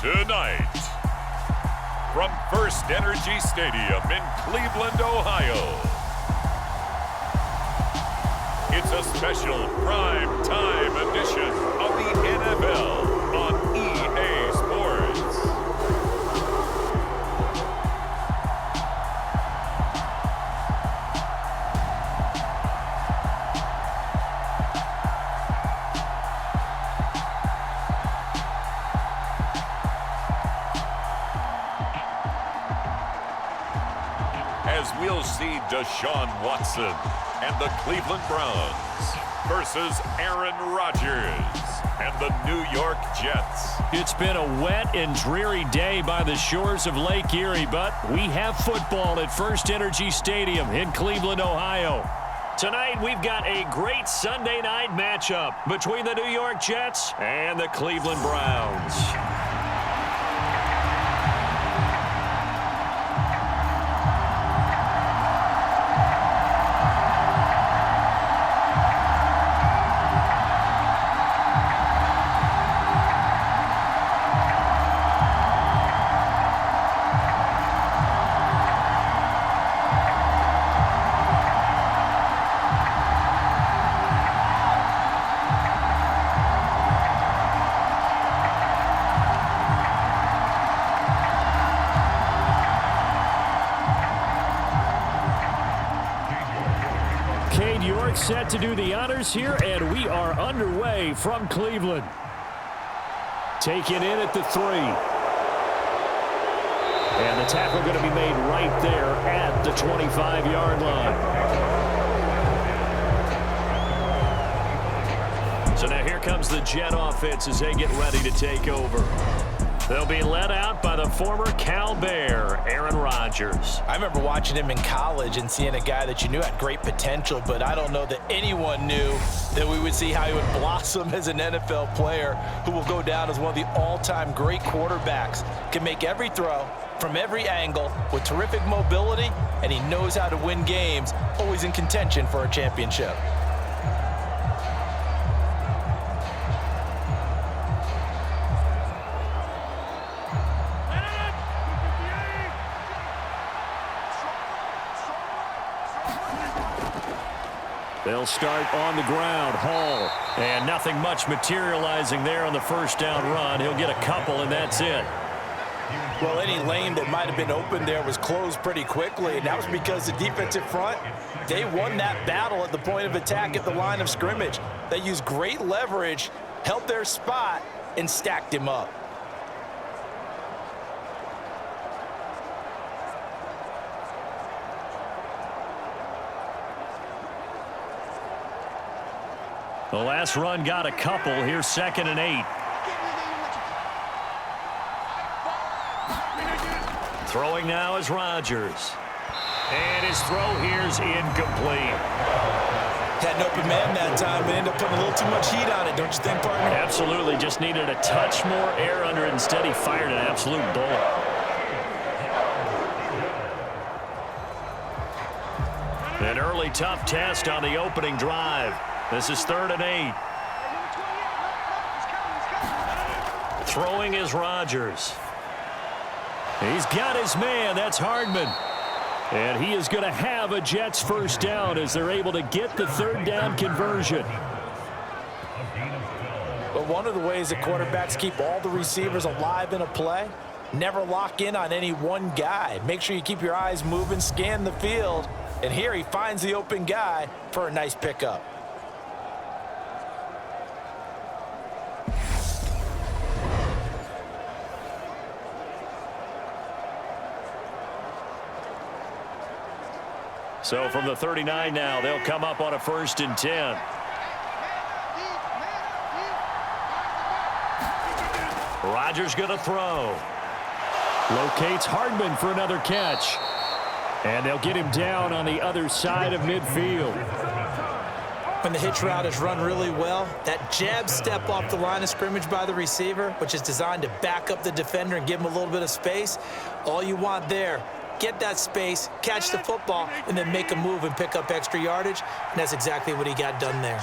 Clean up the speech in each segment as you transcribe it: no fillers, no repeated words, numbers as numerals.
Tonight, from First Energy Stadium in Cleveland, Ohio, it's a special prime time edition of the NFL on EA Sports. As we'll see Deshaun Watson and the Cleveland Browns versus Aaron Rodgers and the New York Jets. It's been a wet and dreary day by the shores of Lake Erie, but we have football at First Energy Stadium in Cleveland, Ohio. Tonight, we've got a great Sunday night matchup between the New York Jets and the Cleveland Browns. Set to do the honors here, and we are underway from Cleveland. Taken in at the 3. And the tackle going to be made right there at the 25-yard line. So now here comes the Jet offense as they get ready to take over. They'll be led out by the former Cal Bear, Aaron Rodgers. I remember watching him in college and seeing a guy that you knew had great potential, but I don't know that anyone knew that we would see how he would blossom as an NFL player who will go down as one of the all-time great quarterbacks. Can make every throw from every angle with terrific mobility, and he knows how to win games, always in contention for a championship. They'll start on the ground. Hall. And nothing much materializing there on the first down run. He'll get a couple, and that's it. Well, any lane that might have been open there was closed pretty quickly, and that was because the defensive front, they won that battle at the point of attack at the line of scrimmage. They used great leverage, held their spot, and stacked him up. The last run got a couple. Here's 2nd and 8. Throwing now is Rodgers. And his throw here's incomplete. Had an open man that time, but ended up putting a little too much heat on it, don't you think, partner? Absolutely. Just needed a touch more air under it. Instead, he fired an absolute bullet. An early tough test on the opening drive. This is 3rd and 8. Throwing is Rodgers. He's got his man. That's Hardman. And he is going to have a Jets first down as they're able to get the 3rd down conversion. But one of the ways that quarterbacks keep all the receivers alive in a play, never lock in on any one guy. Make sure you keep your eyes moving, scan the field. And here he finds the open guy for a nice pickup. So from the 39 now, they'll come up on a 1st and 10. Rodgers going to throw. Locates Hardman for another catch. And they'll get him down on the other side of midfield. When the hitch route is run really well, that jab step off the line of scrimmage by the receiver, which is designed to back up the defender and give him a little bit of space, all you want there, get that space, catch the football, and then make a move and pick up extra yardage, and that's exactly what he got done there.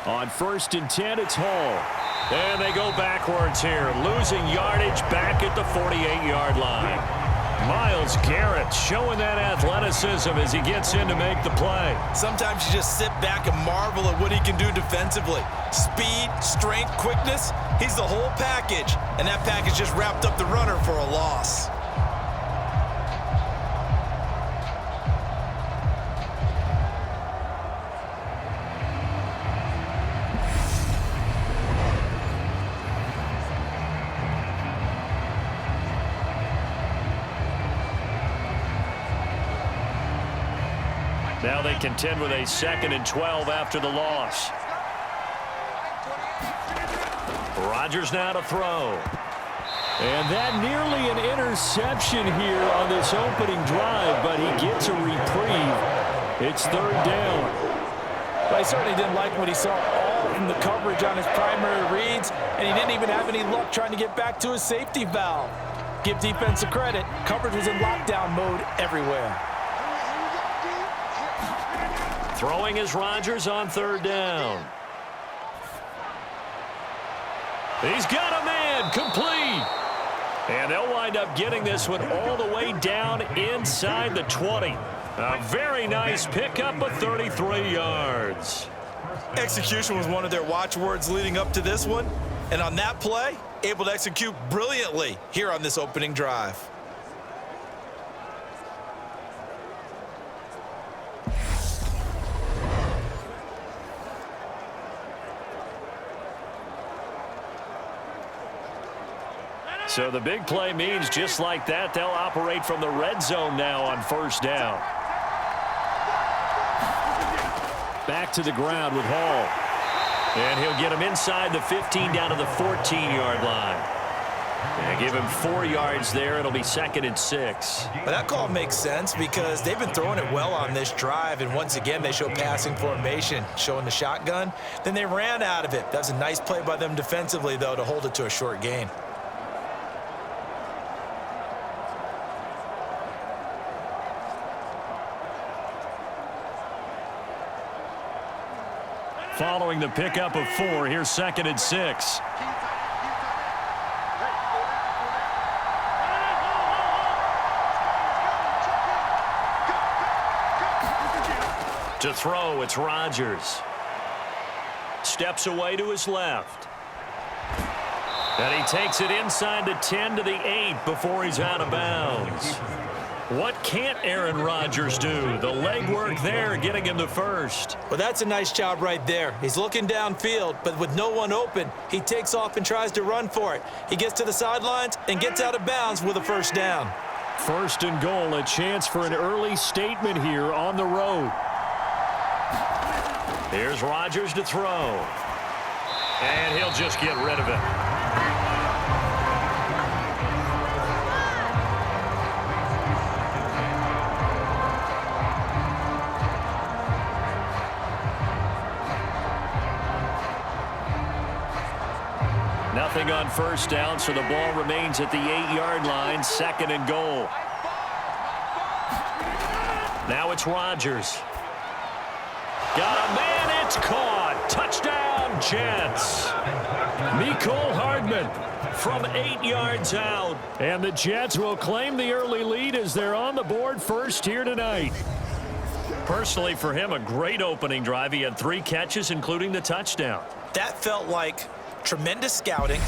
On 1st and 10, it's Hall. And they go backwards here, losing yardage back at the 48-yard line. Myles Garrett showing that athleticism as he gets in to make the play. Sometimes you just sit back and marvel at what he can do defensively. Speed, strength, quickness, he's the whole package. And that package just wrapped up the runner for a loss. Now they contend with a 2nd and 12 after the loss. Rodgers now to throw. And that nearly an interception here on this opening drive, but he gets a reprieve. It's 3rd down. But he certainly didn't like what he saw all from the coverage on his primary reads, and he didn't even have any luck trying to get back to his safety valve. Give defense a credit. Coverage was in lockdown mode everywhere. Throwing is Rodgers on 3rd down. He's got a man, complete. And they'll wind up getting this one all the way down inside the 20. A very nice pickup of 33 yards. Execution was one of their watchwords leading up to this one. And on that play, able to execute brilliantly here on this opening drive. So the big play means just like that, they'll operate from the red zone now on 1st down. Back to the ground with Hall. And he'll get him inside the 15 down to the 14-yard line. And give him 4 yards there. It'll be 2nd and 6. But that call makes sense because they've been throwing it well on this drive. And once again, they show passing formation, showing the shotgun. Then they ran out of it. That was a nice play by them defensively, though, to hold it to a short gain. Following the pickup of 4, here's 2nd and 6. To throw, it's Rodgers. Steps away to his left. And he takes it inside the 10 to the 8 before he's out of bounds. What can't Aaron Rodgers do? The legwork there getting him the first. Well, that's a nice job right there. He's looking downfield, but with no one open, he takes off and tries to run for it. He gets to the sidelines and gets out of bounds with a 1st down. 1st and goal, a chance for an early statement here on the road. Here's Rodgers to throw. And he'll just get rid of it. Nothing on 1st down, so the ball remains at the 8-yard line, 2nd and goal. Now it's Rodgers. Got a man, it's caught. Touchdown, Jets. Mecole Hardman from 8 yards out. And the Jets will claim the early lead as they're on the board first here tonight. Personally, for him, a great opening drive. He had 3 catches, including the touchdown. That felt like tremendous scouting,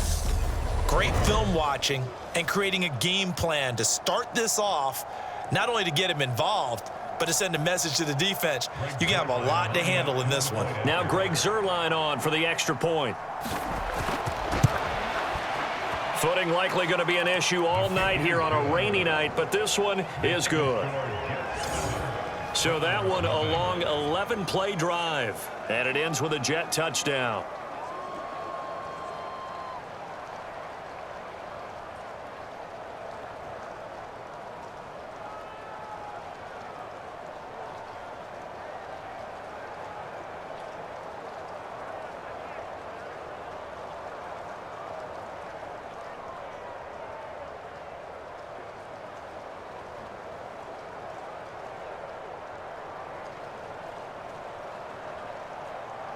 great film watching, and creating a game plan to start this off, not only to get him involved, but to send a message to the defense. You can have a lot to handle in this one. Now Greg Zuerlein on for the extra point. Footing likely going to be an issue all night here on a rainy night, but this one is good. So that one a long 11-play drive, and it ends with a Jet touchdown.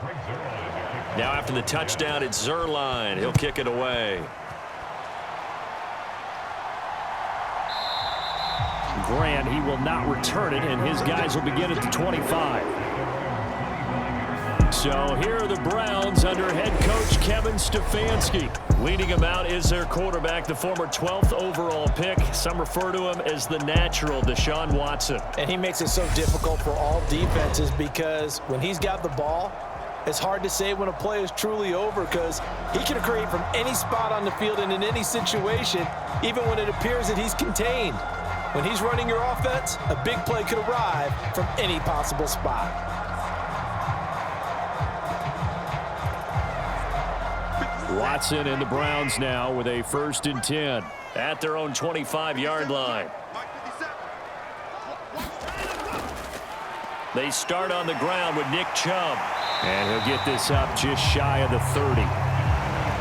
Greg Zuerlein, Now after the touchdown, it's Zerline. He'll kick it away. Grant, he will not return it, and his guys will begin at the 25. So here are the Browns under head coach Kevin Stefanski. Leading him out is their quarterback, the former 12th overall pick. Some refer to him as the natural, Deshaun Watson. And he makes it so difficult for all defenses because when he's got the ball, it's hard to say when a play is truly over because he can create from any spot on the field and in any situation, even when it appears that he's contained. When he's running your offense, a big play could arrive from any possible spot. Watson and the Browns now with a 1st and 10 at their own 25-yard line. They start on the ground with Nick Chubb. And he'll get this up just shy of the 30.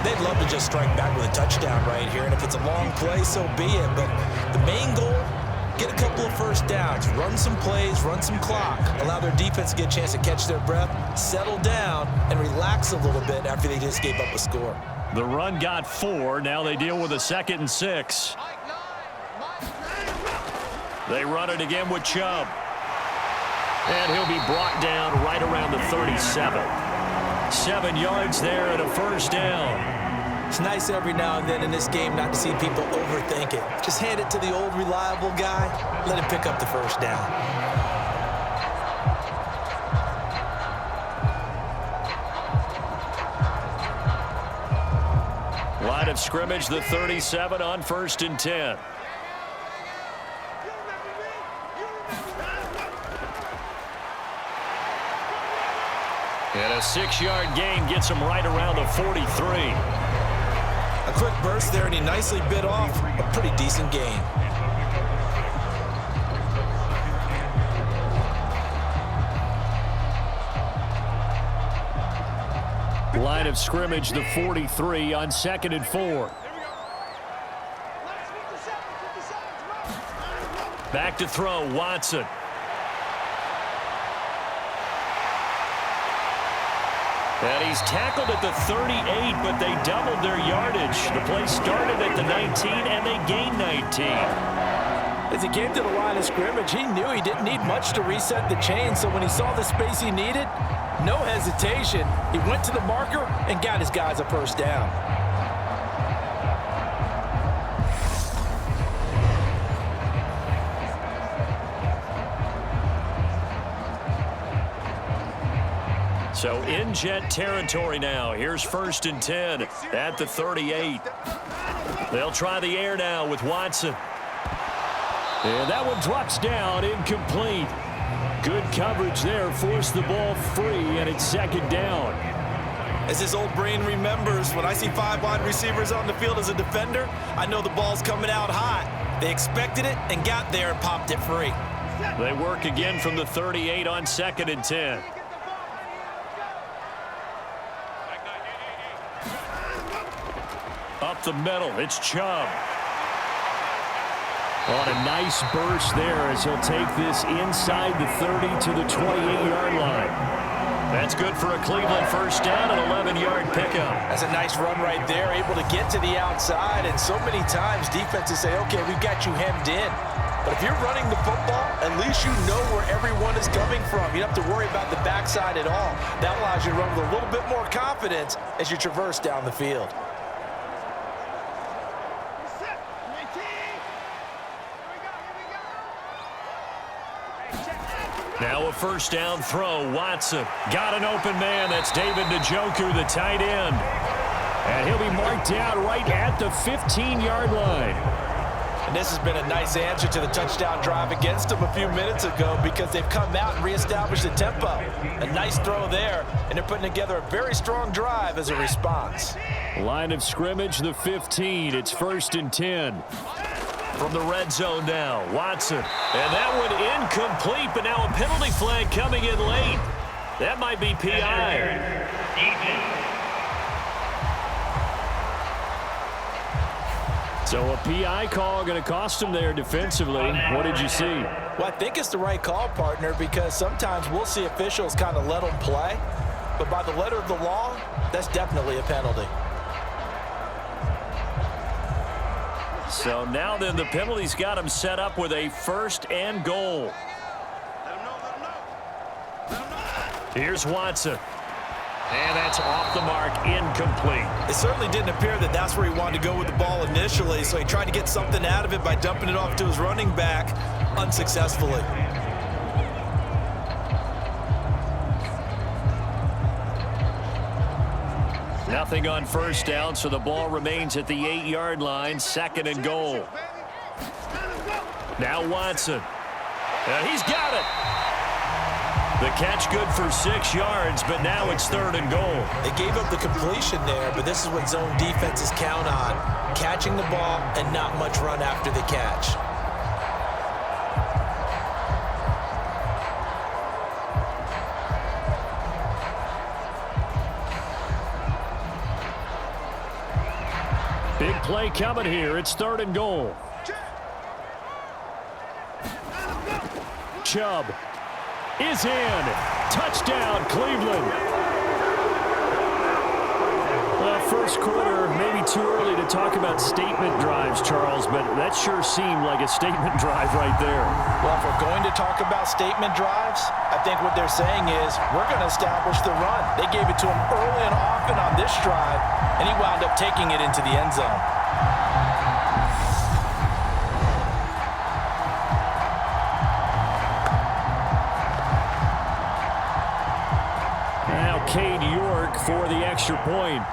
They'd love to just strike back with a touchdown right here. And if it's a long play, so be it. But the main goal, get a couple of first downs, run some plays, run some clock, allow their defense to get a chance to catch their breath, settle down, and relax a little bit after they just gave up a score. The run got 4. Now they deal with a 2nd and 6. They run it again with Chubb. And he'll be brought down right around the 37. 7 yards there and a 1st down. It's nice every now and then in this game not to see people overthink it. Just hand it to the old reliable guy. Let him pick up the 1st down. Line of scrimmage, the 37 on 1st and 10. And a 6-yard gain gets him right around the 43. A quick burst there, and he nicely bit off a pretty decent gain. Line of scrimmage, the 43 on 2nd and 4. Back to throw, Watson. And he's tackled at the 38, but they doubled their yardage. The play started at the 19, and they gained 19. As he came to the line of scrimmage, he knew he didn't need much to reset the chain, so when he saw the space he needed, no hesitation. He went to the marker and got his guys a 1st down. So in Jet territory now. Here's 1st and 10 at the 38. They'll try the air now with Watson. And that one drops down, incomplete. Good coverage there, forced the ball free, and it's 2nd down. As his old brain remembers, when I see 5 wide receivers on the field as a defender, I know the ball's coming out hot. They expected it and got there and popped it free. They work again from the 38 on 2nd and 10. Up the middle, it's Chubb. On a nice burst there as he'll take this inside the 30 to the 28-yard line. That's good for a Cleveland 1st down, an 11-yard pickup. That's a nice run right there, able to get to the outside. And so many times defenses say, okay, we've got you hemmed in. But if you're running the football, at least you know where everyone is coming from. You don't have to worry about the backside at all. That allows you to run with a little bit more confidence as you traverse down the field. Now a 1st down throw, Watson. Got an open man, that's David Njoku, the tight end. And he'll be marked down right at the 15-yard line. And this has been a nice answer to the touchdown drive against them a few minutes ago because they've come out and reestablished the tempo. A nice throw there, and they're putting together a very strong drive as a response. Line of scrimmage, the 15. It's 1st and 10. From the red zone now, Watson. And that one incomplete, but now a penalty flag coming in late. That might be PI. So a PI call going to cost him there defensively. What did you see? Well, I think it's the right call, partner, because sometimes we'll see officials kind of let them play. but by the letter of the law, that's definitely a penalty. So now then, the penalty's got him set up with a 1st and goal. Here's Watson. And that's off the mark, incomplete. It certainly didn't appear that that's where he wanted to go with the ball initially, so he tried to get something out of it by dumping it off to his running back unsuccessfully. Nothing on 1st down, so the ball remains at the 8-yard line, 2nd and goal. Now Watson. He's got it. The catch good for 6 yards, but now it's 3rd and goal. They gave up the completion there, but this is what zone defenses count on. Catching the ball and not much run after the catch. Big play coming here. It's 3rd and goal. Chubb is in. Touchdown, Cleveland. Well, 1st quarter, maybe too early to talk about statement drives, Charles, but that sure seemed like a statement drive right there. Well, if we're going to talk about statement drives, I think what they're saying is we're going to establish the run. They gave it to him early and often on this drive, and he wound up taking it into the end zone. Now Cade York for the extra point.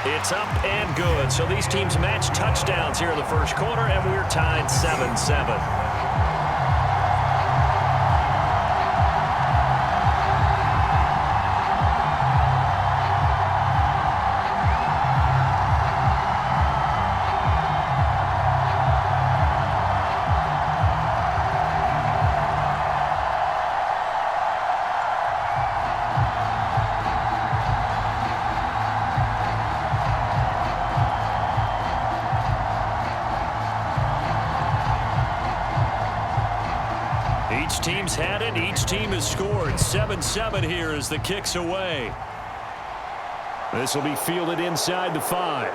It's up and good. So these teams match touchdowns here in the 1st quarter, and we're tied 7-7. Each team's had it. Each team has scored. 7-7 here as the kick's away. This will be fielded inside the 5.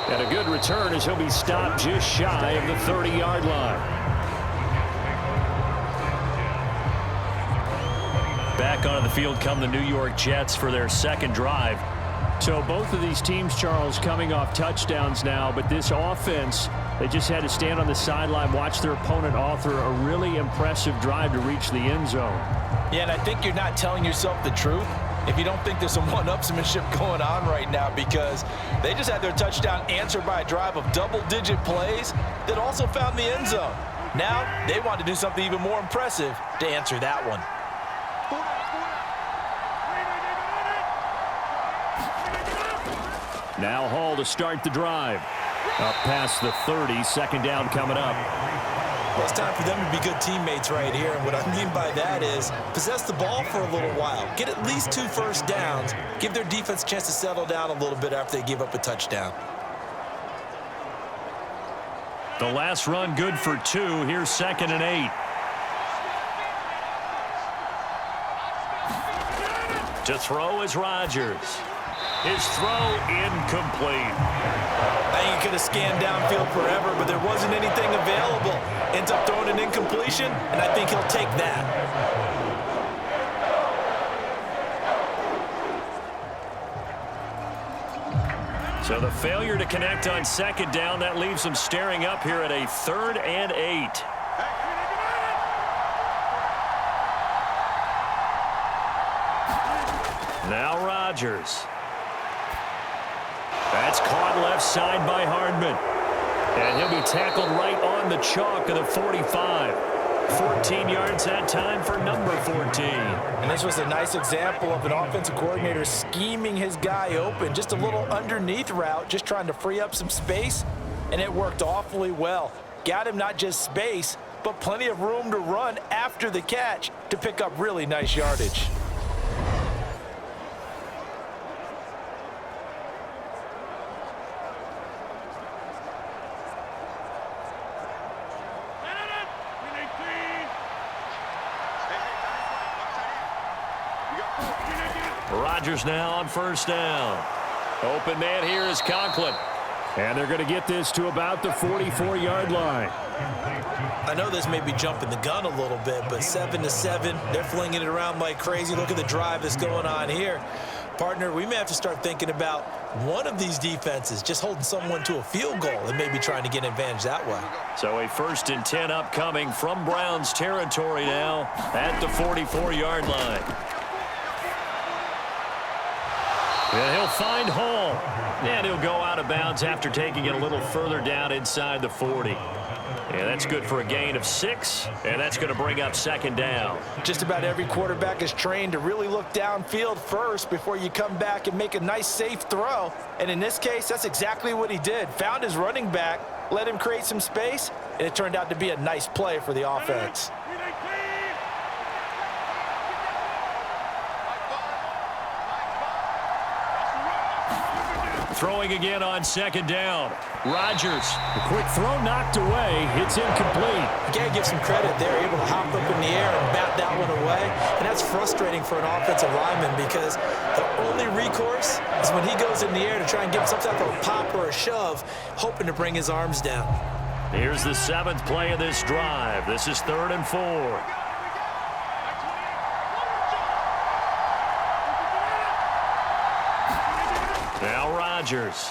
And a good return as he'll be stopped just shy of the 30-yard line. Back onto the field come the New York Jets for their 2nd drive. So both of these teams, Charles, coming off touchdowns now, but this offense, they just had to stand on the sideline, watch their opponent author a really impressive drive to reach the end zone. Yeah, and I think you're not telling yourself the truth if you don't think there's some one-upsmanship going on right now, because they just had their touchdown answered by a drive of double-digit plays that also found the end zone. Now they want to do something even more impressive to answer that one. Now Hall to start the drive. Up past the 30, 2nd down coming up. Well, it's time for them to be good teammates right here, and what I mean by that is possess the ball for a little while. Get at least 2 first downs. Give their defense a chance to settle down a little bit after they give up a touchdown. The last run good for 2. Here's 2nd and 8. To throw is Rodgers. His throw incomplete. I think he could have scanned downfield forever, but there wasn't anything available. Ends up throwing an incompletion, and I think he'll take that. So the failure to connect on 2nd down, that leaves them staring up here at a 3rd and 8. Now Rodgers. That's caught left side by Hardman. And he'll be tackled right on the chalk of the 45. 14 yards that time for number 14. And this was a nice example of an offensive coordinator scheming his guy open. Just a little underneath route, just trying to free up some space. And it worked awfully well. Got him not just space, but plenty of room to run after the catch to pick up really nice yardage. Rodgers now on first down. Open man here is Conklin. And they're going to get this to about the 44-yard line. I know this may be jumping the gun a little bit, but 7-7, they're flinging it around like crazy. Look at the drive that's going on here. Partner, we may have to start thinking about one of these defenses just holding someone to a field goal and maybe trying to get an advantage that way. So a 1st and 10 upcoming from Browns territory now at the 44-yard line. And he'll find Hall. And he'll go out of bounds after taking it a little further down inside the 40. Yeah, that's good for a gain of 6, and that's going to bring up 2nd down. Just about every quarterback is trained to really look downfield first before you come back and make a nice, safe throw. And in this case, that's exactly what he did. Found his running back, let him create some space, and it turned out to be a nice play for the offense. Throwing again on 2nd down. Rodgers, a quick throw knocked away. It's incomplete. You got to give some credit. They're able to hop up in the air and bat that one away. And that's frustrating for an offensive lineman because the only recourse is when he goes in the air to try and give some type of a pop or a shove, hoping to bring his arms down. Here's the 7th play of this drive. This is 3rd and 4. Now Rodgers.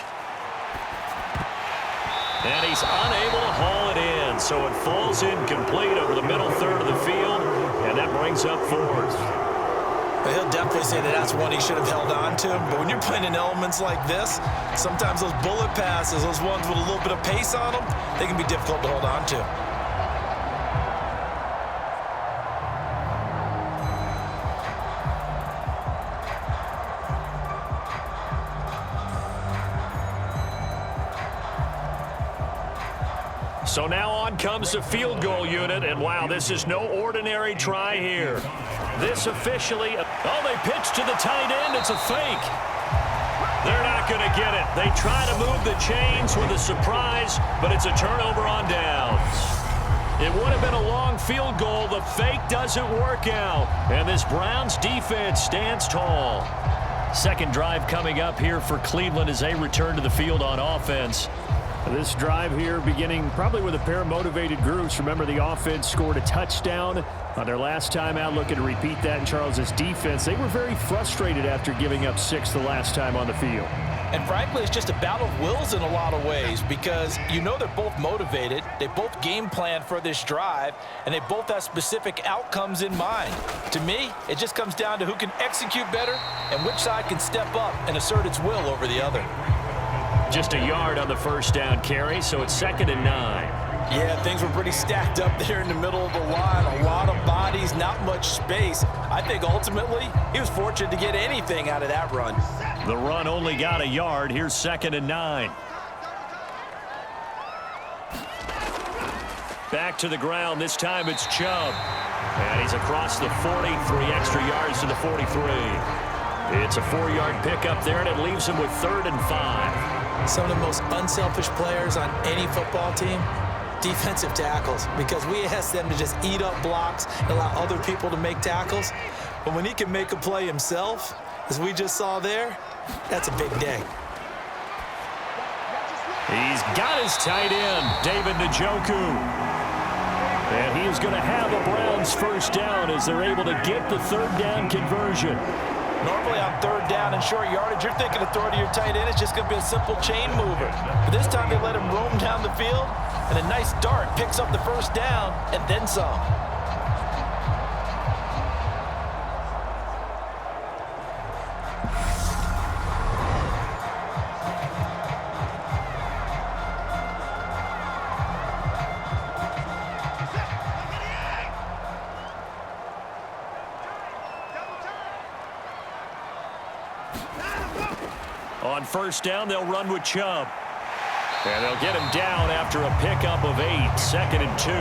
And he's unable to haul it in, so it falls incomplete over the middle third of the field, and that brings up 4th. He'll definitely say that that's one he should have held on to, but when you're playing in elements like this, sometimes those bullet passes, those ones with a little bit of pace on them, they can be difficult to hold on to. So now on comes the field goal unit, and wow, this is no ordinary try here. This officially, oh, they pitch to the tight end. It's a fake. They're not going to get it. They try to move the chains with a surprise, but it's a turnover on downs. It would have been a long field goal. The fake doesn't work out, and this Browns defense stands tall. 2nd drive coming up here for Cleveland as they return to the field on offense. This drive here beginning probably with a pair of motivated groups. Remember, the offense scored a touchdown on their last time out. Looking to repeat that in Charles's defense. They were very frustrated after giving up 6 the last time on the field. And frankly, it's just a battle of wills in a lot of ways because you know they're both motivated. They both game plan for this drive, and they both have specific outcomes in mind. To me, it just comes down to who can execute better and which side can step up and assert its will over the other. Just a yard on the 1st down carry, so it's 2nd and 9. Yeah, things were pretty stacked up there in the middle of the line. A lot of bodies, not much space. I think ultimately he was fortunate to get anything out of that run. The run only got a yard. Here's 2nd and 9. Back to the ground. This time it's Chubb. And he's across the 40, 3 extra yards to the 43. It's a 4-yard pickup there, and it leaves him with 3rd and 5. Some of the most unselfish players on any football team, defensive tackles, because we ask them to just eat up blocks and allow other people to make tackles. But when he can make a play himself, as we just saw there, that's a big day. He's got his tight end, David Njoku. And he is going to have a Browns 1st down as they're able to get the 3rd down conversion. Normally on 3rd down and short yardage, you're thinking of throwing to your tight end. It's just going to be a simple chain mover. But this time they let him roam down the field, and a nice dart picks up the 1st down and then some. On 1st down, they'll run with Chubb. And they'll get him down after a pickup of 8, 2nd and 2.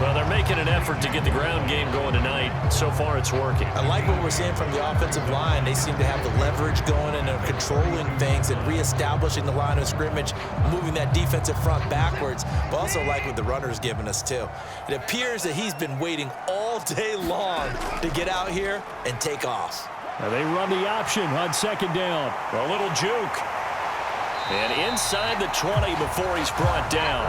Well, they're making an effort to get the ground game going tonight. So far, it's working. I like what we're seeing from the offensive line. They seem to have the leverage going and they're controlling things and reestablishing the line of scrimmage, moving that defensive front backwards. But also like what the runner's giving us, too. It appears that he's been waiting all day long to get out here and take off. And they run the option on second down. A little juke. And inside the 20 before he's brought down.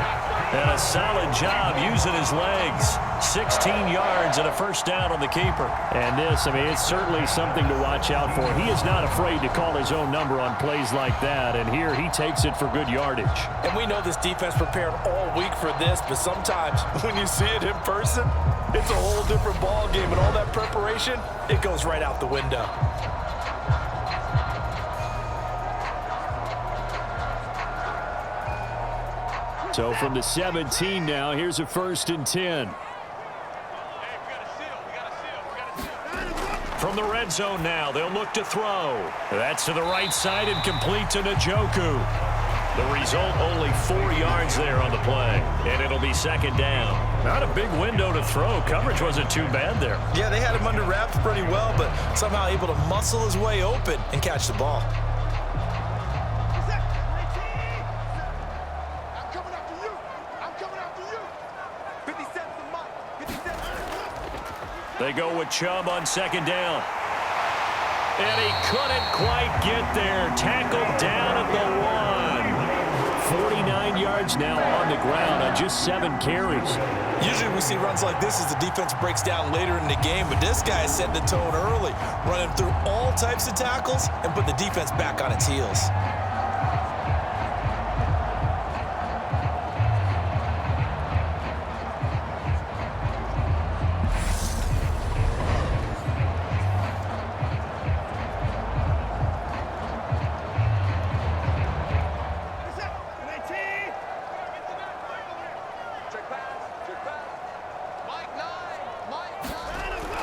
And a solid job using his legs. 16 yards and a first down on the keeper. And this, I mean, it's certainly something to watch out for. He is not afraid to call his own number on plays like that. And here he takes it for good yardage. And we know this defense prepared all week for this, but sometimes when you see it in person, it's a whole different ball game. And all that preparation, it goes right out the window. So from the 17 now, here's a 1st and 10. From the red zone now, they'll look to throw. That's to the right side and complete to Njoku. The result, only 4 yards there on the play, and it'll be second down. Not a big window to throw. Coverage wasn't too bad there. Yeah, they had him under wraps pretty well, but somehow able to muscle his way open and catch the ball. They go with Chubb on second down. And he couldn't quite get there. Tackled down at the 1. 49 yards now on the ground on just 7 carries. Usually we see runs like this as the defense breaks down later in the game, but this guy set the tone early, running through all types of tackles and put the defense back on its heels.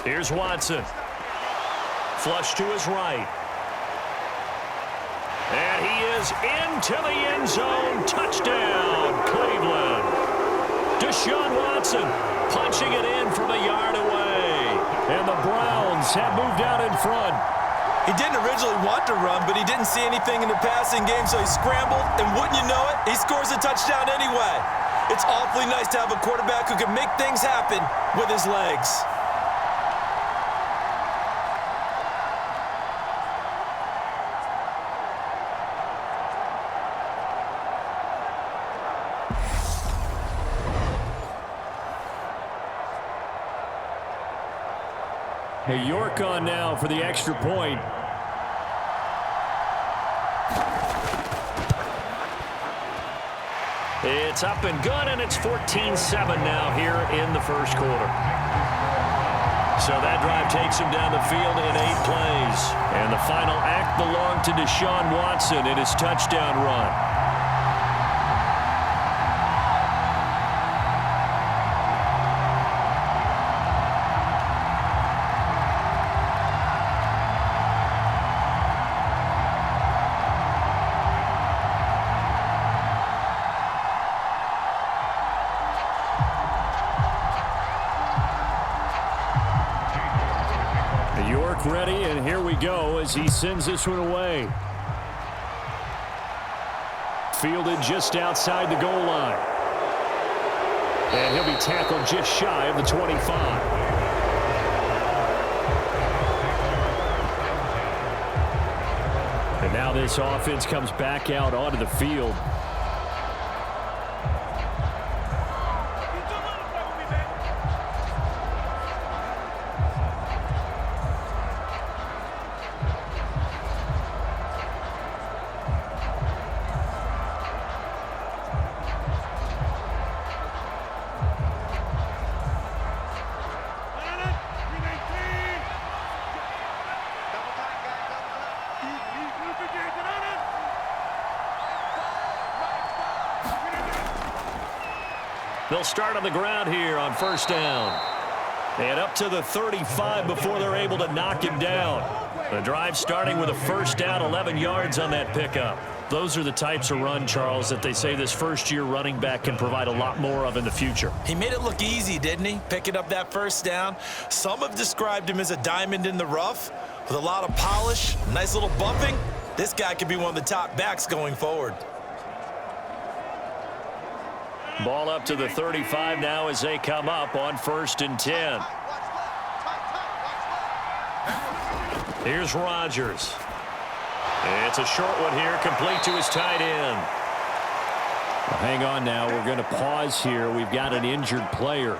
Here's Watson. Flush to his right. And he is into the end zone. Touchdown, Cleveland. Deshaun Watson punching it in from a yard away. And the Browns have moved out in front. He didn't originally want to run, but he didn't see anything in the passing game, so he scrambled, and wouldn't you know it, he scores a touchdown anyway. It's awfully nice to have a quarterback who can make things happen with his legs. York on now for the extra point. It's up and good, and it's 14-7 now here in the first quarter. So that drive takes him down the field in 8 plays. And the final act belonged to Deshaun Watson in his touchdown run. Ready, and here we go as he sends this one away. Fielded just outside the goal line. And he'll be tackled just shy of the 25. And now this offense comes back out onto the field. They'll start on the ground here on first down. And up to the 35 before they're able to knock him down. The drive starting with a first down, 11 yards on that pickup. Those are the types of run, Charles, that they say this first-year running back can provide a lot more of in the future. He made it look easy, didn't he? Picking up that first down. Some have described him as a diamond in the rough with a lot of polish, nice little bumping. This guy could be one of the top backs going forward. Ball up to the 35 now as they come up on 1st and 10. Here's Rodgers. It's a short one here, complete to his tight end. Well, hang on now. We're going to pause here. We've got an injured player.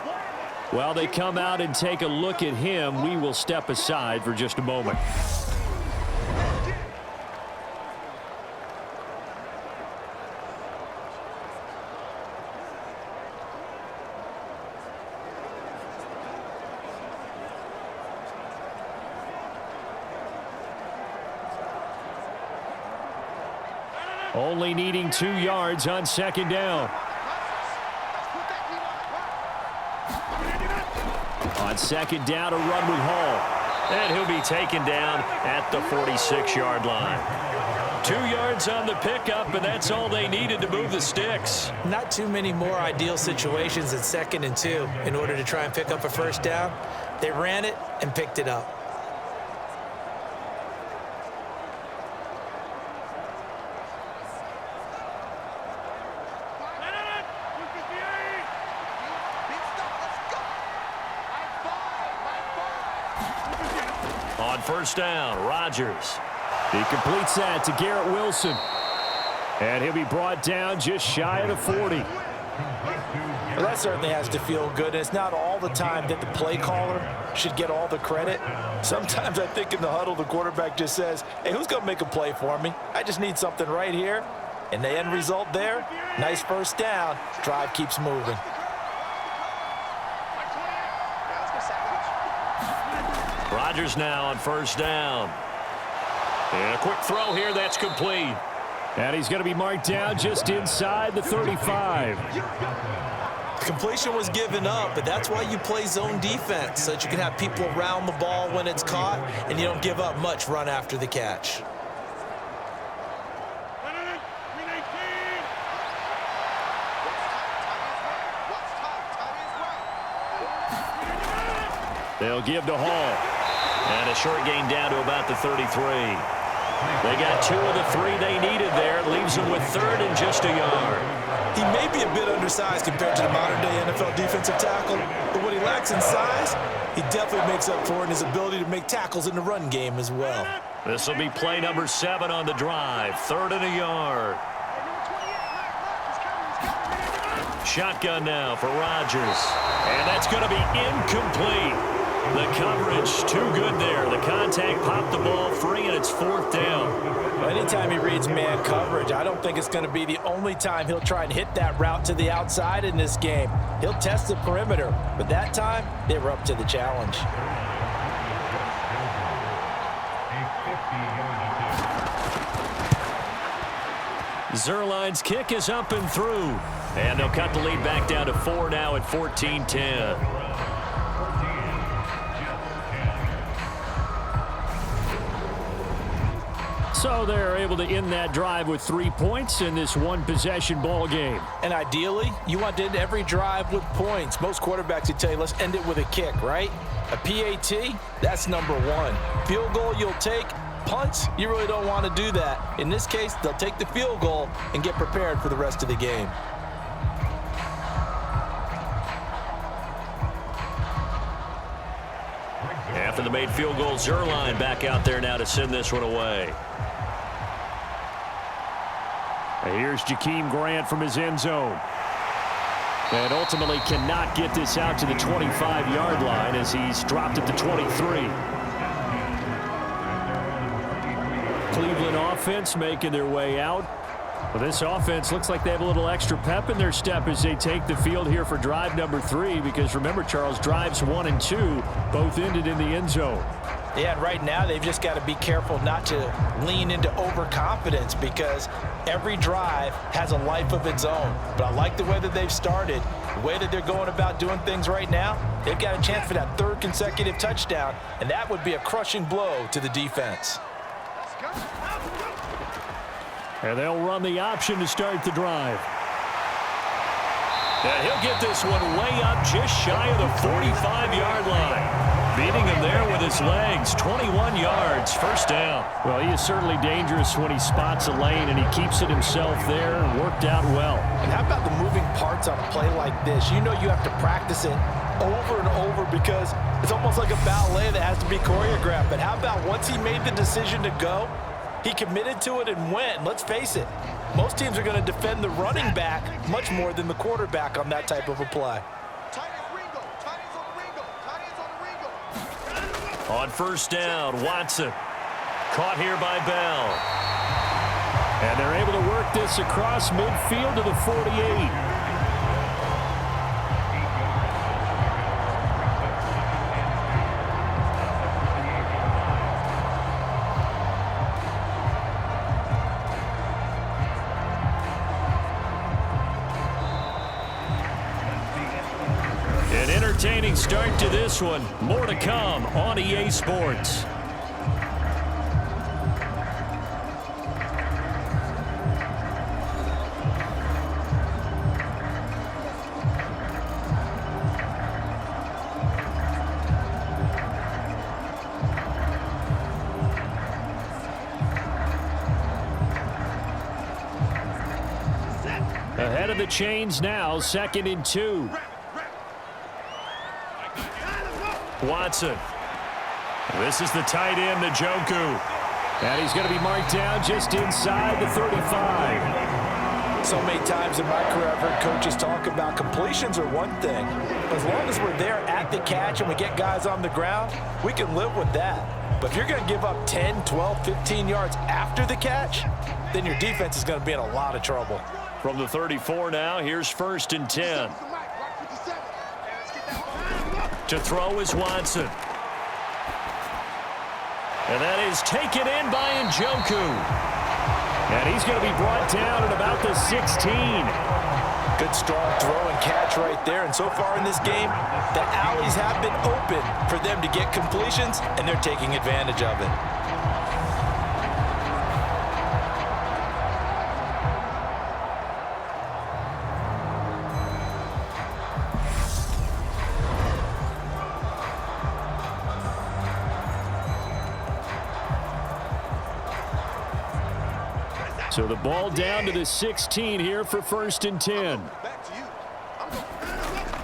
While they come out and take a look at him, we will step aside for just a moment. Only needing 2 yards on second down. On second down, a run with Hall. And he'll be taken down at the 46-yard line. 2 yards on the pickup, and that's all they needed to move the sticks. Not too many more ideal situations than 2nd and 2 in order to try and pick up a first down. They ran it and picked it up. On first down, Rodgers. He completes that to Garrett Wilson. And he'll be brought down just shy of the 40. Well, that certainly has to feel good. And it's not all the time that the play caller should get all the credit. Sometimes I think in the huddle, the quarterback just says, hey, who's going to make a play for me? I just need something right here. And the end result there, nice first down. Drive keeps moving. Rodgers now on first down. And a quick throw here, that's complete. And he's going to be marked down just inside the 35. Completion was given up, but that's why you play zone defense, so that you can have people around the ball when it's caught, and you don't give up much run after the catch. They'll give to Hall. And a short gain down to about the 33. They got 2 of the 3 they needed there. It leaves them with 3rd and just a yard. He may be a bit undersized compared to the modern-day NFL defensive tackle, but what he lacks in size, he definitely makes up for in his ability to make tackles in the run game as well. This will be play number 7 on the drive. 3rd and a yard. Shotgun now for Rodgers. And that's going to be incomplete. The coverage too good there. The contact popped the ball free, and it's 4th down. Anytime he reads man coverage, I don't think it's going to be the only time he'll try and hit that route to the outside in this game. He'll test the perimeter, but that time they were up to the challenge. Zuerlein's kick is up and through. And they'll cut the lead back down to 4 now at 14-10. So they're able to end that drive with 3 points in this one-possession ball game. And ideally, you want to end every drive with points. Most quarterbacks would tell you, let's end it with a kick, right? A PAT, that's number 1. Field goal you'll take. Punts, you really don't want to do that. In this case, they'll take the field goal and get prepared for the rest of the game. After the made field goal, Zuerlein back out there now to send this one away. Here's Jakeem Grant from his end zone. And ultimately cannot get this out to the 25-yard line as he's dropped at the 23. Cleveland offense making their way out. Well, this offense looks like they have a little extra pep in their step as they take the field here for drive number 3, because remember, Charles, drives 1 and 2 both ended in the end zone. Yeah, and right now they've just got to be careful not to lean into overconfidence, because every drive has a life of its own. But I like the way that they've started, the way that they're going about doing things right now. They've got a chance for that 3rd consecutive touchdown, and that would be a crushing blow to the defense. And they'll run the option to start the drive. And he'll get this one way up just shy of the 45-yard line. Beating him there with his legs. 21 yards, first down. Well, he is certainly dangerous when he spots a lane, and he keeps it himself there and worked out well. And how about the moving parts on a play like this? You know you have to practice it over and over because it's almost like a ballet that has to be choreographed. But how about once he made the decision to go, he committed to it and went. Let's face it, most teams are going to defend the running back much more than the quarterback on that type of a play. On first down, Watson. Caught here by Bell. And they're able to work this across midfield to the 48. An entertaining start to this one. More to come on EA Sports. Ahead of the chains now, 2nd and 2. Watson. This is the tight end, Njoku. And he's going to be marked down just inside the 35. So many times in my career, I've heard coaches talk about completions are one thing. As long as we're there at the catch and we get guys on the ground, we can live with that. But if you're going to give up 10, 12, 15 yards after the catch, then your defense is going to be in a lot of trouble. From the 34 now, here's 1st and 10. To throw is Watson. And that is taken in by Njoku. And he's going to be brought down at about the 16. Good strong throw and catch right there. And so far in this game, the alleys have been open for them to get completions, and they're taking advantage of it. So the ball down to the 16 here for 1st and 10.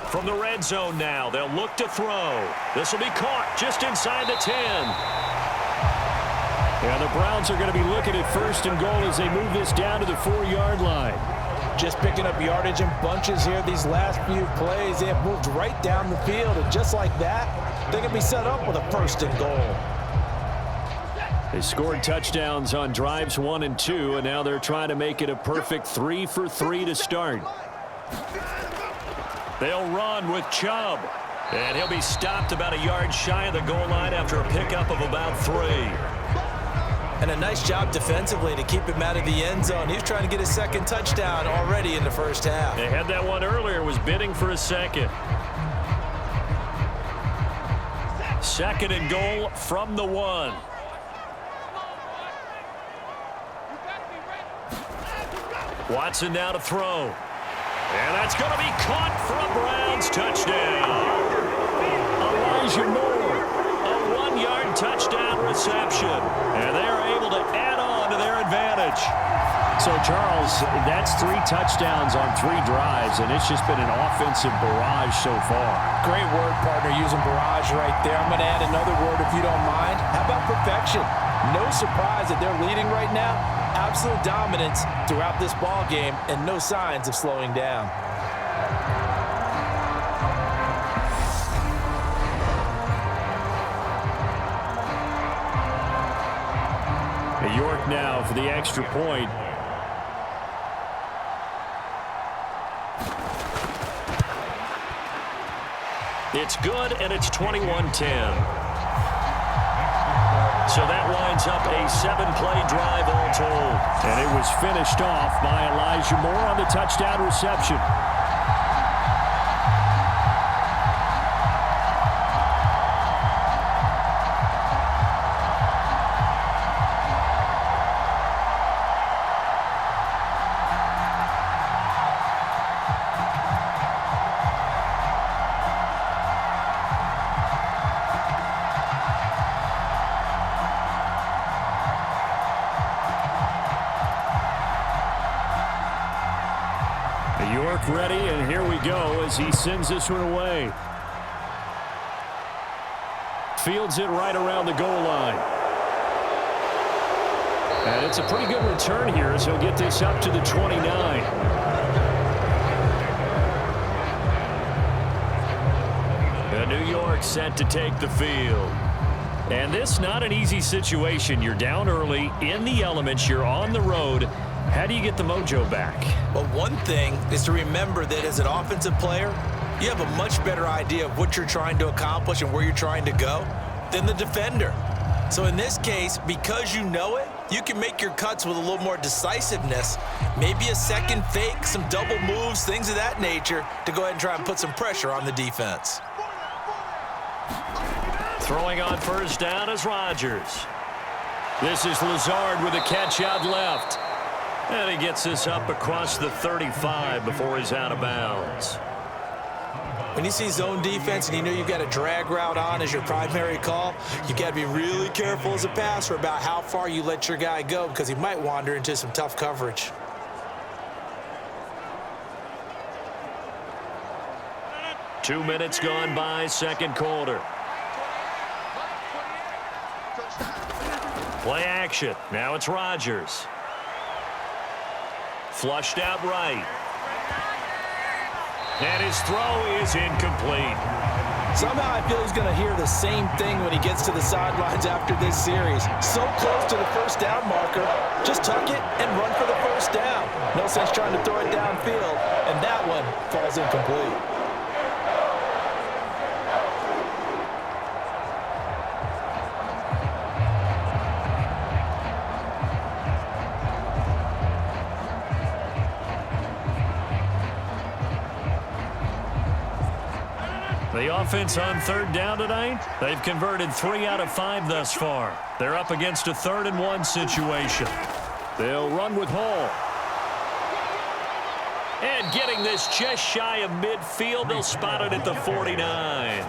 From the red zone now, they'll look to throw. This will be caught just inside the 10. Yeah, the Browns are going to be looking at 1st and goal as they move this down to the 4-yard line. Just picking up yardage in bunches here these last few plays. They have moved right down the field, and just like that, they can be set up with a 1st and goal. They scored touchdowns on drives 1 and 2, and now they're trying to make it a perfect 3 for 3 to start. They'll run with Chubb, and he'll be stopped about a yard shy of the goal line after a pickup of about 3. And a nice job defensively to keep him out of the end zone. He was trying to get his 2nd touchdown already in the first half. They had that one earlier, was bidding for a 2nd. 2nd and goal from the 1. Watson now to throw. And that's going to be caught for a Browns touchdown. Elijah Moore, a 1-yard touchdown reception. And they are able to add on to their advantage. So, Charles, that's 3 touchdowns on 3 drives, and it's just been an offensive barrage so far. Great word, partner, using barrage right there. I'm going to add another word if you don't mind. How about perfection? No surprise that they're leading right now. Absolute dominance throughout this ball game and no signs of slowing down. York now for the extra point. It's good, and it's 21-10. So that winds up a 7-play drive all told. And it was finished off by Elijah Moore on the touchdown reception. York ready, and here we go as he sends this one away. fields it right around the goal line. And it's a pretty good return here as he'll get this up to the 29. New York set to take the field. And this not an easy situation. You're down early, in the elements, you're on the road. How do you get the mojo back? Well, one thing is to remember that as an offensive player, you have a much better idea of what you're trying to accomplish and where you're trying to go than the defender. So in this case, because you know it, you can make your cuts with a little more decisiveness, maybe a second fake, some double moves, things of that nature, to go ahead and try and put some pressure on the defense. Throwing on first down is Rodgers. This is Lazard with a catch out left. And he gets this up across the 35 before he's out of bounds. When you see zone defense and you know you've got a drag route on as your primary call, you got to be really careful as a passer about how far you let your guy go because he might wander into some tough coverage. Two minutes gone by, second quarter. Play action. Now it's Rodgers. Flushed out right. And his throw is incomplete. Somehow I feel he's going to hear the same thing when he gets to the sidelines after this series. So close to the first down marker. Just tuck it and run for the first down. No sense trying to throw it downfield. And that one falls incomplete. The offense on third down tonight, they've converted 3 out of 5 thus far. They're up against a 3rd-and-1 situation. They'll run with Hall. And getting this just shy of midfield, they'll spot it at the 49.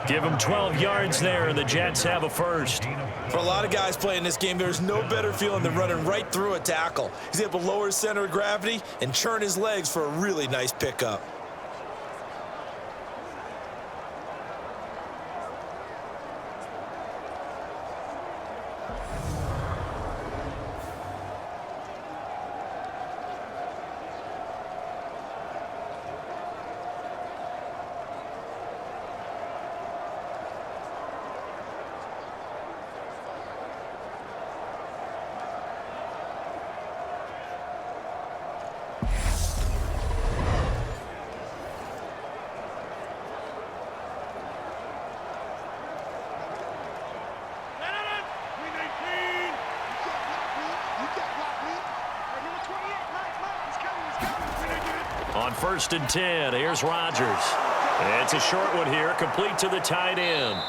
Give them 12 yards there, and the Jets have a first. For a lot of guys playing this game, there's no better feeling than running right through a tackle. He's able to lower his center of gravity and churn his legs for a really nice pickup. On 1st and 10, here's Rodgers. It's a short one here, complete to the tight end.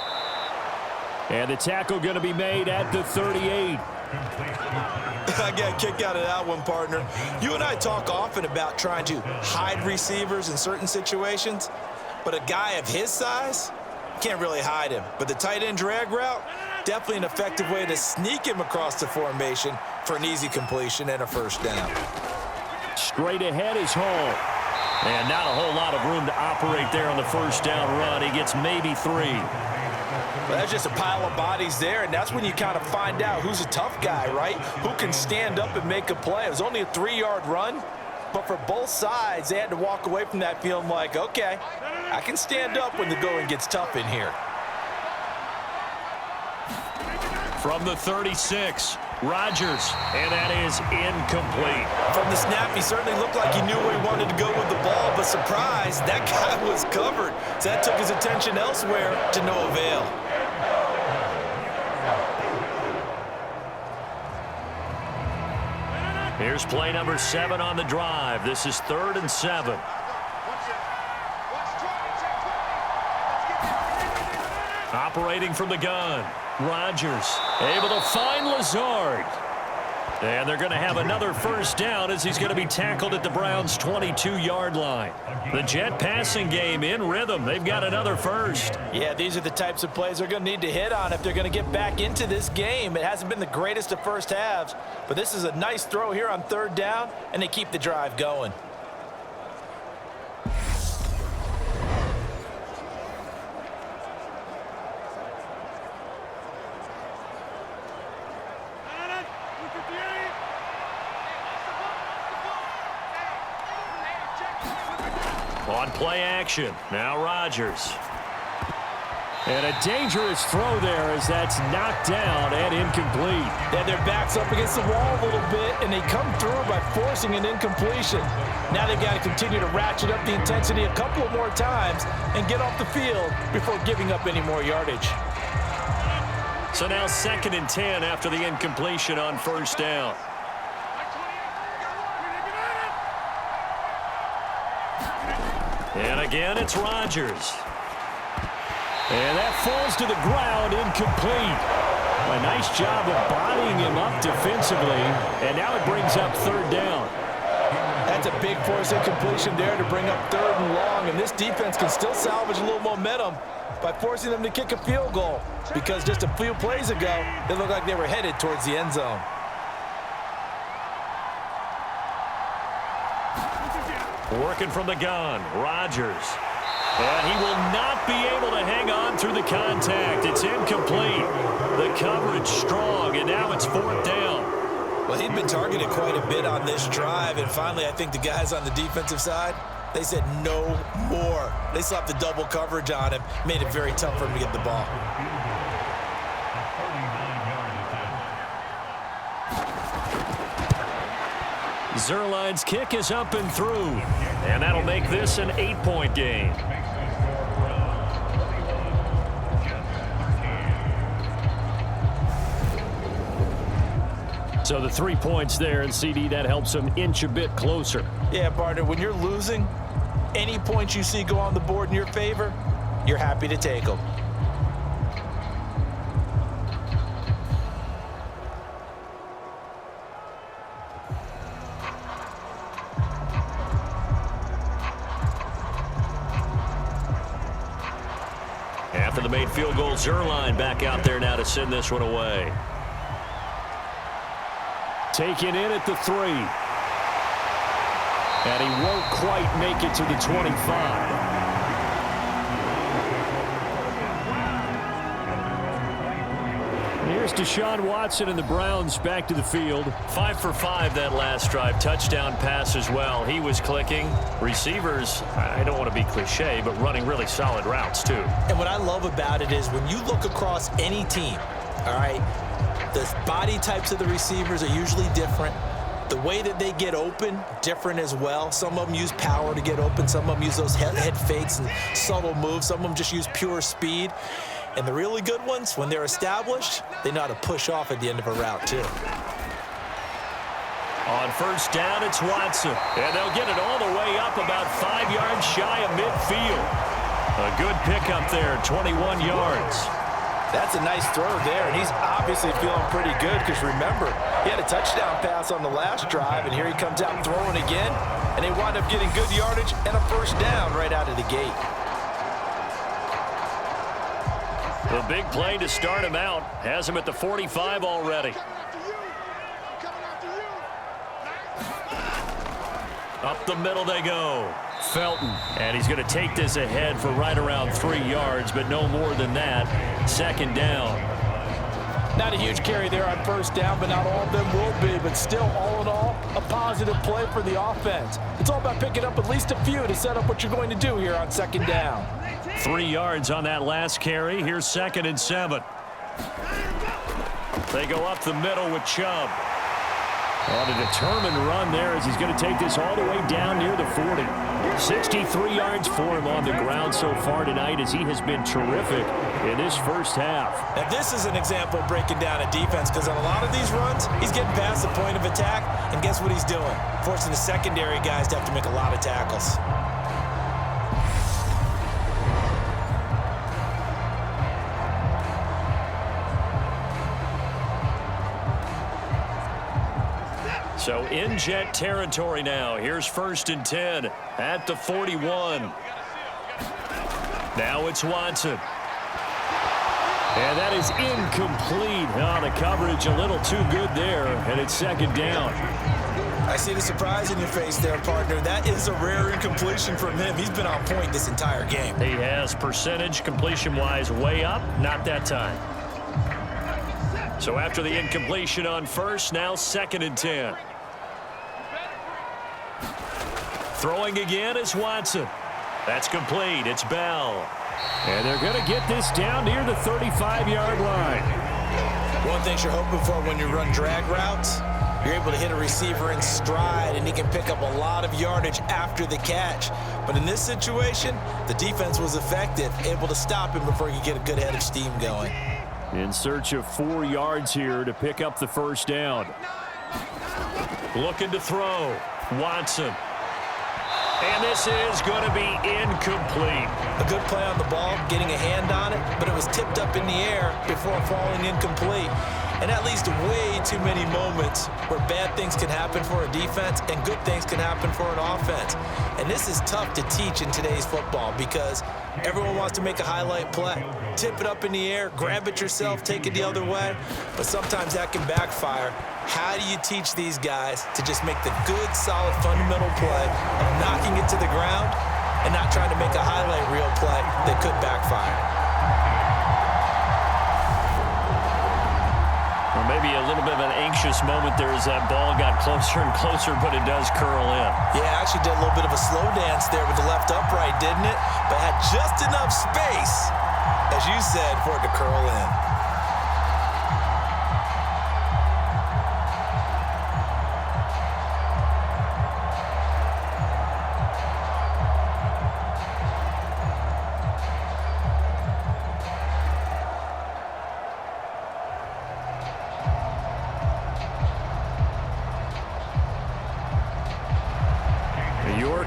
And the tackle going to be made at the 38. I got a kick out of that one, partner. You and I talk often about trying to hide receivers in certain situations, but a guy of his size can't really hide him. But the tight end drag route, definitely an effective way to sneak him across the formation for an easy completion and a first down. Straight ahead is Hall. And not a whole lot of room to operate there on the first down run. He gets maybe 3. Well, that's just a pile of bodies there, and that's when you kind of find out who's a tough guy, right? Who can stand up and make a play. It was only a 3-yard run, but for both sides, they had to walk away from that feeling like, okay, I can stand up when the going gets tough in here. From the 36, Rodgers, and that is incomplete. From the snap, he certainly looked like he knew where he wanted to go with the ball, but surprise, that guy was covered. So that took his attention elsewhere to no avail. Here's play number 7 on the drive. This is 3rd and 7. Operating from the gun. Rodgers able to find Lazard. And they're going to have another first down as he's going to be tackled at the Browns' 22-yard line. The Jet passing game in rhythm. They've got another first. Yeah, these are the types of plays they're going to need to hit on if they're going to get back into this game. It hasn't been the greatest of first halves, but this is a nice throw here on 3rd down, and they keep the drive going. On play action, now Rodgers. And a dangerous throw there as that's knocked down and incomplete. Yeah, their back's up against the wall a little bit, and they come through by forcing an incompletion. Now they've got to continue to ratchet up the intensity a couple of more times and get off the field before giving up any more yardage. So now 2nd and 10 after the incompletion on first down. And again, it's Rodgers. And that falls to the ground, incomplete. A nice job of bodying him up defensively, and now it brings up 3rd down. That's a big force incompletion there to bring up 3rd and long, and this defense can still salvage a little momentum by forcing them to kick a field goal, because just a few plays ago, they looked like they were headed towards the end zone. Working from the gun, Rodgers. And he will not be able to hang on through the contact. It's incomplete. The coverage strong, and now it's 4th down. Well, he'd been targeted quite a bit on this drive, and finally I think the guys on the defensive side, they said no more. They slapped the double coverage on him, made it very tough for him to get the ball. Zuerlein's kick is up and through, and that'll make this an 8-point game. So the 3 points there, and CD, that helps them inch a bit closer. Yeah, partner, when you're losing, any points you see go on the board in your favor, you're happy to take them. After the made field goal, Zuerlein back out there now to send this one away. Taken in at the 3. And he won't quite make it to the 25. Here's Deshaun Watson and the Browns back to the field. 5 for 5 that last drive. Touchdown pass as well. He was clicking. Receivers, I don't want to be cliche, but running really solid routes too. And what I love about it is when you look across any team, all right, the body types of the receivers are usually different. The way that they get open, different as well. Some of them use power to get open. Some of them use those head fakes and subtle moves. Some of them just use pure speed. And the really good ones, when they're established, they know how to push off at the end of a route, too. On first down, it's Watson. And they'll get it all the way up about 5 yards shy of midfield. A good pickup there, 21 yards. That's a nice throw there, and he's obviously feeling pretty good because, remember, he had a touchdown pass on the last drive, and here he comes out throwing again, and they wind up getting good yardage and a first down right out of the gate. The big play to start him out has him at the 45 already. Up the middle they go. Felton, and he's going to take this ahead for right around 3 yards, but no more than that. 2nd down. Not a huge carry there on first down, but not all of them will be. But still, all in all, a positive play for the offense. It's all about picking up at least a few to set up what you're going to do here on 2nd down. 3 yards on that last carry. Here's 2nd and 7. They go up the middle with Chubb. On a determined run there as he's going to take this all the way down near the 40. 63 yards for him on the ground so far tonight as he has been terrific in this first half. Now this is an example of breaking down a defense because on a lot of these runs, he's getting past the point of attack, and guess what he's doing? Forcing the secondary guys to have to make a lot of tackles. So in jet territory now. Here's 1st and 10 at the 41. Now it's Watson. And that is incomplete. Oh, the coverage a little too good there, and it's 2nd down. I see the surprise in your face there, partner. That is a rare incompletion from him. He's been on point this entire game. He has percentage completion-wise way up, not that time. So after the incompletion on first, now 2nd and 10. Throwing again is Watson. That's complete. It's Bell. And they're going to get this down near the 35-yard line. One thing you're hoping for when you run drag routes, you're able to hit a receiver in stride, and he can pick up a lot of yardage after the catch. But in this situation, the defense was effective, able to stop him before he could get a good head of steam going. In search of 4 yards here to pick up the first down. Looking to throw. Watson. And this is going to be incomplete. A good play on the ball, getting a hand on it, but it was tipped up in the air before falling incomplete. And that leads to way too many moments where bad things can happen for a defense and good things can happen for an offense. And this is tough to teach in today's football because everyone wants to make a highlight play. Tip it up in the air, grab it yourself, take it the other way. But sometimes that can backfire. How do you teach these guys to just make the good, solid, fundamental play of knocking it to the ground and not trying to make a highlight reel play that could backfire? Or maybe a little bit of an anxious moment there as that ball got closer and closer, but it does curl in. Yeah, actually did a little bit of a slow dance there with the left upright, didn't it? But had just enough space, as you said, for it to curl in.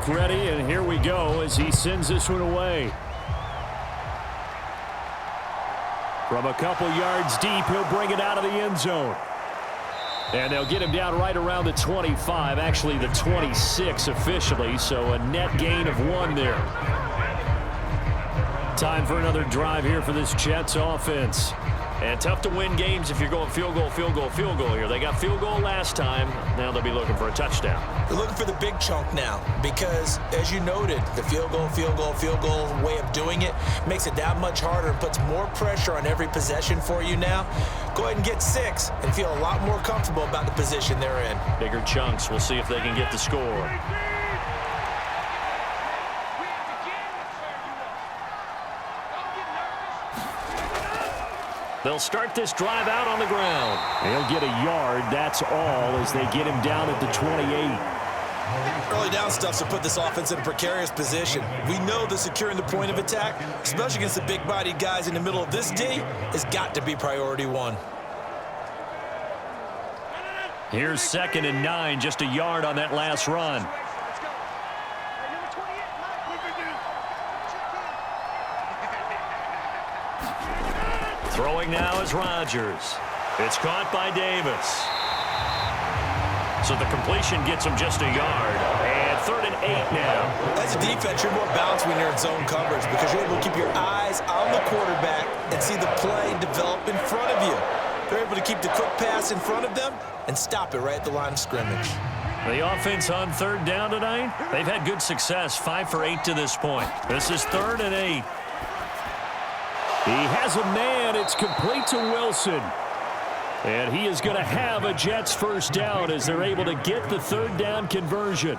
Ready, and here we go as he sends this one away. From a couple yards deep, he'll bring it out of the end zone. And they'll get him down right around the 25, actually the 26 officially, so a net gain of 1 there. Time for another drive here for this Jets offense. And tough to win games if you're going field goal, field goal, field goal here. They got field goal last time. Now they'll be looking for a touchdown. They're looking for the big chunk now because, as you noted, the field goal, field goal, field goal way of doing it makes it that much harder and puts more pressure on every possession for you now. Go ahead and get 6 and feel a lot more comfortable about the position they're in. Bigger chunks. We'll see if they can get the score. They'll start this drive out on the ground. They'll get a yard, that's all, as they get him down at the 28. Early down stuff to put this offense in a precarious position. We know that securing the point of attack, especially against the big-bodied guys in the middle of this D, has got to be priority 1. Here's 2nd and 9, just a yard on that last run. Throwing now is Rodgers. It's caught by Davis. So the completion gets him just a yard. And 3rd and 8 now. As a defense, you're more balanced when you're in zone coverage because you're able to keep your eyes on the quarterback and see the play develop in front of you. They're able to keep the quick pass in front of them and stop it right at the line of scrimmage. The offense on 3rd down tonight, they've had good success, 5 for 8 to this point. This is 3rd and 8. He has a man. It's complete to Wilson. And he is going to have a Jets first down as they're able to get the 3rd down conversion.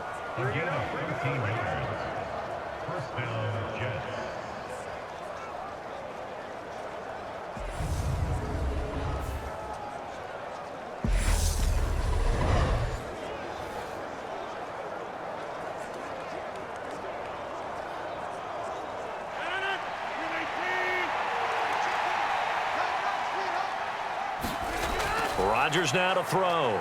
Rodgers now to throw.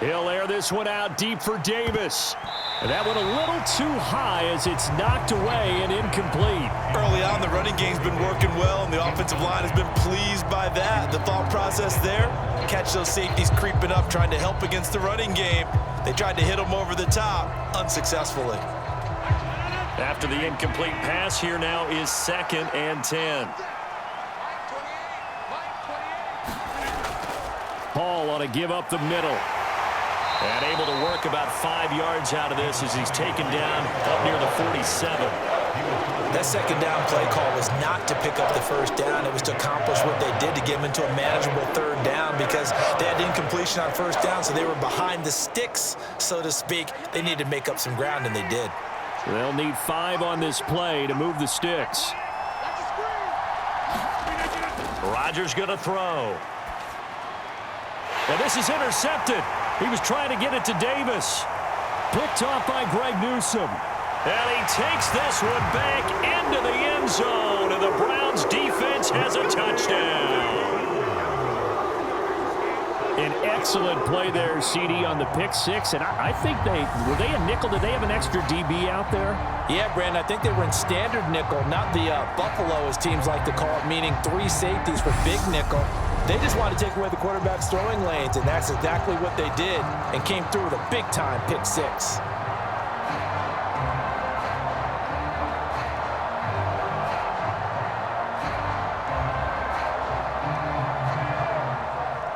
He'll air this one out deep for Davis. And that one a little too high as it's knocked away and incomplete. Early on, the running game's been working well, and the offensive line has been pleased by that. The thought process there, catch those safeties creeping up, trying to help against the running game. They tried to hit them over the top, unsuccessfully. After the incomplete pass, here now is 2nd and 10. Paul ought to give up the middle. And able to work about 5 yards out of this as he's taken down up near the 47. That 2nd down play call was not to pick up the first down. It was to accomplish what they did to get them into a manageable 3rd down because they had incompletion on 1st down, so they were behind the sticks, so to speak. They needed to make up some ground, and they did. They'll need 5 on this play to move the sticks. Rodgers going to throw. And this is intercepted. He was trying to get it to Davis. Picked off by Greg Newsome. And he takes this one back into the end zone. And the Browns defense has a touchdown. An excellent play there, CD, on the pick 6. And I think were they a nickel? Did they have an extra DB out there? Yeah, Brandon, I think they were in standard nickel, not the Buffalo, as teams like to call it, meaning 3 safeties for big nickel. They just wanted to take away the quarterback's throwing lanes, and that's exactly what they did, and came through with a big-time pick 6.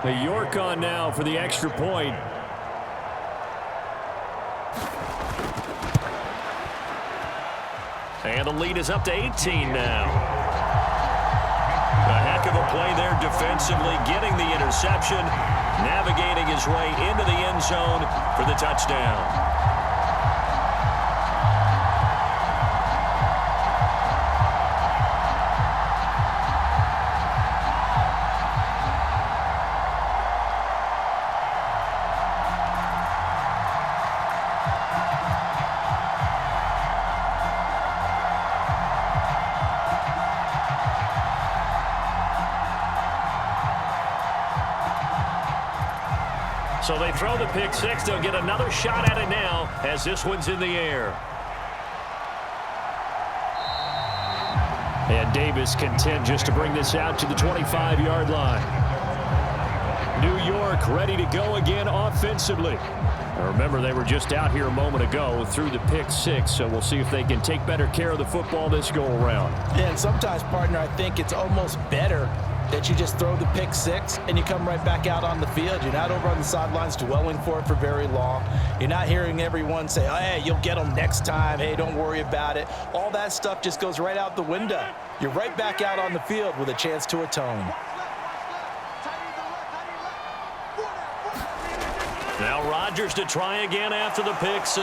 A York on now for the extra point. And the lead is up to 18 now. A heck of a play there defensively, getting the interception, navigating his way into the end zone for the touchdown. So they throw the pick 6. They'll get another shot at it now as this one's in the air. And Davis content just to bring this out to the 25-yard line. New York ready to go again offensively. Now remember, they were just out here a moment ago through the pick 6, so we'll see if they can take better care of the football this go-around. Yeah, and sometimes, partner, I think it's almost better that you just throw the pick 6 and you come right back out on the field. You're not over on the sidelines dwelling for it for very long. You're not hearing everyone say, oh, hey, you'll get them next time. Hey, don't worry about it. All that stuff just goes right out the window. You're right back out on the field with a chance to atone. Now Rodgers to try again after the pick 6.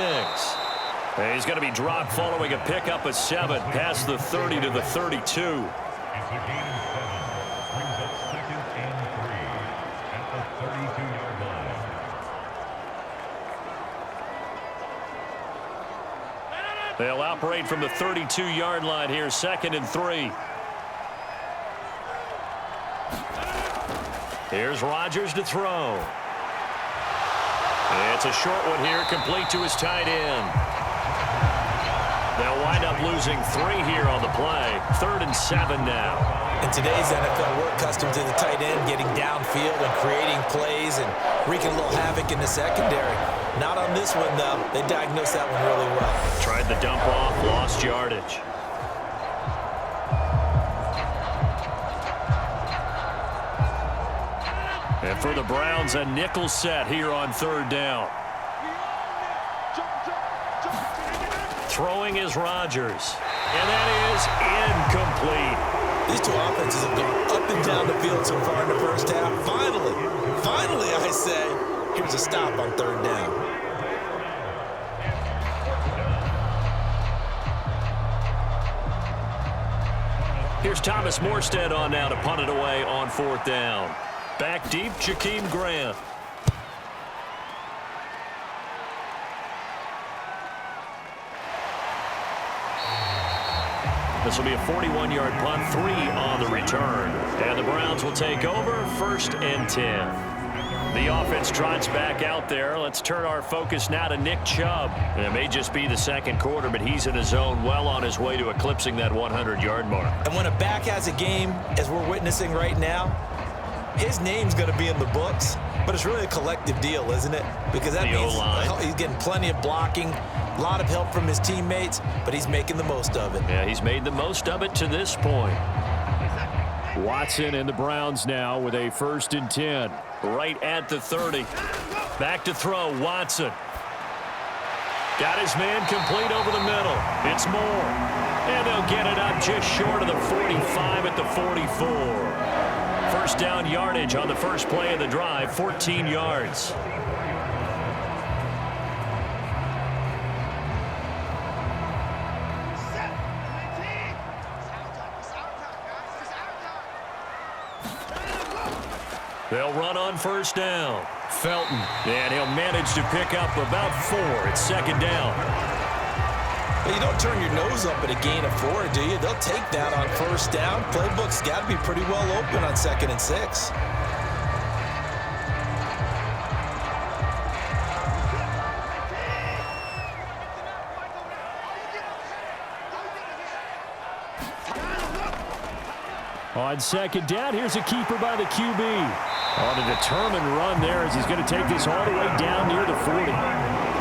And he's going to be dropped following a pickup of 7 past the 30 to the 32. They'll operate from the 32-yard line here, 2nd and 3. Here's Rodgers to throw. It's a short one here, complete to his tight end. They'll wind up losing 3 here on the play. 3rd and 7 now. In today's NFL, we're accustomed to the tight end getting downfield and creating plays and wreaking a little havoc in the secondary. Not on this one, though. They diagnosed that one really well. Tried the dump off, lost yardage. And for the Browns, a nickel set here on 3rd down. Throwing is Rodgers. And that is incomplete. These two offenses have gone up and down the field so far in the first half. Finally, I say, here's a stop on 3rd down. Here's Thomas Morstead on now to punt it away on 4th down. Back deep, Jakeem Grant. This will be a 41-yard punt, 3 on the return. And the Browns will take over, 1st and 10. The offense trots back out there. Let's turn our focus now to Nick Chubb. And it may just be the 2nd quarter, but he's in his zone, well on his way to eclipsing that 100-yard mark. And when a back has a game, as we're witnessing right now, his name's going to be in the books, but it's really a collective deal, isn't it? Because that means he's getting plenty of blocking, a lot of help from his teammates, but he's making the most of it. Yeah, he's made the most of it to this point. Watson and the Browns now with a 1st and 10. Right at the 30. Back to throw, Watson. Got his man complete over the middle. It's Moore. And they'll get it up just short of the 45 at the 44. 1st down yardage on the first play of the drive, 14 yards. They'll run on first down. Felton, and he'll manage to pick up about 4 at second down. Well, you don't turn your nose up at a gain of 4, do you? They'll take that on first down. Playbook's got to be pretty well open on 2nd and 6. On second down, here's a keeper by the QB. On a determined run there as he's going to take this all the way down near the 40.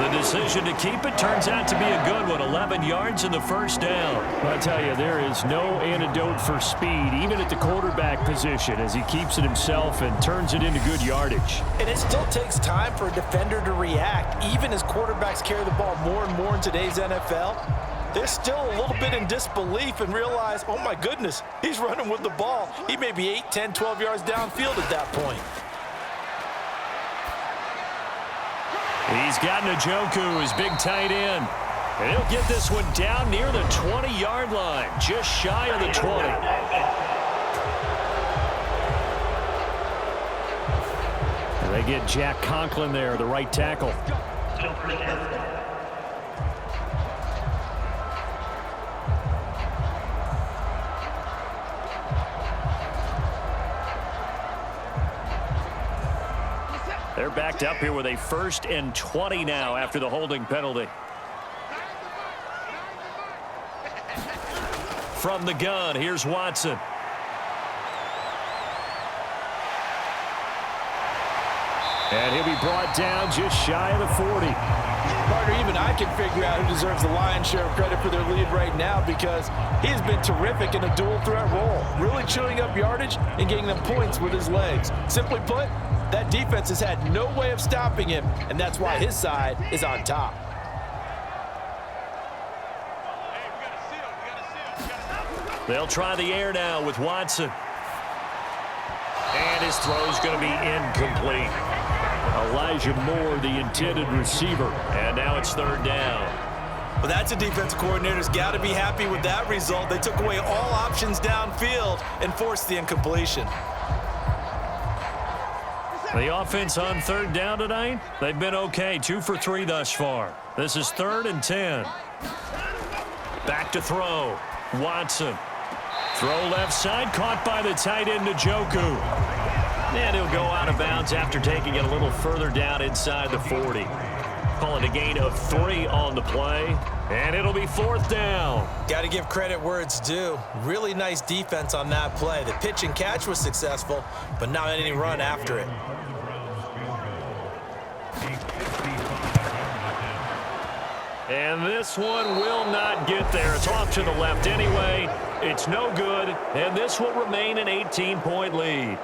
The decision to keep it turns out to be a good one. 11 yards in the first down. I tell you, there is no antidote for speed, even at the quarterback position, as he keeps it himself and turns it into good yardage. And it still takes time for a defender to react, even as quarterbacks carry the ball more and more in today's NFL. They're still a little bit in disbelief and realize, oh my goodness, he's running with the ball. He may be 8, 10, 12 yards downfield at that point. He's got Njoku, his big tight end. And he'll get this one down near the 20-yard line, just shy of the 20. And they get Jack Conklin there, the right tackle. They're backed up here with a 1st and 20 now after the holding penalty. From the gun, here's Watson. And he'll be brought down just shy of the 40. Partner, even I can figure out who deserves the lion's share of credit for their lead right now, because he's been terrific in a dual threat role, really chewing up yardage and getting them points with his legs. Simply put, that defense has had no way of stopping him, and that's why his side is on top. They'll try the air now with Watson. And his throw's going to be incomplete. Elijah Moore, the intended receiver. And now it's 3rd down. Well, that's a defensive coordinator's got to be happy with that result. They took away all options downfield and forced the incompletion. The offense on 3rd down tonight, they've been okay. 2 for 3 thus far. This is 3rd and 10. Back to throw. Watson. Throw left side, caught by the tight end Njoku. And he'll go out of bounds after taking it a little further down inside the 40. Call it a gain of 3 on the play. And it'll be 4th down. Got to give credit where it's due. Really nice defense on that play. The pitch and catch was successful, but not any run after it. And this one will not get there. It's off to the left anyway. It's no good, and this will remain an 18-point lead.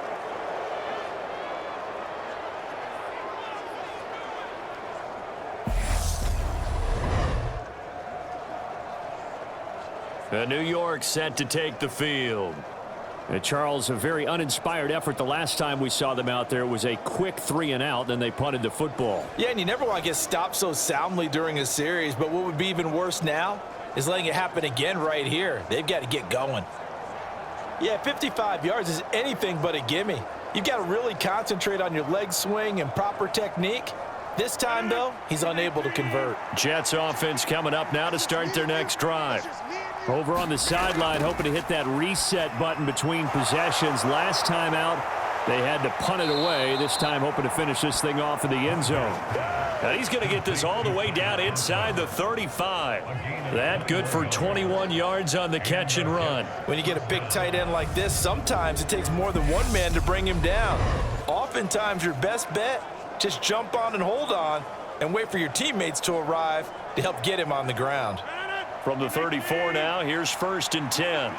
New York set to take the field. Charles, a very uninspired effort the last time we saw them out there. It was a quick 3 and out, then they punted the football. Yeah, and you never want to get stopped so soundly during a series, but what would be even worse now is letting it happen again right here. They've got to get going. Yeah, 55 yards is anything but a gimme. You've got to really concentrate on your leg swing and proper technique. This time, though, he's unable to convert. Jets offense coming up now to start their next drive. Over on the sideline, hoping to hit that reset button between possessions. Last time out, they had to punt it away. This time, hoping to finish this thing off in the end zone. And he's going to get this all the way down inside the 35. That good for 21 yards on the catch and run. When you get a big tight end like this, sometimes it takes more than one man to bring him down. Oftentimes, your best bet, just jump on and hold on and wait for your teammates to arrive to help get him on the ground. From the 34 now, here's 1st and 10.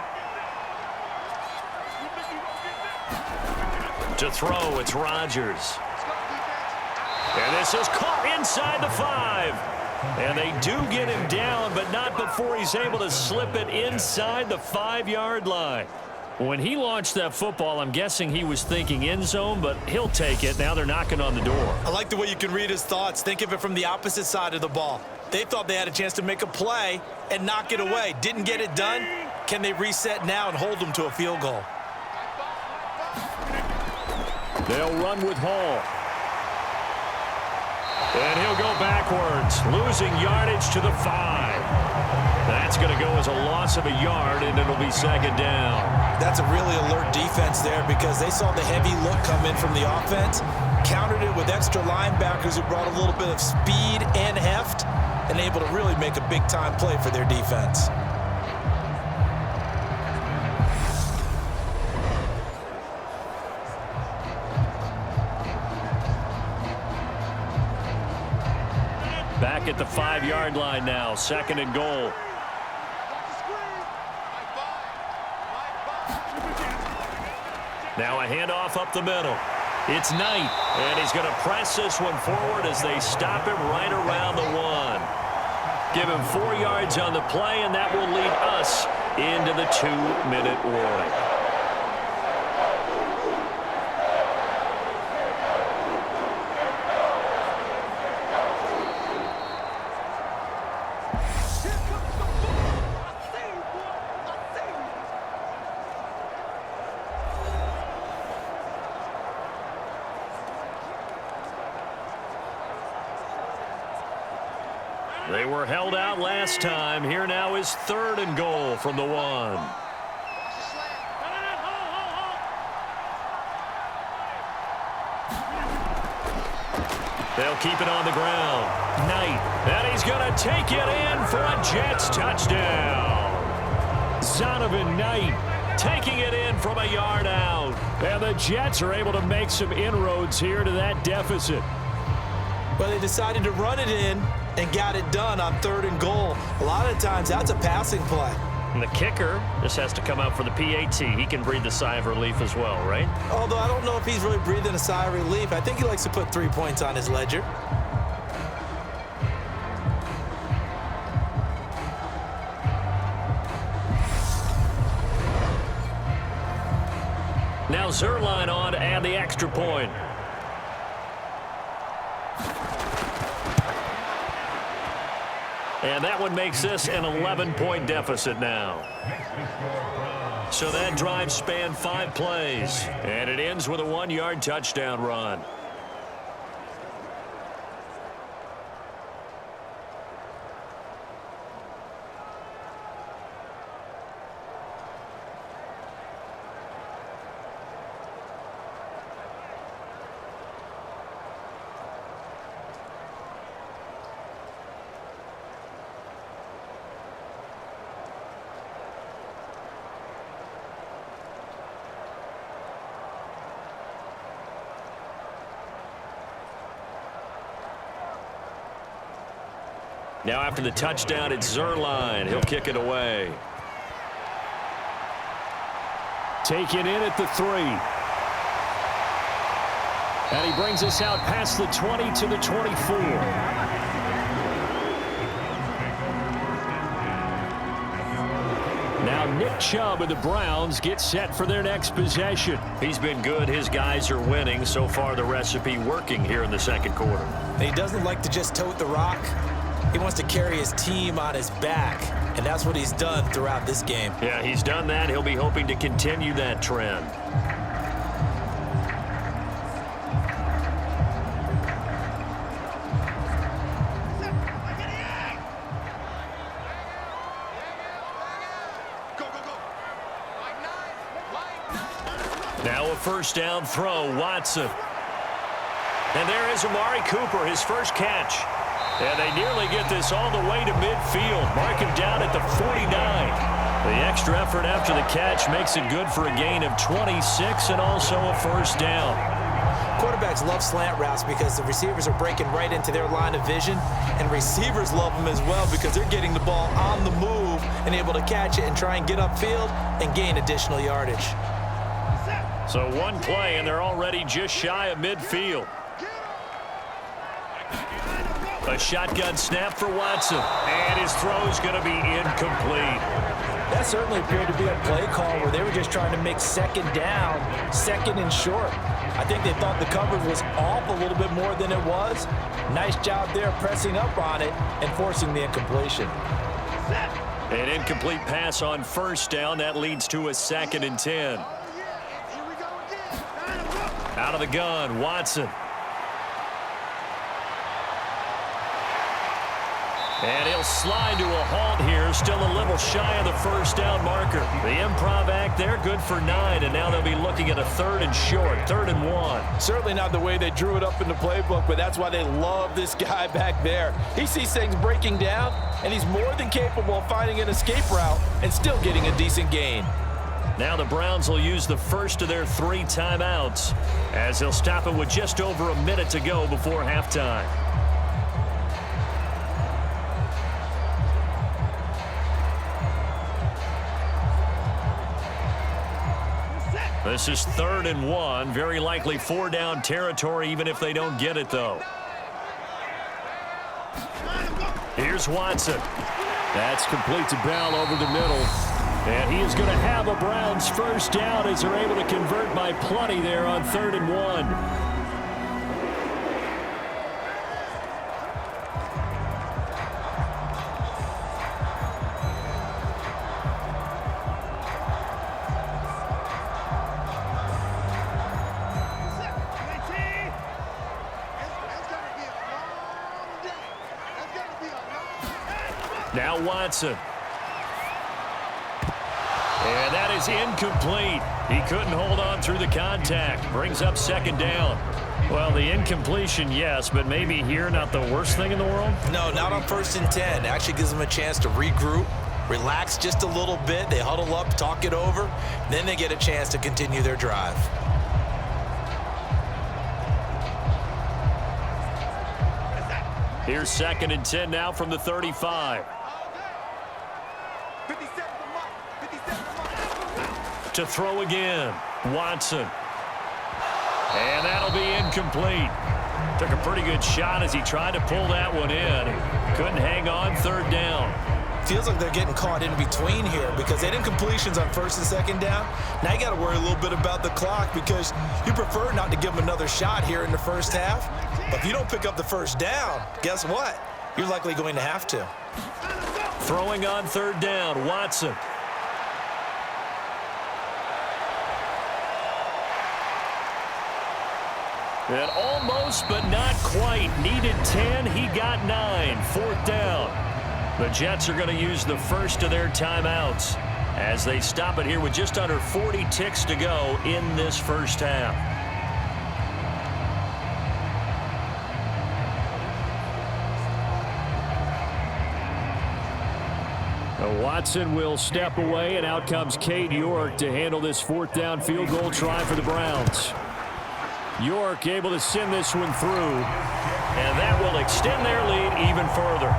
To throw, it's Rodgers. And this is caught inside the 5. And they do get him down, but not before he's able to slip it inside the 5-yard line. When he launched that football, I'm guessing he was thinking end zone, but he'll take it. Now they're knocking on the door. I like the way you can read his thoughts. Think of it from the opposite side of the ball. They thought they had a chance to make a play and knock it away. Didn't get it done. Can they reset now and hold them to a field goal? They'll run with Hall. And he'll go backwards, losing yardage to the 5. That's going to go as a loss of a yard, and it'll be second down. That's a really alert defense there because they saw the heavy look come in from the offense, countered it with extra linebackers who brought a little bit of speed and heft, and able to really make a big-time play for their defense. Back at the 5-yard line now, second and goal. Now a handoff up the middle. It's Knight, and he's going to press this one forward as they stop him right around the 1. Give him 4 yards on the play, and that will lead us into the 2-minute warning. They were held out last time. Here now is third and goal from the 1. They'll keep it on the ground. Knight, and he's going to take it in for a Jets touchdown. Zonovan Knight taking it in from a yard out. And the Jets are able to make some inroads here to that deficit. But they decided to run it in and got it done on third and goal. A lot of times, that's a passing play. And the kicker just has to come out for the PAT. He can breathe the sigh of relief as well, right? Although I don't know if he's really breathing a sigh of relief. I think he likes to put 3 points on his ledger. Now Zerline on to add the extra point. And that one makes this an 11-point deficit now. So that drive spanned 5 plays. And it ends with a 1-yard touchdown run. Now after the touchdown, it's Zerline. He'll kick it away. Taken in at the 3. And he brings us out past the 20 to the 24. Now Nick Chubb of the Browns gets set for their next possession. He's been good. His guys are winning. So far, the recipe working here in the second quarter. He doesn't like to just tote the rock. He wants to carry his team on his back, and that's what he's done throughout this game. Yeah, he's done that. He'll be hoping to continue that trend. Now a first down throw, Watson. And there is Amari Cooper, his first catch. And they nearly get this all the way to midfield. Mark him down at the 49. The extra effort after the catch makes it good for a gain of 26 and also a first down. Quarterbacks love slant routes because the receivers are breaking right into their line of vision, and receivers love them as well because they're getting the ball on the move and able to catch it and try and get upfield and gain additional yardage. So one play, and they're already just shy of midfield. A shotgun snap for Watson, and his throw is going to be incomplete. That certainly appeared to be a play call where they were just trying to make second down, second and short. I think they thought the coverage was off a little bit more than it was. Nice job there pressing up on it and forcing the incompletion. An incomplete pass on first down. That leads to a 2nd and 10. Out of the gun, Watson. And he'll slide to a halt here, still a little shy of the first down marker. The improv act there, good for 9, and now they'll be looking at a 3rd and short, 3rd and 1. Certainly not the way they drew it up in the playbook, but that's why they love this guy back there. He sees things breaking down, and he's more than capable of finding an escape route and still getting a decent gain. Now the Browns will use the first of their 3 timeouts as they'll stop it with just over a minute to go before halftime. This is 3rd and 1, very likely 4-down territory even if they don't get it though. Here's Watson. That's complete to Bell over the middle. And he is going to have a Browns first down as they're able to convert by plenty there on 3rd and 1. Now Watson. And that is incomplete. He couldn't hold on through the contact. Brings up 2nd down. Well, the incompletion, yes, but maybe here not the worst thing in the world? No, not on 1st and 10. Actually gives them a chance to regroup, relax just a little bit. They huddle up, talk it over. Then they get a chance to continue their drive. Here's 2nd and 10 now from the 35. To throw again, Watson. And that'll be incomplete. Took a pretty good shot as he tried to pull that one in. Couldn't hang on, 3rd down. Feels like they're getting caught in between here because they had incompletions on 1st and 2nd down. Now you got to worry a little bit about the clock because you prefer not to give them another shot here in the first half. But if you don't pick up the first down, guess what? You're likely going to have to. Throwing on 3rd down, Watson. And almost, but not quite. Needed 10. He got 9. 4th down. The Jets are going to use the first of their timeouts as they stop it here with just under 40 ticks to go in this first half. Watson will step away, and out comes Cade York to handle this 4th down field goal try for the Browns. York able to send this one through. And that will extend their lead even further.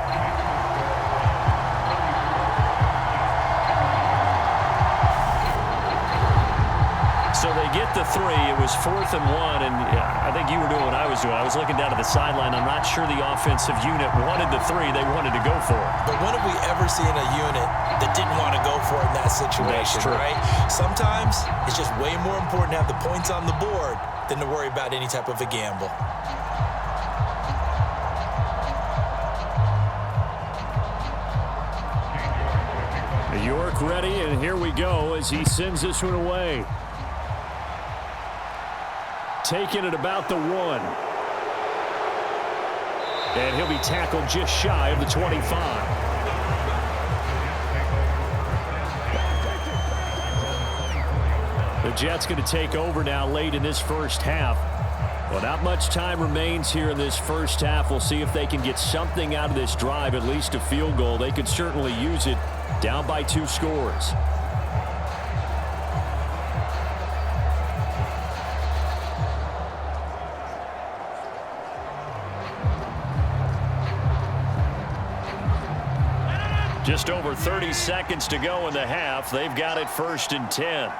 So they get the 3. It was 4th and 1, and I think you were doing what I was doing. I was looking down at the sideline. I'm not sure the offensive unit wanted the 3. They wanted to go for it. But when have we ever seen a unit that didn't want to go for it in that situation, right? Sometimes it's just way more important to have the points on the board than to worry about any type of a gamble. York ready, and here we go as he sends this one away. Taking it about the 1. And he'll be tackled just shy of the 25. The Jets going to take over now late in this first half. Well, not much time remains here in this first half. We'll see if they can get something out of this drive, at least a field goal. They could certainly use it down by 2 scores. Just over 30 seconds to go in the half. They've got it 1st and 10.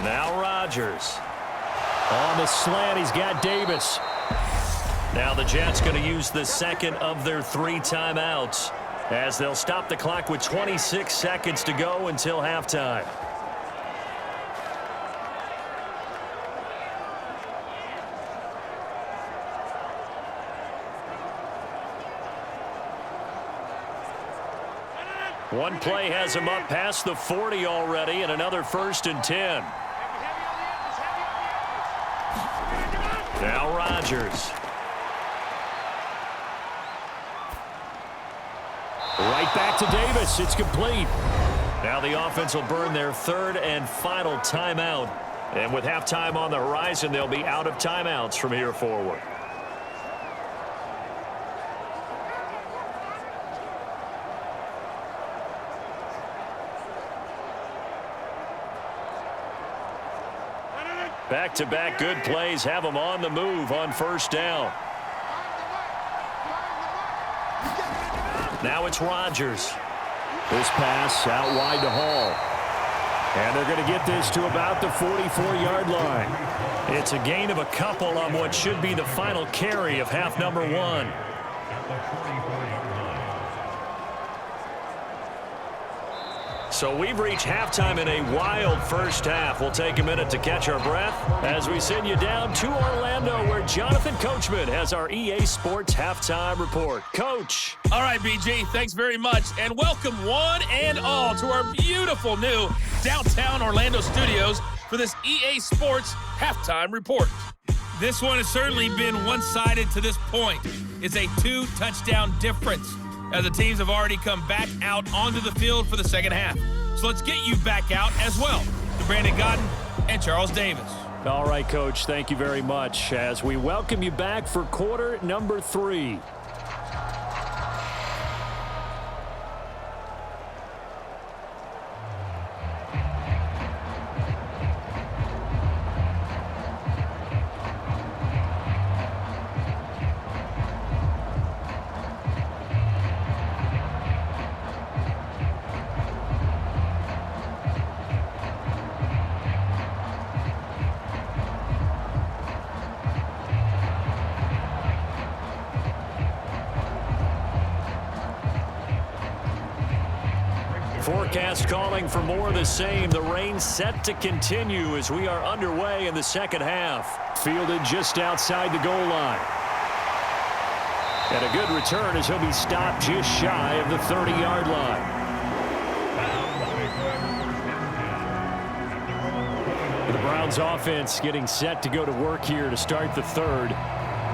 Now Rodgers. On the slant, he's got Davis. Now the Jets going to use the 2nd of their 3 timeouts as they'll stop the clock with 26 seconds to go until halftime. One play has him up past the 40 already, and another 1st and 10. Rodgers. Right back to Davis. It's complete. Now the offense will burn their third and final timeout. And with halftime on the horizon, they'll be out of timeouts from here forward. Back-to-back good plays have them on the move on first down. Now it's Rodgers. This pass out wide to Hall. And they're going to get this to about the 44-yard line. It's a gain of a couple on what should be the final carry of half number one. So we've reached halftime in a wild first half. We'll take a minute to catch our breath as we send you down to Orlando, where Jonathan Coachman has our EA Sports halftime report. Coach. All right, BG, thanks very much. And welcome one and all to our beautiful new downtown Orlando studios for this EA Sports halftime report. This one has certainly been one-sided to this point. It's a 2-touchdown difference, as the teams have already come back out onto the field for the second half. So let's get you back out as well to Brandon Godden and Charles Davis. All right, Coach, thank you very much as we welcome you back for quarter number 3. Forecast calling for more of the same. The rain set to continue as we are underway in the second half. Fielded just outside the goal line. And a good return as he'll be stopped just shy of the 30-yard line. The Browns offense getting set to go to work here to start the third.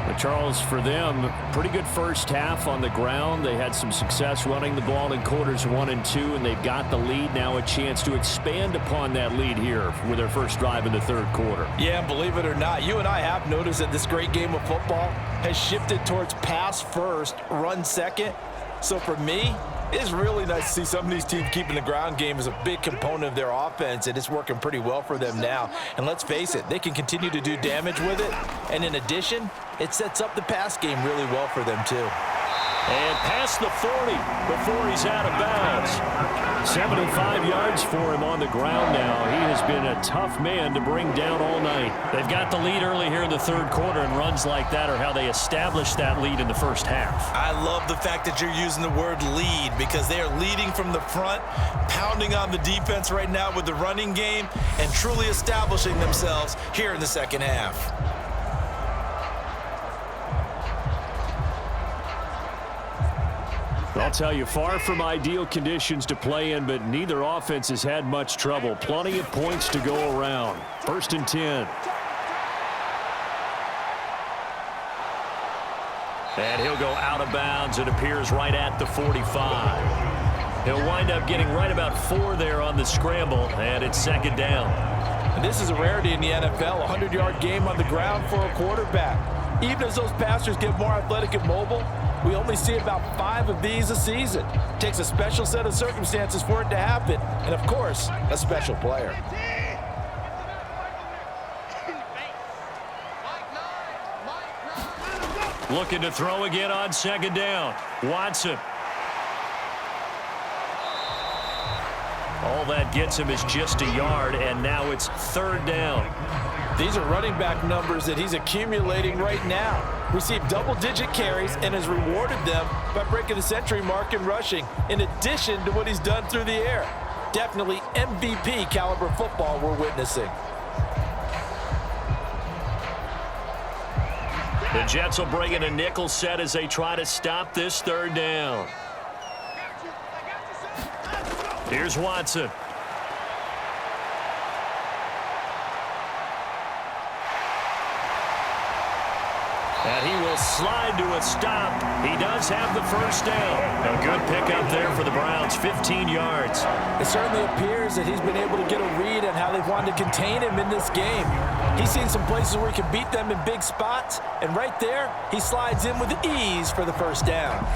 But Charles, for them, pretty good first half on the ground. They had some success running the ball in quarters 1 and 2, and they've got the lead. Now a chance to expand upon that lead here with their first drive in the third quarter. Yeah, believe it or not, you and I have noticed that this great game of football has shifted towards pass first, run second. So for me, it's really nice to see some of these teams keeping the ground game as a big component of their offense, and it's working pretty well for them now. And let's face it, they can continue to do damage with it. And in addition, it sets up the pass game really well for them too. And past the 40 before he's out of bounds. 75 yards for him on the ground now. He has been a tough man to bring down all night. They've got the lead early here in the third quarter, and runs like that are how they established that lead in the first half. I love the fact that you're using the word lead, because they are leading from the front, pounding on the defense right now with the running game, and truly establishing themselves here in the second half. I'll tell you, far from ideal conditions to play in, but neither offense has had much trouble. Plenty of points to go around. 1st and 10. And he'll go out of bounds. It appears right at the 45. He'll wind up getting right about 4 there on the scramble, and it's second down. And this is a rarity in the NFL, a 100-yard game on the ground for a quarterback. Even as those passers get more athletic and mobile, we only see about 5 of these a season. It takes a special set of circumstances for it to happen, and of course, a special player. Looking to throw again on second down. Watson. All that gets him is just a yard, and now it's third down. These are running back numbers that he's accumulating right now. Received double-digit carries and has rewarded them by breaking the century mark in rushing, in addition to what he's done through the air. Definitely MVP caliber football we're witnessing. The Jets will bring in a nickel set as they try to stop this third down. Here's Watson. And he will slide to a stop. He does have the first down. A good pickup there for the Browns, 15 yards. It certainly appears that he's been able to get a read on how they've wanted to contain him in this game. He's seen some places where he can beat them in big spots, and right there, he slides in with ease for the first down.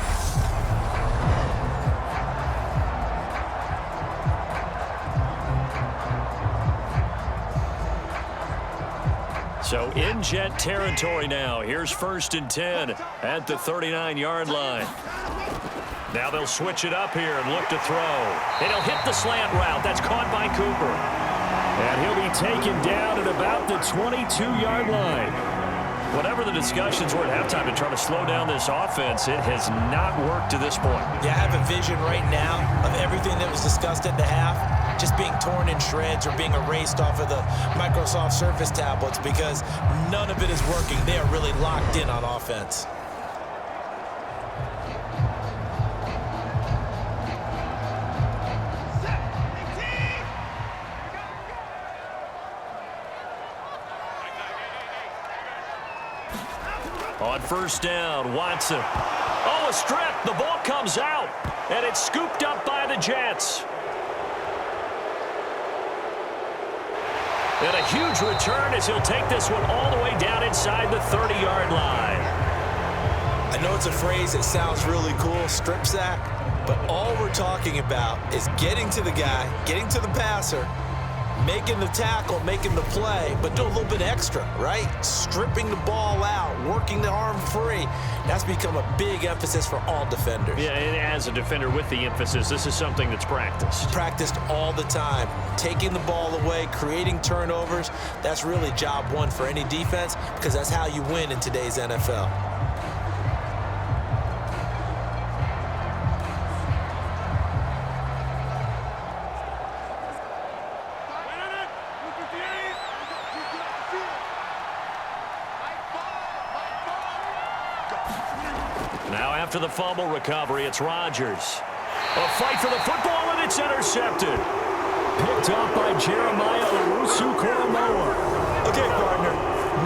So in Jet territory now. Here's 1st and 10 at the 39-yard line. Now they'll switch it up here and look to throw. And he'll hit the slant route. That's caught by Cooper. And he'll be taken down at about the 22-yard line. Whatever the discussions were at halftime to try to slow down this offense, it has not worked to this point. Yeah, I have a vision right now of everything that was discussed at the half just being torn in shreds or being erased off of the Microsoft Surface tablets because none of it is working. They are really locked in on offense. On 1st down, Watson. Oh, a strip. The ball comes out, and it's scooped up by the Jets. And a huge return as he'll take this one all the way down inside the 30-yard line. I know it's a phrase that sounds really cool, strip sack, but all we're talking about is getting to the guy, getting to the passer, making the tackle, making the play, but do a little bit extra, right? Stripping the ball out, working the arm free. That's become a big emphasis for all defenders. Yeah, and as a defender with the emphasis, this is something that's practiced. Practiced all the time. Taking the ball away, creating turnovers, that's really job one for any defense because that's how you win in today's NFL. After the fumble recovery, it's Rodgers. A fight for the football, and it's intercepted. Picked up by Jeremiah Owusu-Koramoah. Okay, partner,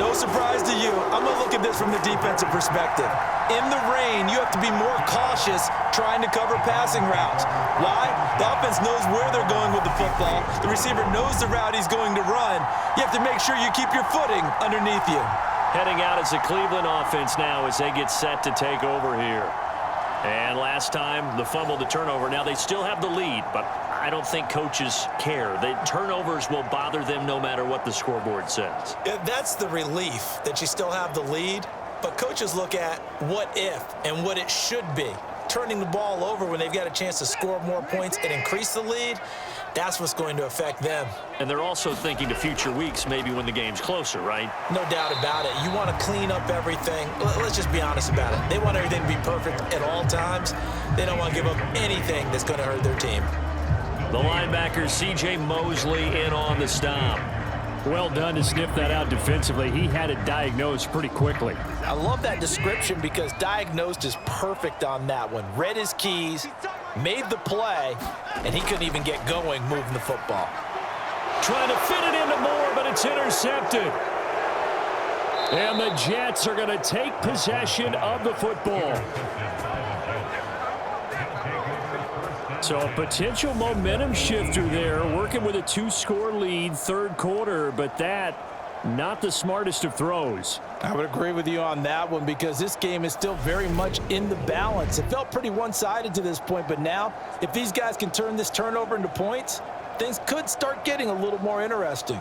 no surprise to you. I'm going to look at this from the defensive perspective. In the rain, you have to be more cautious trying to cover passing routes. Why? The offense knows where they're going with the football. The receiver knows the route he's going to run. You have to make sure you keep your footing underneath you. Heading out as the Cleveland offense now as they get set to take over here. And last time, the fumble, the turnover. Now, they still have the lead, but I don't think coaches care. The turnovers will bother them no matter what the scoreboard says. Yeah, that's the relief that you still have the lead. But coaches look at what if and what it should be. Turning the ball over when they've got a chance to score more points and increase the lead, that's what's going to affect them. And they're also thinking to future weeks, maybe when the game's closer, right? No doubt about it. You want to clean up everything. Let's just be honest about it. They want everything to be perfect at all times. They don't want to give up anything that's going to hurt their team. The linebacker, C.J. Mosley, in on the stop. Well done to sniff that out defensively. He had it diagnosed pretty quickly. I love that description because diagnosed is perfect on that one. Read his keys, made the play, and he couldn't even get going moving the football. Trying to fit it into Moore, but it's intercepted. And the Jets are going to take possession of the football. So a potential momentum shifter there, working with a 2-score lead, third quarter, but that, not the smartest of throws. I would agree with you on that one because this game is still very much in the balance. It felt pretty one-sided to this point, but now, if these guys can turn this turnover into points, things could start getting a little more interesting.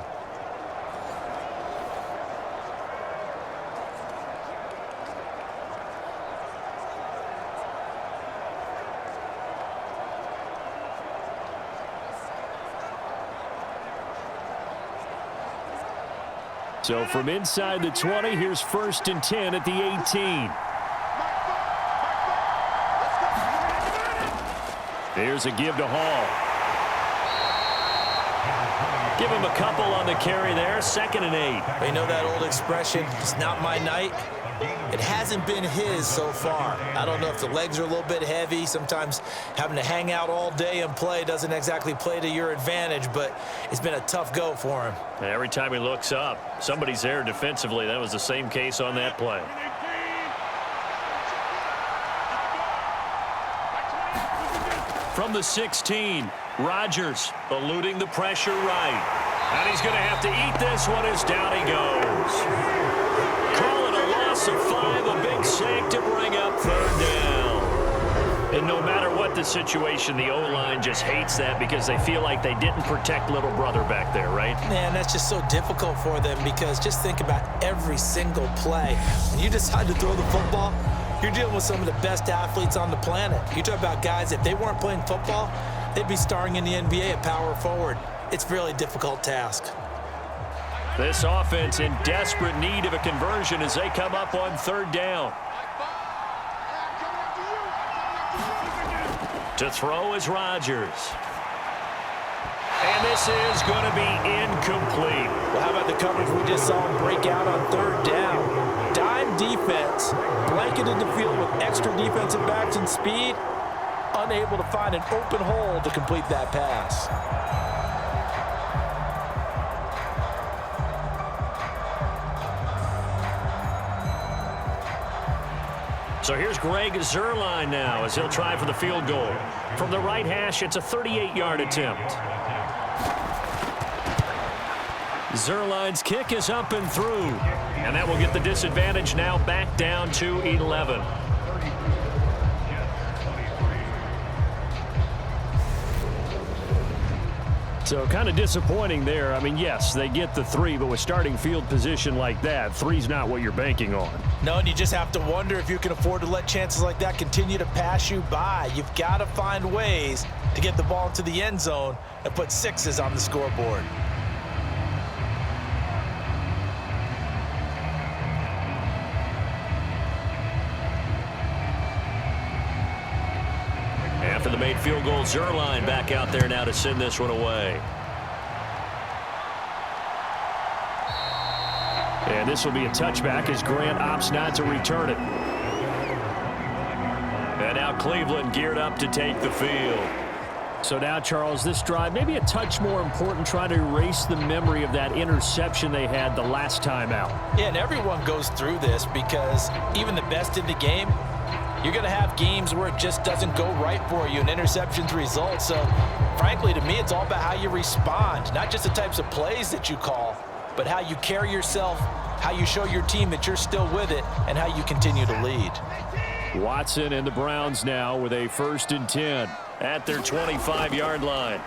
So from inside the 20, here's 1st and 10 at the 18. There's a give to Hall. Give him a couple on the carry there. 2nd and 8. You know that old expression, it's not my night? It hasn't been his so far. I don't know if the legs are a little bit heavy. Sometimes having to hang out all day and play doesn't exactly play to your advantage, but it's been a tough go for him. And every time he looks up, somebody's there defensively. That was the same case on that play. from the 16. Rodgers eluding the pressure right. And he's going to have to eat this one as down he goes. Call it a loss of 5, a big sack to bring up third down. And no matter what the situation, the O-line just hates that because they feel like they didn't protect little brother back there, right? Man, that's just so difficult for them because just think about every single play. When you decide to throw the football, you're dealing with some of the best athletes on the planet. You talk about guys, if they weren't playing football, they'd be starring in the NBA at power forward. It's a really difficult task. This offense in desperate need of a conversion as they come up on third down. To throw is Rodgers. And this is going to be incomplete. Well, how about the coverage we just saw him break out on third down? Dime defense, blanketed the field with extra defensive backs and speed, unable to find an open hole to complete that pass. So here's Greg Zuerlein now as he'll try for the field goal. From the right hash, it's a 38-yard attempt. Zuerlein's kick is up and through. And that will get the disadvantage now back down to 11. So kind of disappointing there. I mean, yes, they get the 3, but with starting field position like that, 3's not what you're banking on. No, and you just have to wonder if you can afford to let chances like that continue to pass you by. You've got to find ways to get the ball into the end zone and put 6s on the scoreboard. After the made field goal, Zuerlein back out there now to send this one away. And this will be a touchback as Grant opts not to return it. And now Cleveland geared up to take the field. So now, Charles, this drive maybe a touch more important, trying to erase the memory of that interception they had the last time out. Yeah, and everyone goes through this because even the best in the game, you're going to have games where it just doesn't go right for you and interceptions result. So, frankly, to me, it's all about how you respond, not just the types of plays that you call, but how you carry yourself, how you show your team that you're still with it, and how you continue to lead. Watson and the Browns now with a 1st and 10 at their 25-yard line.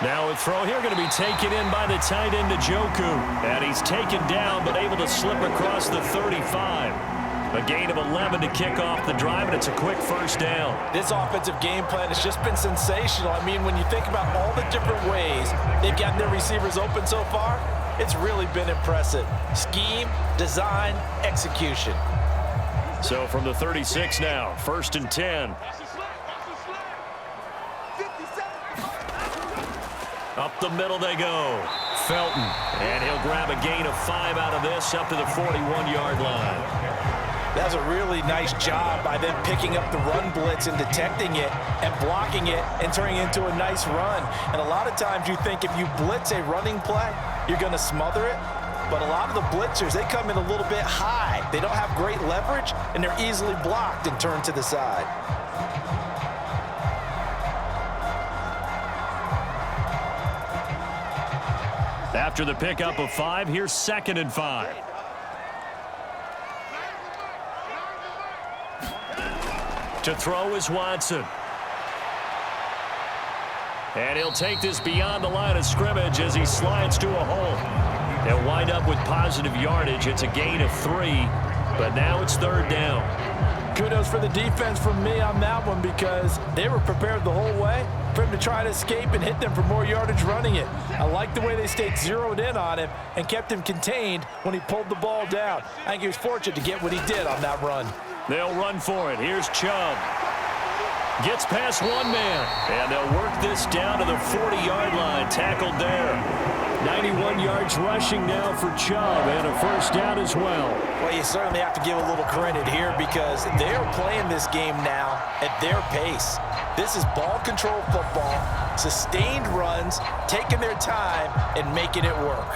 Now a throw here going to be taken in by the tight end Njoku. And he's taken down but able to slip across the 35. A gain of 11 to kick off the drive, and it's a quick 1st down. This offensive game plan has just been sensational. I mean, when you think about all the different ways they've gotten their receivers open so far, it's really been impressive. Scheme, design, execution. So from the 36 now, 1st and 10. Up the middle they go. Felton, and he'll grab a gain of 5 out of this up to the 41-yard line. That's a really nice job by them picking up the run blitz and detecting it and blocking it and turning it into a nice run. And a lot of times you think if you blitz a running play, you're going to smother it. But a lot of the blitzers, they come in a little bit high. They don't have great leverage, and they're easily blocked and turned to the side. After the pickup of 5, here's 2nd and 5. To throw is Watson. And he'll take this beyond the line of scrimmage as he slides to a hole. They'll wind up with positive yardage. It's a gain of 3, but now it's 3rd down. Kudos for the defense from me on that one because they were prepared the whole way for him to try to escape and hit them for more yardage running it. I like the way they stayed zeroed in on him and kept him contained when he pulled the ball down. I think he was fortunate to get what he did on that run. They'll run for it. Here's Chubb. Gets past one man, and they'll work this down to the 40-yard line. Tackled there. 91 yards rushing now for Chubb, and a 1st down as well. Well, you certainly have to give a little credit here because they're playing this game now at their pace. This is ball control football, sustained runs, taking their time, and making it work.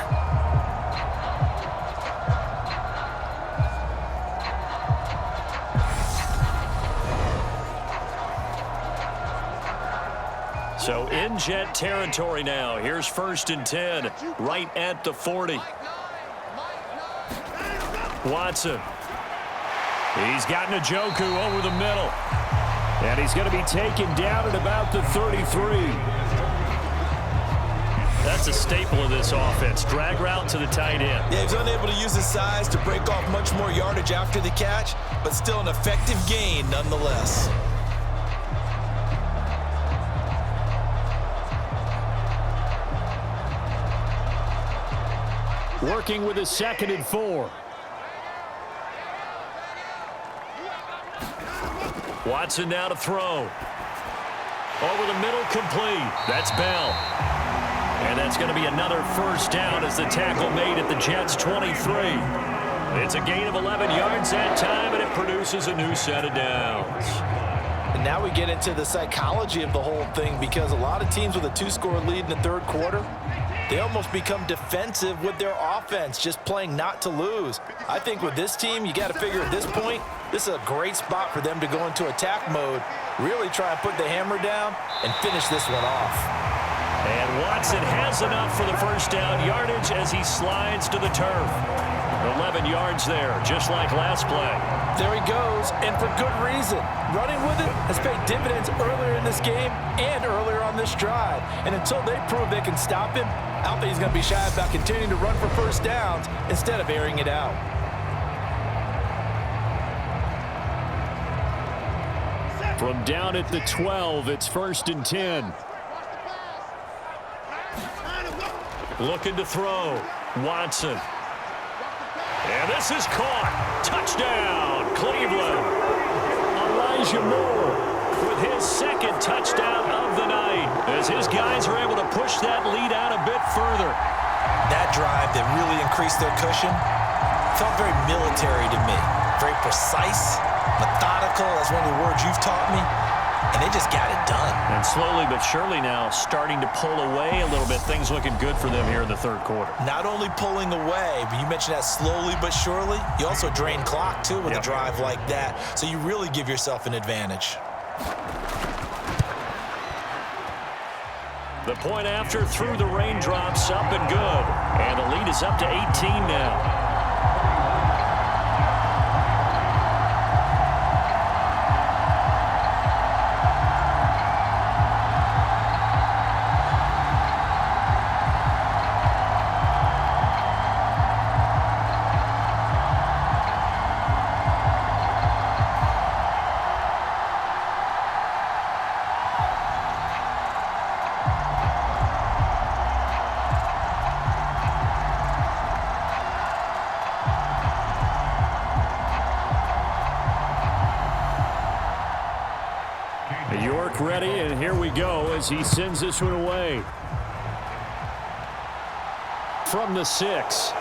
So in Jet territory now. Here's 1st and 10, right at the 40. Watson. He's got Njoku over the middle. And he's going to be taken down at about the 33. That's a staple of this offense. Drag route to the tight end. Yeah, he's unable to use his size to break off much more yardage after the catch, but still an effective gain nonetheless. Working with a 2nd and 4. Watson now to throw. Over the middle, complete. That's Bell. And that's going to be another 1st down as the tackle made at the Jets' 23. It's a gain of 11 yards that time, and it produces a new set of downs. And now we get into the psychology of the whole thing, because a lot of teams with a 2-score lead in the 3rd quarter, they almost become defensive with their offense, just playing not to lose. I think with this team, you got to figure at this point, this is a great spot for them to go into attack mode, really try and put the hammer down and finish this one off. And Watson has enough for the 1st down yardage as he slides to the turf. 11 yards there, just like last play. There he goes, and for good reason. Running with it has paid dividends earlier in this game and earlier on this drive. And until they prove they can stop him, I don't think he's going to be shy about continuing to run for 1st downs instead of airing it out. From down at the 12, it's 1st and 10. Looking to throw. Watson. And this is caught. Touchdown, Cleveland. Elijah Moore with his 2nd touchdown of the night as his guys are able to push that lead out a bit further. That drive that really increased their cushion felt very military to me. Very precise, methodical, that's one of the words you've taught me, and they just got it done. And slowly but surely now starting to pull away a little bit. Things looking good for them here in the 3rd quarter. Not only pulling away, but you mentioned that slowly but surely. You also drain clock, too, with a drive like that, so you really give yourself an advantage. The point after through the raindrops, up and good. And the lead is up to 18 now. York ready, and here we go as he sends this one away. From the 6.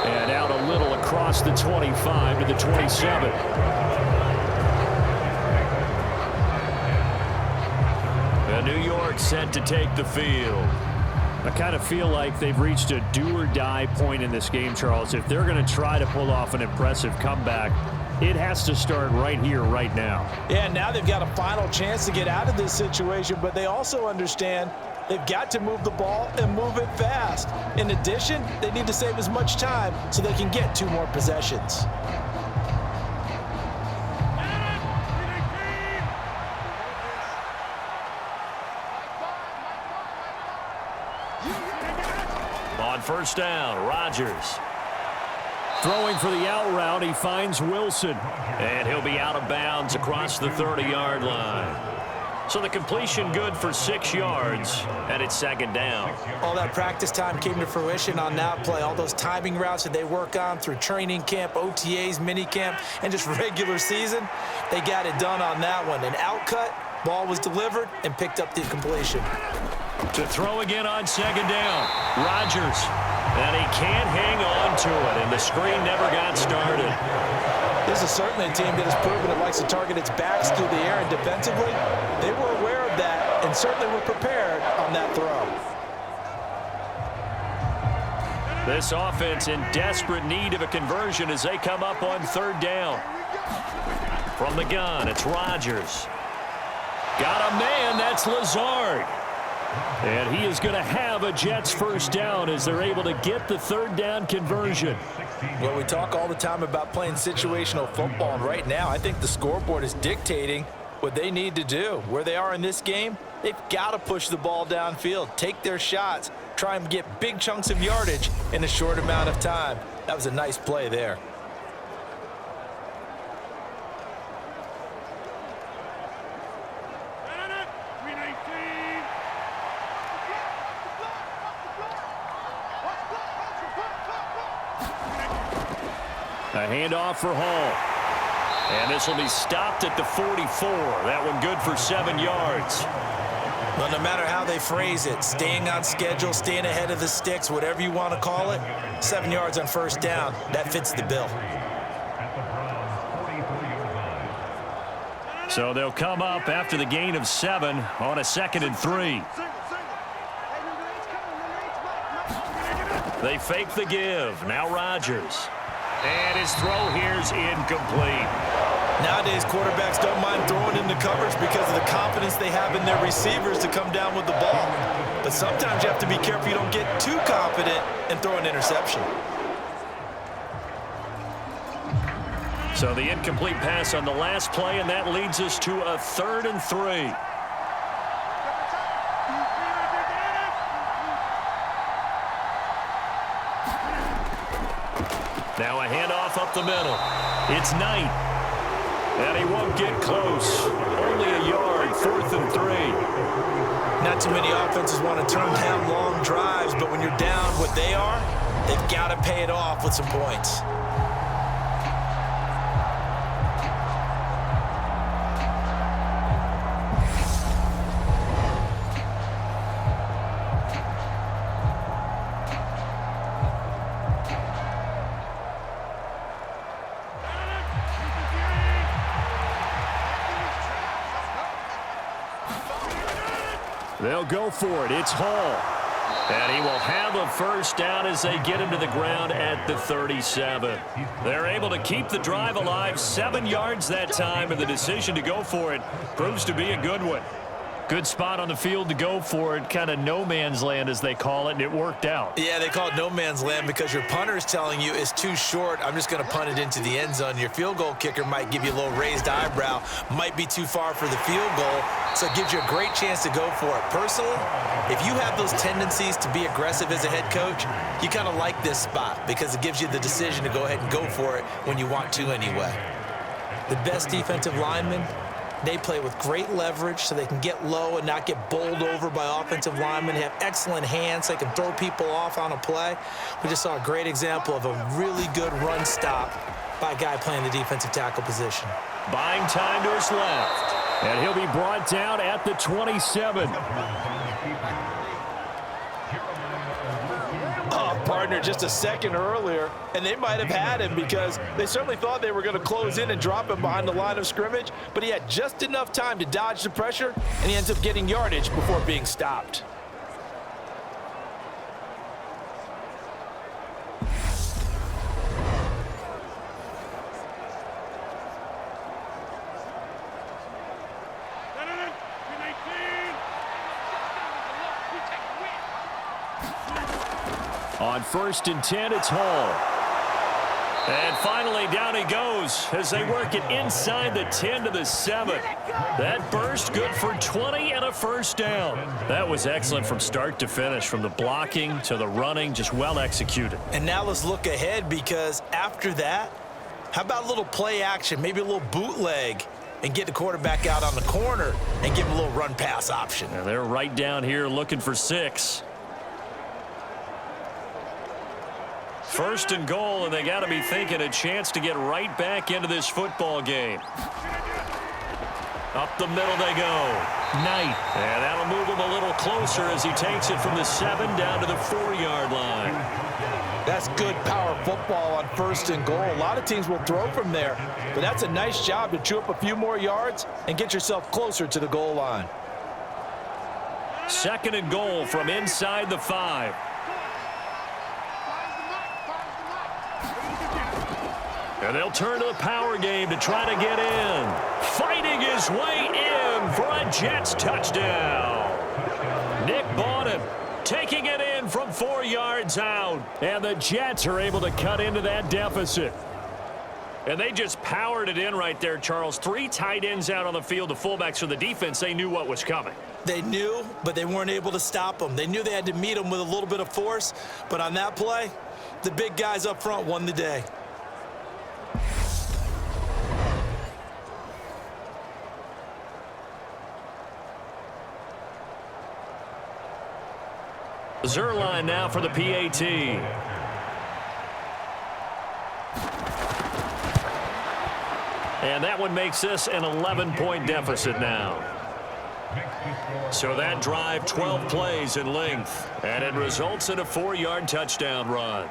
And out a little across the 25 to the 27. And New York set to take the field. I kind of feel like they've reached a do-or-die point in this game, Charles. If they're going to try to pull off an impressive comeback, it has to start right here, right now. Yeah, now they've got a final chance to get out of this situation, but they also understand they've got to move the ball and move it fast. In addition, they need to save as much time so they can get 2 more possessions. On 1st down, Rodgers. Throwing for the out route, he finds Wilson. And he'll be out of bounds across the 30-yard line. So the completion good for 6 yards, and it's 2nd down. All that practice time came to fruition on that play. All those timing routes that they work on through training camp, OTAs, minicamp, and just regular season, they got it done on that one. An outcut, ball was delivered, and picked up the completion. To throw again on 2nd down, Rodgers. And he can't hang on to it, and the screen never got started. This is certainly a team that has proven it likes to target its backs through the air, and defensively, they were aware of that and certainly were prepared on that throw. This offense in desperate need of a conversion as they come up on 3rd down. From the gun, it's Rodgers. Got a man, that's Lazard. And he is going to have a Jets first down as they're able to get the third down conversion. Well, we talk all the time about playing situational football, and right now I think the scoreboard is dictating what they need to do. Where they are in this game, they've got to push the ball downfield, take their shots, try and get big chunks of yardage in a short amount of time. That was a nice play there. A handoff for Hall. And this will be stopped at the 44. That one good for 7 yards. Well, no matter how they phrase it, staying on schedule, staying ahead of the sticks, whatever you want to call it, 7 yards on first down, that fits the bill. So they'll come up after the gain of 7 on a 2nd and 3. They fake the give. Now Rodgers. And his throw here's incomplete. Nowadays, quarterbacks don't mind throwing into coverage because of the confidence they have in their receivers to come down with the ball. But sometimes you have to be careful you don't get too confident and throw an interception. So the incomplete pass on the last play, and that leads us to a 3rd and 3. Now a handoff up the middle. It's Knight. And he won't get close. Only a yard, 4th and 3. Not too many offenses want to turn down long drives, but when you're down what they are, they've got to pay it off with some points. They'll go for it. It's Hall. And he will have a first down as they get him to the ground at the 37. They're able to keep the drive alive, 7 yards that time, and the decision to go for it proves to be a good one. Good spot on the field to go for it, kind of no man's land as they call it, and it worked out. Yeah, they call it no man's land because your punter is telling you it's too short. I'm just going to punt it into the end zone. Your field goal kicker might give you a little raised eyebrow, might be too far for the field goal, so it gives you a great chance to go for it. Personally, if you have those tendencies to be aggressive as a head coach, you kind of like this spot because it gives you the decision to go ahead and go for it when you want to anyway. The best defensive linemen, they play with great leverage so they can get low and not get bowled over by offensive linemen. They have excellent hands. They can throw people off on a play. We just saw a great example of a really good run stop by a guy playing the defensive tackle position. Buying time to his left. And he'll be brought down at the 27. Partner just a second earlier, and they might have had him because they certainly thought they were going to close in and drop him behind the line of scrimmage, but he had just enough time to dodge the pressure, and he ends up getting yardage before being stopped. On 1st and 10, it's Hall. And finally, down he goes as they work it inside the 10 to the 7. That burst good for 20 and a first down. That was excellent from start to finish, from the blocking to the running, just well executed. And now let's look ahead because after that, how about a little play action, maybe a little bootleg, and get the quarterback out on the corner and give him a little run-pass option. And they're right down here looking for 6. 1st and goal, and they got to be thinking a chance to get right back into this football game. Up the middle they go. Knight. And that'll move him a little closer as he takes it from the 7 down to the 4-yard line. That's good power football on 1st and goal. A lot of teams will throw from there, but that's a nice job to chew up a few more yards and get yourself closer to the goal line. 2nd and goal from inside the 5. And they'll turn to the power game to try to get in. Fighting his way in for a And Jets touchdown. Nick Bawden taking it in from 4 yards out. And the Jets are able to cut into that deficit. And they just powered it in right there, Charles. 3 tight ends out on the field, the fullbacks for the defense. They knew what was coming. They knew, but they weren't able to stop them. They knew they had to meet them with a little bit of force. But on that play, the big guys up front won the day. Zerline now for the PAT. And that one makes this an 11-point deficit now. So that drive, 12 plays in length. And it results in a 4-yard touchdown run.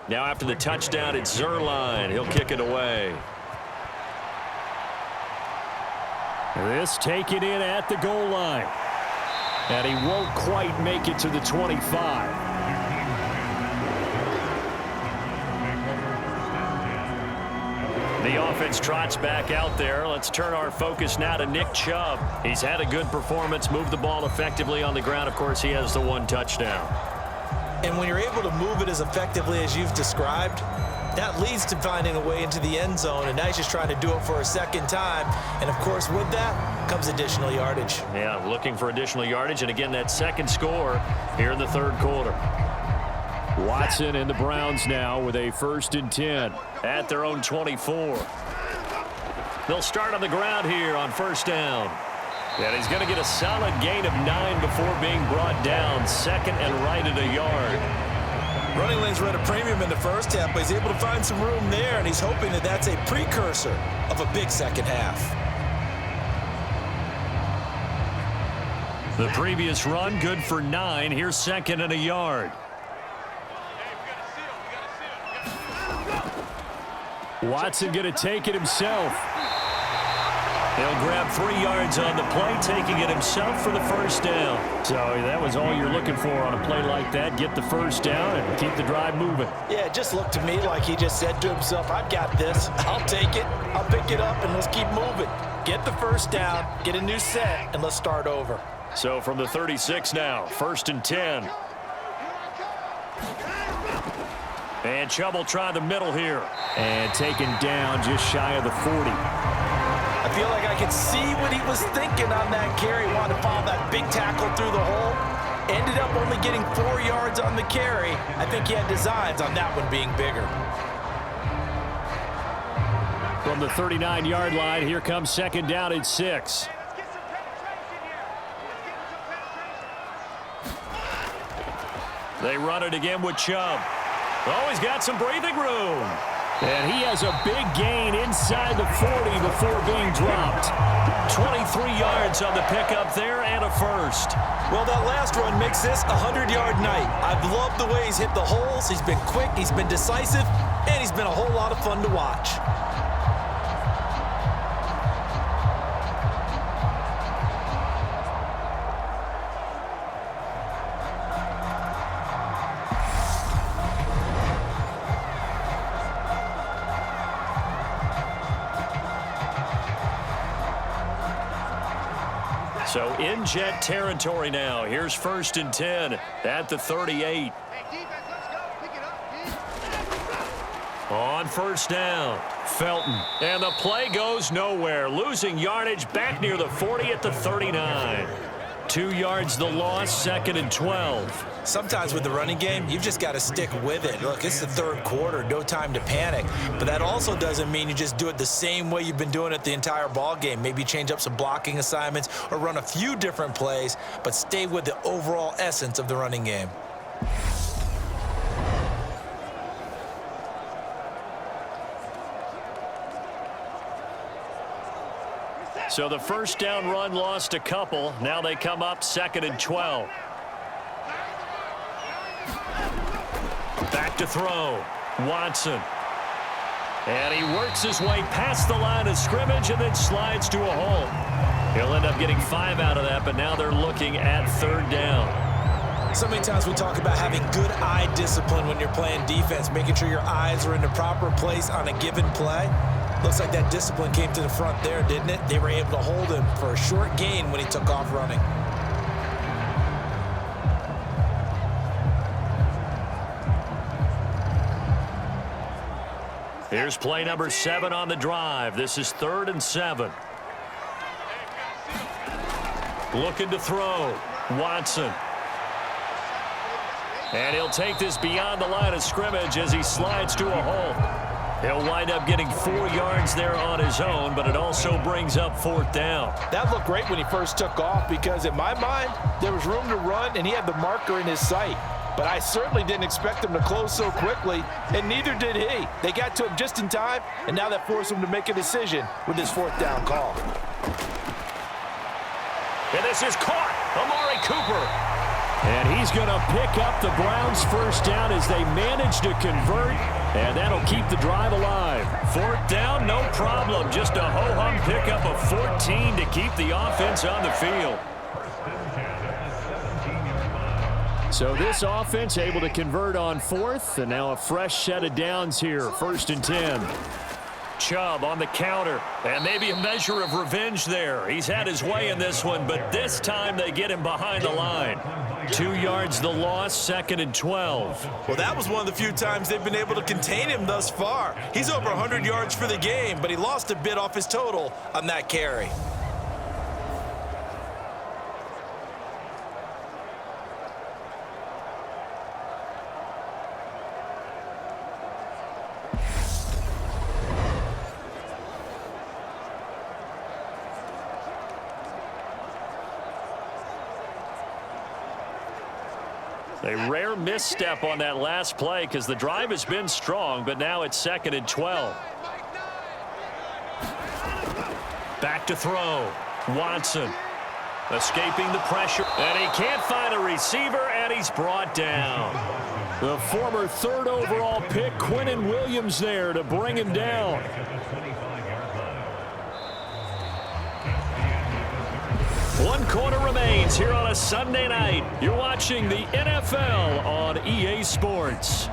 Now after the touchdown, it's Zerline. He'll kick it away. This taken in at the goal line. And he won't quite make it to the 25. The offense trots back out there. Let's turn our focus now to Nick Chubb. He's had a good performance, moved the ball effectively on the ground. Of course, he has the 1 touchdown. And when you're able to move it as effectively as you've described, that leads to finding a way into the end zone, and now he's just trying to do it for a second time. And, of course, with that comes additional yardage. Yeah, looking for additional yardage, and again, that second score here in the 3rd quarter. Watson and the Browns now with a 1st and 10. At their own 24. They'll start on the ground here on 1st down. And he's going to get a solid gain of 9 before being brought down. 2nd and right at a yard. Running lanes were at a premium in the first half, but he's able to find some room there, and he's hoping that that's a precursor of a big second half. The previous run, good for 9. Here's 2nd and a yard. Watson going to take it himself. He'll grab 3 yards on the play, taking it himself for the 1st down. So that was all you're looking for on a play like that. Get the 1st down and keep the drive moving. Yeah, it just looked to me like he just said to himself, I've got this. I'll take it. I'll pick it up, and let's keep moving. Get the 1st down, get a new set, and let's start over. So from the 36 now, 1st and 10. And Chubb will try the middle here. And taken down just shy of the 40. I feel like I could see what he was thinking on that carry. Wanted to follow that big tackle through the hole. Ended up only getting 4 yards on the carry. I think he had designs on that one being bigger. From the 39-yard line, here comes 2nd down and 6. They run it again with Chubb. Oh, he's got some breathing room. And he has a big gain inside the 40 before being dropped. 23 yards on the pickup there and a 1st. Well, that last run makes this a 100-yard night. I've loved the way he's hit the holes. He's been quick, he's been decisive, and he's been a whole lot of fun to watch. So in Jet territory now. Here's 1st and 10 at the 38. On 1st down, Felton. And the play goes nowhere. Losing yardage back near the 40 at the 39. 2 yards the loss, 2nd and 12. Sometimes with the running game, you've just got to stick with it. Look, it's the 3rd quarter, no time to panic. But that also doesn't mean you just do it the same way you've been doing it the entire ball game. Maybe change up some blocking assignments or run a few different plays, but stay with the overall essence of the running game. So the first down run lost a couple. Now they come up 2nd and 12. Back to throw. Watson. And he works his way past the line of scrimmage and then slides to a hole. He'll end up getting 5 out of that, but now they're looking at 3rd down. So many times we talk about having good eye discipline when you're playing defense, making sure your eyes are in the proper place on a given play. Looks like that discipline came to the front there, didn't it? They were able to hold him for a short gain when he took off running. Here's play number 7 on the drive. This is 3rd and 7. Looking to throw. Watson. And he'll take this beyond the line of scrimmage as he slides to a hole. He'll wind up getting 4 yards there on his own, but it also brings up 4th down. That looked great when he first took off because in my mind, there was room to run and he had the marker in his sight. But I certainly didn't expect him to close so quickly, and neither did he. They got to him just in time, and now that forced him to make a decision with his 4th down call. And this is caught. Amari Cooper. And he's going to pick up the Browns' first down as they manage to convert, and that'll keep the drive alive. 4th down, no problem. Just a ho-hum pickup of 14 to keep the offense on the field. So this offense able to convert on 4th, and now a fresh set of downs here, 1st and 10. Chubb on the counter, and maybe a measure of revenge there. He's had his way in this one, but this time they get him behind the line. 2 yards the loss, 2nd and 12. Well, that was one of the few times they've been able to contain him thus far. He's over 100 yards for the game, but he lost a bit off his total on that carry. A rare misstep on that last play because the drive has been strong, but now it's 2nd and 12. Back to throw. Watson escaping the pressure, and he can't find a receiver, and he's brought down. The former 3rd overall pick, Quinnen Williams, there to bring him down. One quarter remains here on a Sunday night. You're watching the NFL on EA Sports.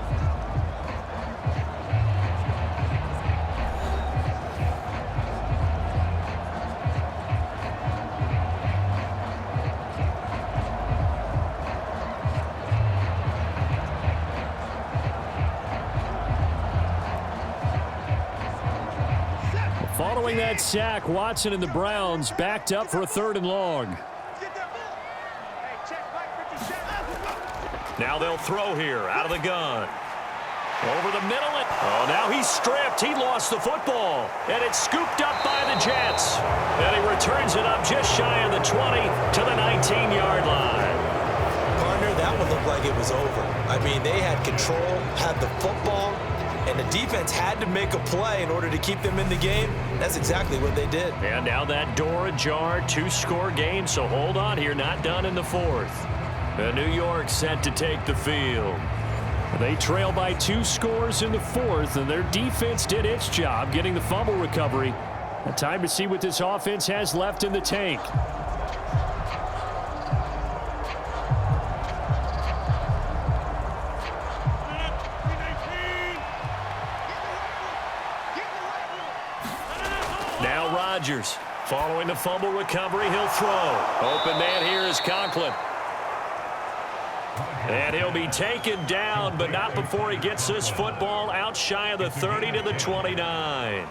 Following that sack, Watson and the Browns backed up for a 3rd and long. Now they'll throw here out of the gun. Over the middle. Oh, now he's stripped. He lost the football. And it's scooped up by the Jets. And he returns it up just shy of the 20 to the 19-yard line. Partner, that one looked like it was over. I mean, they had control, had the football, and the defense had to make a play in order to keep them in the game. That's exactly what they did. And now that door ajar, 2-score game, so hold on here, not done in the 4th. And New York set to take the field. They trail by 2 scores in the 4th, and their defense did its job getting the fumble recovery. A time to see what this offense has left in the tank. Now Rodgers following the fumble recovery. He'll throw. Open man here is Conklin. And he'll be taken down, but not before he gets this football out shy of the 30 to the 29.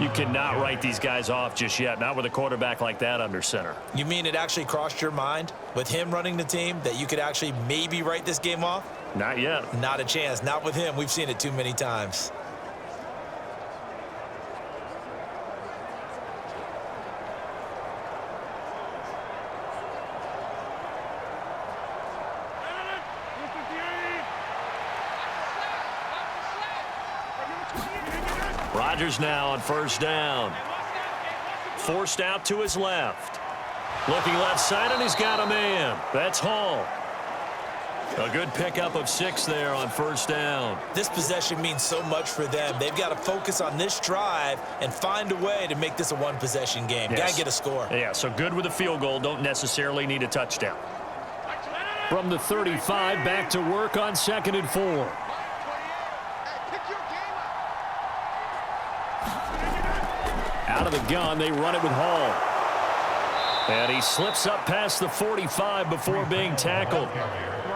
You cannot write these guys off just yet, not with a quarterback like that under center. You mean it actually crossed your mind with him running the team that you could actually maybe write this game off? Not yet. Not a chance. Not with him. We've seen it too many times. Rodgers now on 1st down. forced out to his left. Looking left side, and he's got a man. That's Hall. A good pickup of 6 there on first down. This possession means so much for them. They've got to focus on this drive and find a way to make this a one-possession game. Yes. Got to get a score. Yeah, so good with a field goal. Don't necessarily need a touchdown. From the 35, back to work on 2nd and 4. Out of the gun, they run it with Hall. And he slips up past the 45 before being tackled.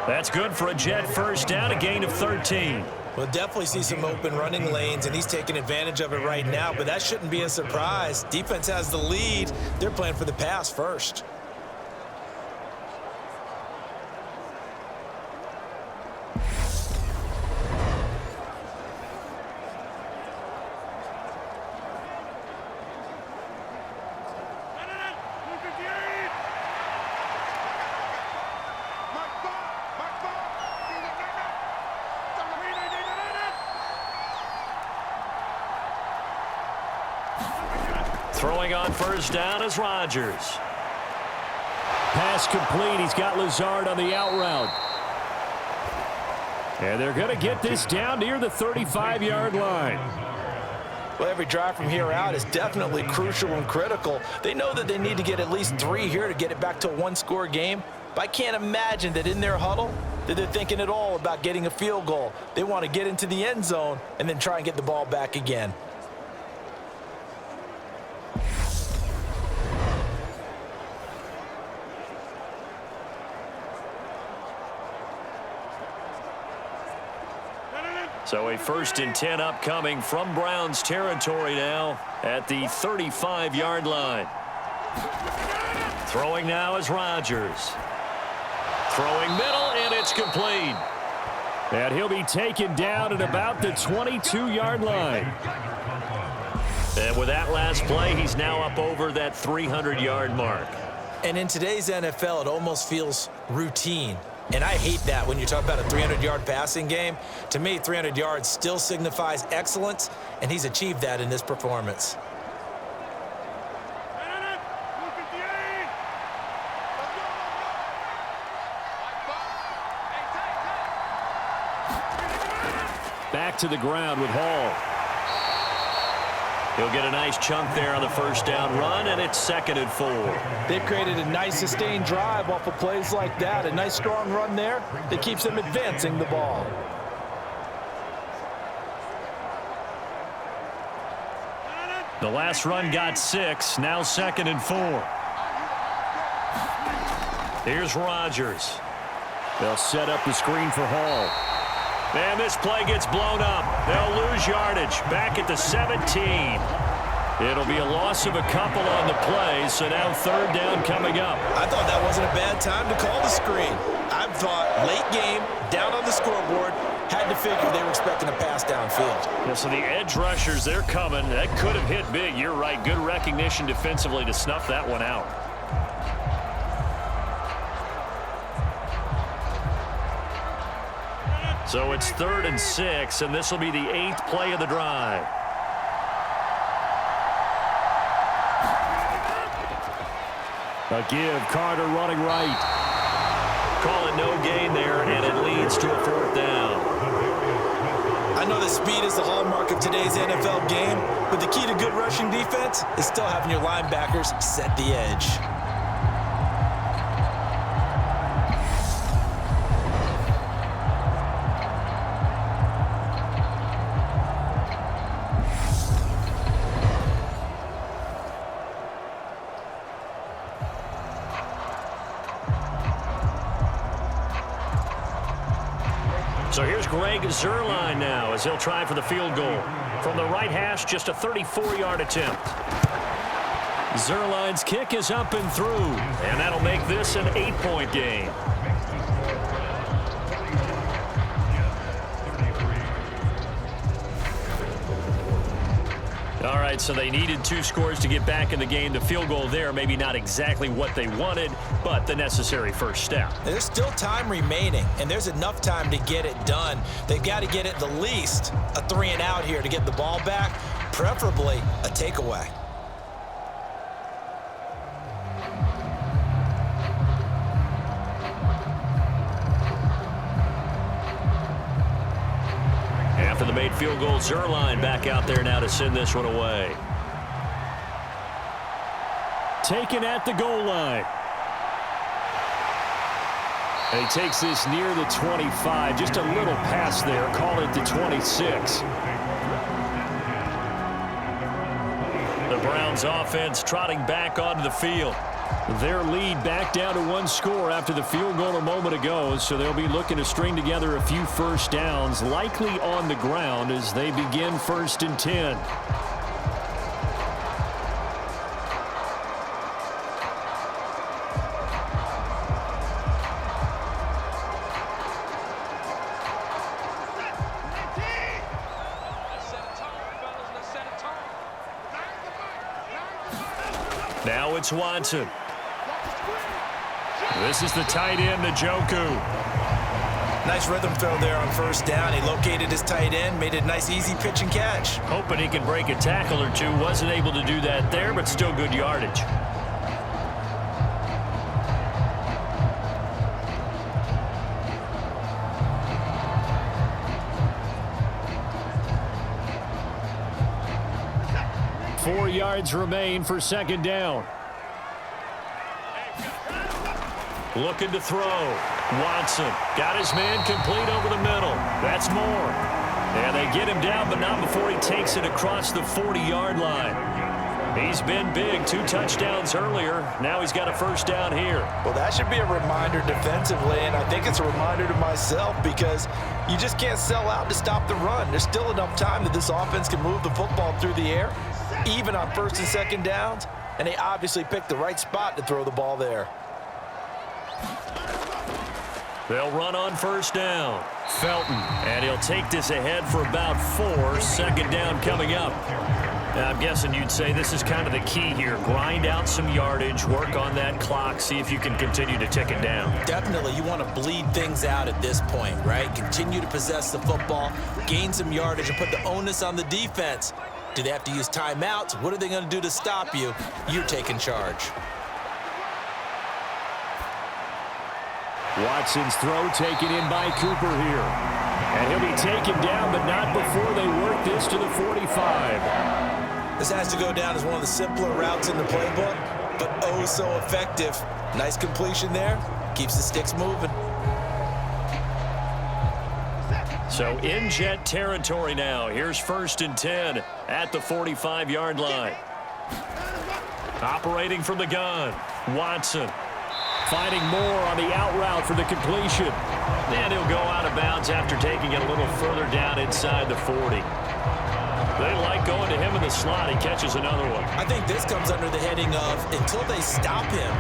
That's good for a Jet first down, a gain of 13. We'll definitely see some open running lanes, and he's taking advantage of it right now, but that shouldn't be a surprise. Defense has the lead. They're playing for the pass first. Throwing on first down is Rodgers. Pass complete. He's got Lazard on the out route. And they're going to get this down near the 35-yard line. Well, every drive from here out is definitely crucial and critical. They know that they need to get at least 3 here to get it back to a one-score game. But I can't imagine that in their huddle that they're thinking at all about getting a field goal. They want to get into the end zone and then try and get the ball back again. So a 1st and 10 upcoming from Browns territory now at the 35-yard line. Throwing now is Rodgers. Throwing middle, and it's complete. And he'll be taken down at about the 22-yard line. And with that last play, he's now up over that 300-yard mark. And in today's NFL, it almost feels routine. And I hate that when you talk about a 300-yard passing game. To me, 300 yards still signifies excellence, and he's achieved that in this performance. Back to the ground with Hall. He'll get a nice chunk there on the first down run, and it's 2nd and 4. They've created a nice sustained drive off of plays like that. A nice strong run there that keeps them advancing the ball. The last run got 6. Now 2nd and 4. Here's Rodgers. They'll set up the screen for Hall. And this play gets blown up. They'll lose yardage. Back at the 17. It'll be a loss of a couple on the play, so now 3rd down coming up. I thought that wasn't a bad time to call the screen. I thought late game, down on the scoreboard, had to figure they were expecting a pass downfield. Yeah, so the edge rushers, they're coming. That could have hit big. You're right. Good recognition defensively to snuff that one out. So it's 3rd and 6, and this will be the 8th play of the drive. A give, Carter running right. Call it no gain there, and it leads to a 4th down. I know that speed is the hallmark of today's NFL game, but the key to good rushing defense is still having your linebackers set the edge. So here's Greg Zuerlein now as he'll try for the field goal. From the right hash, just a 34-yard attempt. Zuerlein's kick is up and through, and that'll make this an 8-point game. All right, so they needed 2 scores to get back in the game. The field goal there, maybe not exactly what they wanted, but the necessary first step. There's still time remaining, and there's enough time to get it done. They've got to get at the least a 3 and out here to get the ball back, preferably a takeaway. made field goal. Zerline back out there now to send this one away. Taken at the goal line. And he takes this near the 25. Just a little pass there. Call it the 26. The Browns offense trotting back onto the field. Their lead back down to one score after the field goal a moment ago, so they'll be looking to string together a few first downs, likely on the ground as they begin 1st and 10. Now it's Watson. This is the tight end, Njoku. Nice rhythm throw there on 1st down. He located his tight end, made it a nice easy pitch and catch. Hoping he can break a tackle or two. Wasn't able to do that there, but still good yardage. Four yards remain for 2nd down. Looking to throw. Watson got his man complete over the middle. That's more. And they get him down, but not before he takes it across the 40-yard line. He's been big. 2 touchdowns earlier. Now he's got a 1st down here. Well, that should be a reminder defensively, and I think it's a reminder to myself because you just can't sell out to stop the run. There's still enough time that this offense can move the football through the air, even on 1st and 2nd downs, and they obviously picked the right spot to throw the ball there. They'll run on 1st down. Felton, and he'll take this ahead for about 4. 2nd down coming up. Now, I'm guessing you'd say this is kind of the key here. Grind out some yardage, work on that clock, see if you can continue to tick it down. Definitely, you want to bleed things out at this point, right? Continue to possess the football, gain some yardage, and put the onus on the defense. Do they have to use timeouts? What are they going to do to stop you? You're taking charge. Watson's throw taken in by Cooper here. And he'll be taken down, but not before they work this to the 45. This has to go down as one of the simpler routes in the playbook, but oh so effective. Nice completion there. Keeps the sticks moving. So in jet territory now. Here's 1st and 10 at the 45-yard line. Operating from the gun, Watson. Finding more on the out route for the completion. And he'll go out of bounds after taking it a little further down inside the 40. They like going to him in the slot. He catches another one. I think this comes under the heading of until they stop him,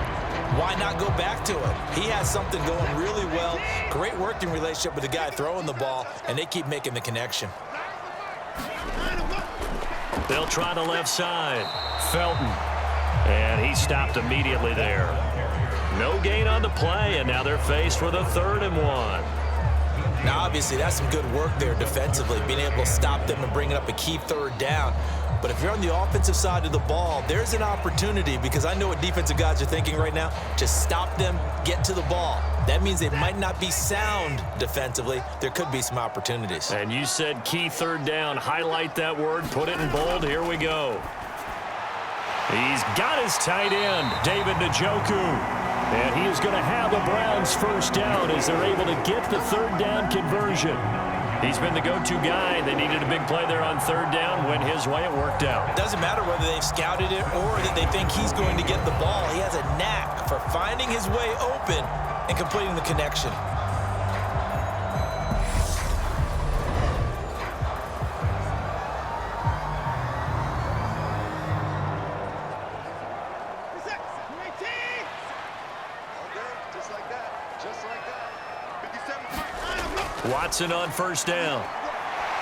why not go back to it? He has something going really well. Great working relationship with the guy throwing the ball, and they keep making the connection. They'll try the left side. Felton. And he stopped immediately there. No gain on the play, and now they're faced with a 3rd and 1. Now, obviously, that's some good work there defensively, being able to stop them and bring up a key 3rd down. But if you're on the offensive side of the ball, there's an opportunity because I know what defensive guys are thinking right now. Just stop them, get to the ball. That means they might not be sound defensively. There could be some opportunities. And you said key 3rd down. Highlight that word. Put it in bold. Here we go. He's got his tight end, David Njoku. And he is going to have the Browns 1st down as they're able to get the 3rd down conversion. He's been the go-to guy. They needed a big play there on 3rd down. Went his way. It worked out. Doesn't matter whether they've scouted it or that they think he's going to get the ball. He has a knack for finding his way open and completing the connection. Watson on 1st down.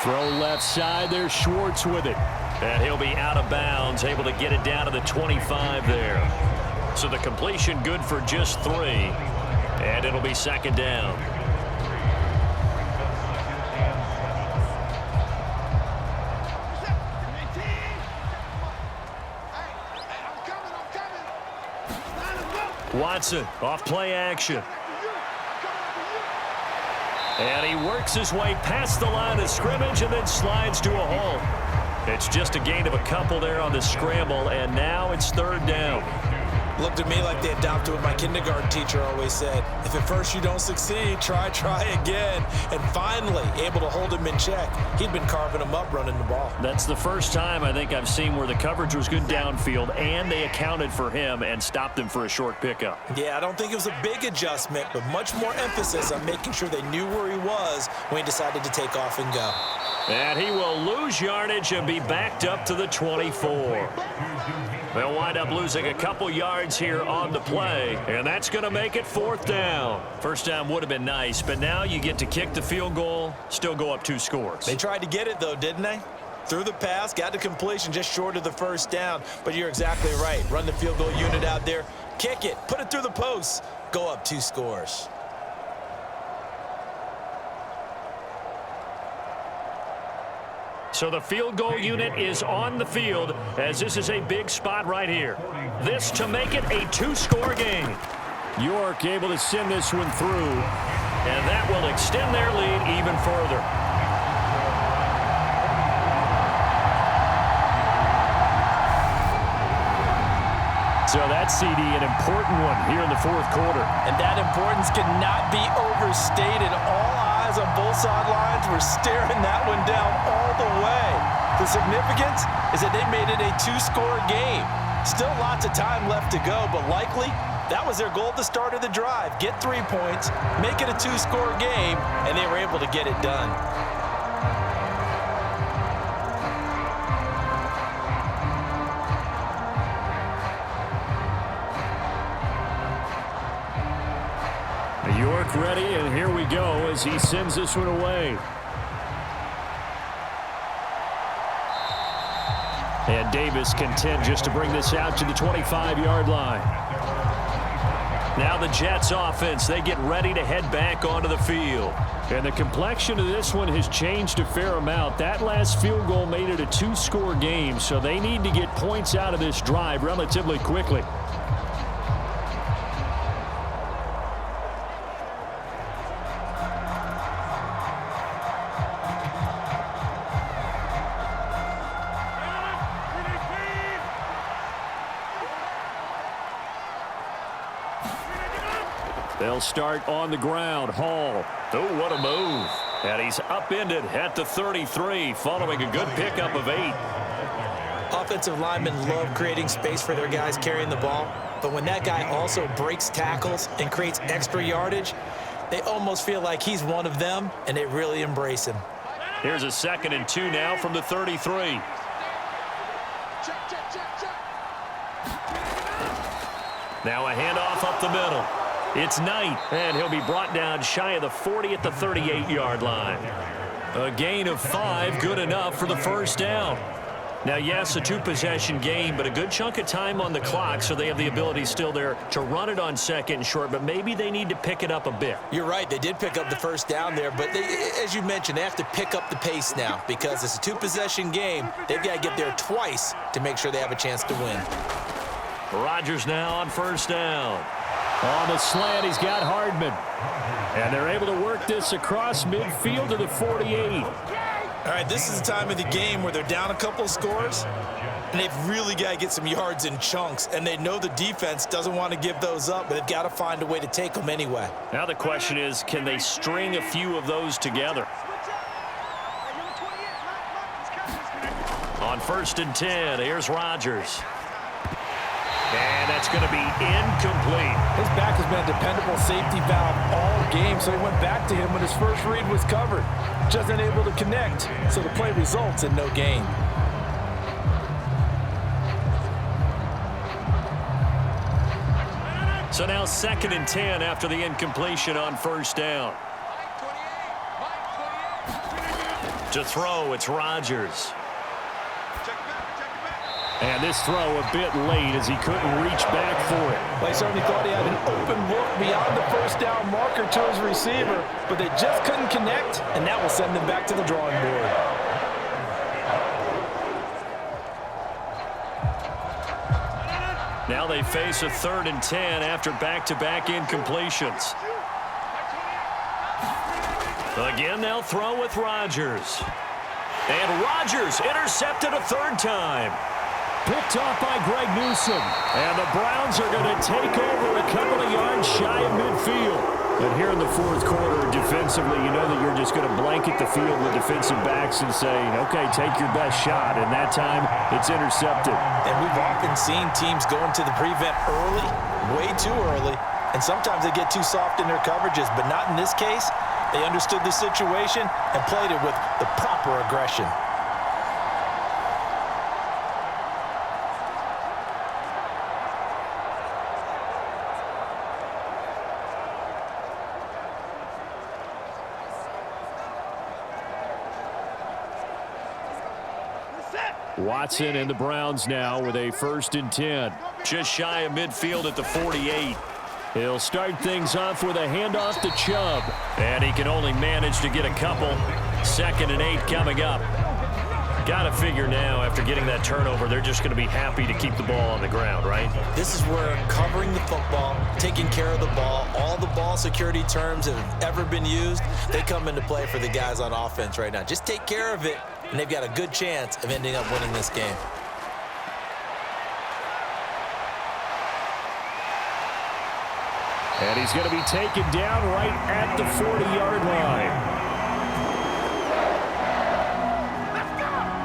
Throw left side. There's Schwartz with it. And he'll be out of bounds, able to get it down to the 25 there. So the completion good for just 3. And it'll be 2nd down. Watson off play action. And he works his way past the line of scrimmage and then slides to a halt. It's just a gain of a couple there on the scramble, and now it's third down. Looked to me like they adopted what my kindergarten teacher always said. If at first you don't succeed, try again. And finally, able to hold him in check. He'd been carving him up running the ball. That's the first time I think I've seen where the coverage was good downfield, and they accounted for him and stopped him for a short pickup. Yeah, I don't think it was a big adjustment, but much more emphasis on making sure they knew where he was when he decided to take off and go. And he will lose yardage and be backed up to the 24. They'll wind up losing a couple yards here on the play, and that's going to make it fourth down. First down would have been nice, but now you get to kick the field goal, still go up 2 scores. They tried to get it, though, didn't they? Threw the pass, got the completion just short of the first down, but you're exactly right. Run the field goal unit out there, kick it, put it through the post, go up 2 scores. So the field goal unit is on the field as this is a big spot right here. This to make it a 2-score game. York able to send this one through. And that will extend their lead even further. So that CD, an important one here in the fourth quarter. And that importance cannot be overstated. All eyes on both sidelines were staring that one down all the way. The significance is that they made it a 2-score game. Still lots of time left to go, but likely that was their goal at the start of the drive. Get 3 points, make it a 2-score game, and they were able to get it done. York ready, and here we go as he sends this one away. And Davis content just to bring this out to the 25-yard line. Now the Jets offense, they get ready to head back onto the field. And the complexion of this one has changed a fair amount. That last field goal made it a 2-score game, so they need to get points out of this drive relatively quickly. They'll start on the ground. Hall. Oh, what a move. And he's upended at the 33 following a good pickup of 8. Offensive linemen love creating space for their guys carrying the ball, but when that guy also breaks tackles and creates extra yardage, they almost feel like he's one of them, and they really embrace him. Here's a 2nd and 2 now from the 33. Now a handoff up the middle. It's Knight, and he'll be brought down shy of the 40 at the 38-yard line. A gain of 5, good enough for the first down. Now, yes, a 2-possession game, but a good chunk of time on the clock, so they have the ability still there to run it on 2nd and short, but maybe they need to pick it up a bit. You're right. They did pick up the first down there, but as you mentioned, they have to pick up the pace now because it's a 2-possession game. They've got to get there twice to make sure they have a chance to win. Rodgers now on first down. On the slant, he's got Hardman. And they're able to work this across midfield to the 48. All right, this is the time of the game where they're down a couple of scores, and they've really got to get some yards in chunks, and they know the defense doesn't want to give those up, but they've got to find a way to take them anyway. Now the question is, can they string a few of those together? On 1st and 10, here's Rodgers. And that's going to be incomplete. His back has been a dependable safety valve all game, so he went back to him when his first read was covered. Just unable to connect, so the play results in no gain. So now 2nd and 10 after the incompletion on first down. To throw, it's Rodgers. And this throw a bit late as he couldn't reach back for it. Well, he certainly thought he had an open look beyond the first down marker to his receiver, but they just couldn't connect, and that will send them back to the drawing board. Now they face a 3rd and 10 after back-to-back incompletions. Again, they'll throw with Rodgers. And Rodgers intercepted a third time. Picked off by Greg Newsome. And the Browns are going to take over a couple of yards shy of midfield. But here in the fourth quarter, defensively, you know that you're just going to blanket the field with defensive backs and say, okay, take your best shot. And that time, it's intercepted. And we've often seen teams go into the prevent early, way too early, and sometimes they get too soft in their coverages, but not in this case. They understood the situation and played it with the proper aggression. Watson and the Browns now with a 1st and 10. Just shy of midfield at the 48. He'll start things off with a handoff to Chubb. And he can only manage to get a couple. 2nd and 8 coming up. Got to figure now, after getting that turnover, they're just going to be happy to keep the ball on the ground, right? This is where covering the football, taking care of the ball, all the ball security terms that have ever been used, they come into play for the guys on offense right now. Just take care of it, and they've got a good chance of ending up winning this game. And he's going to be taken down right at the 40-yard line.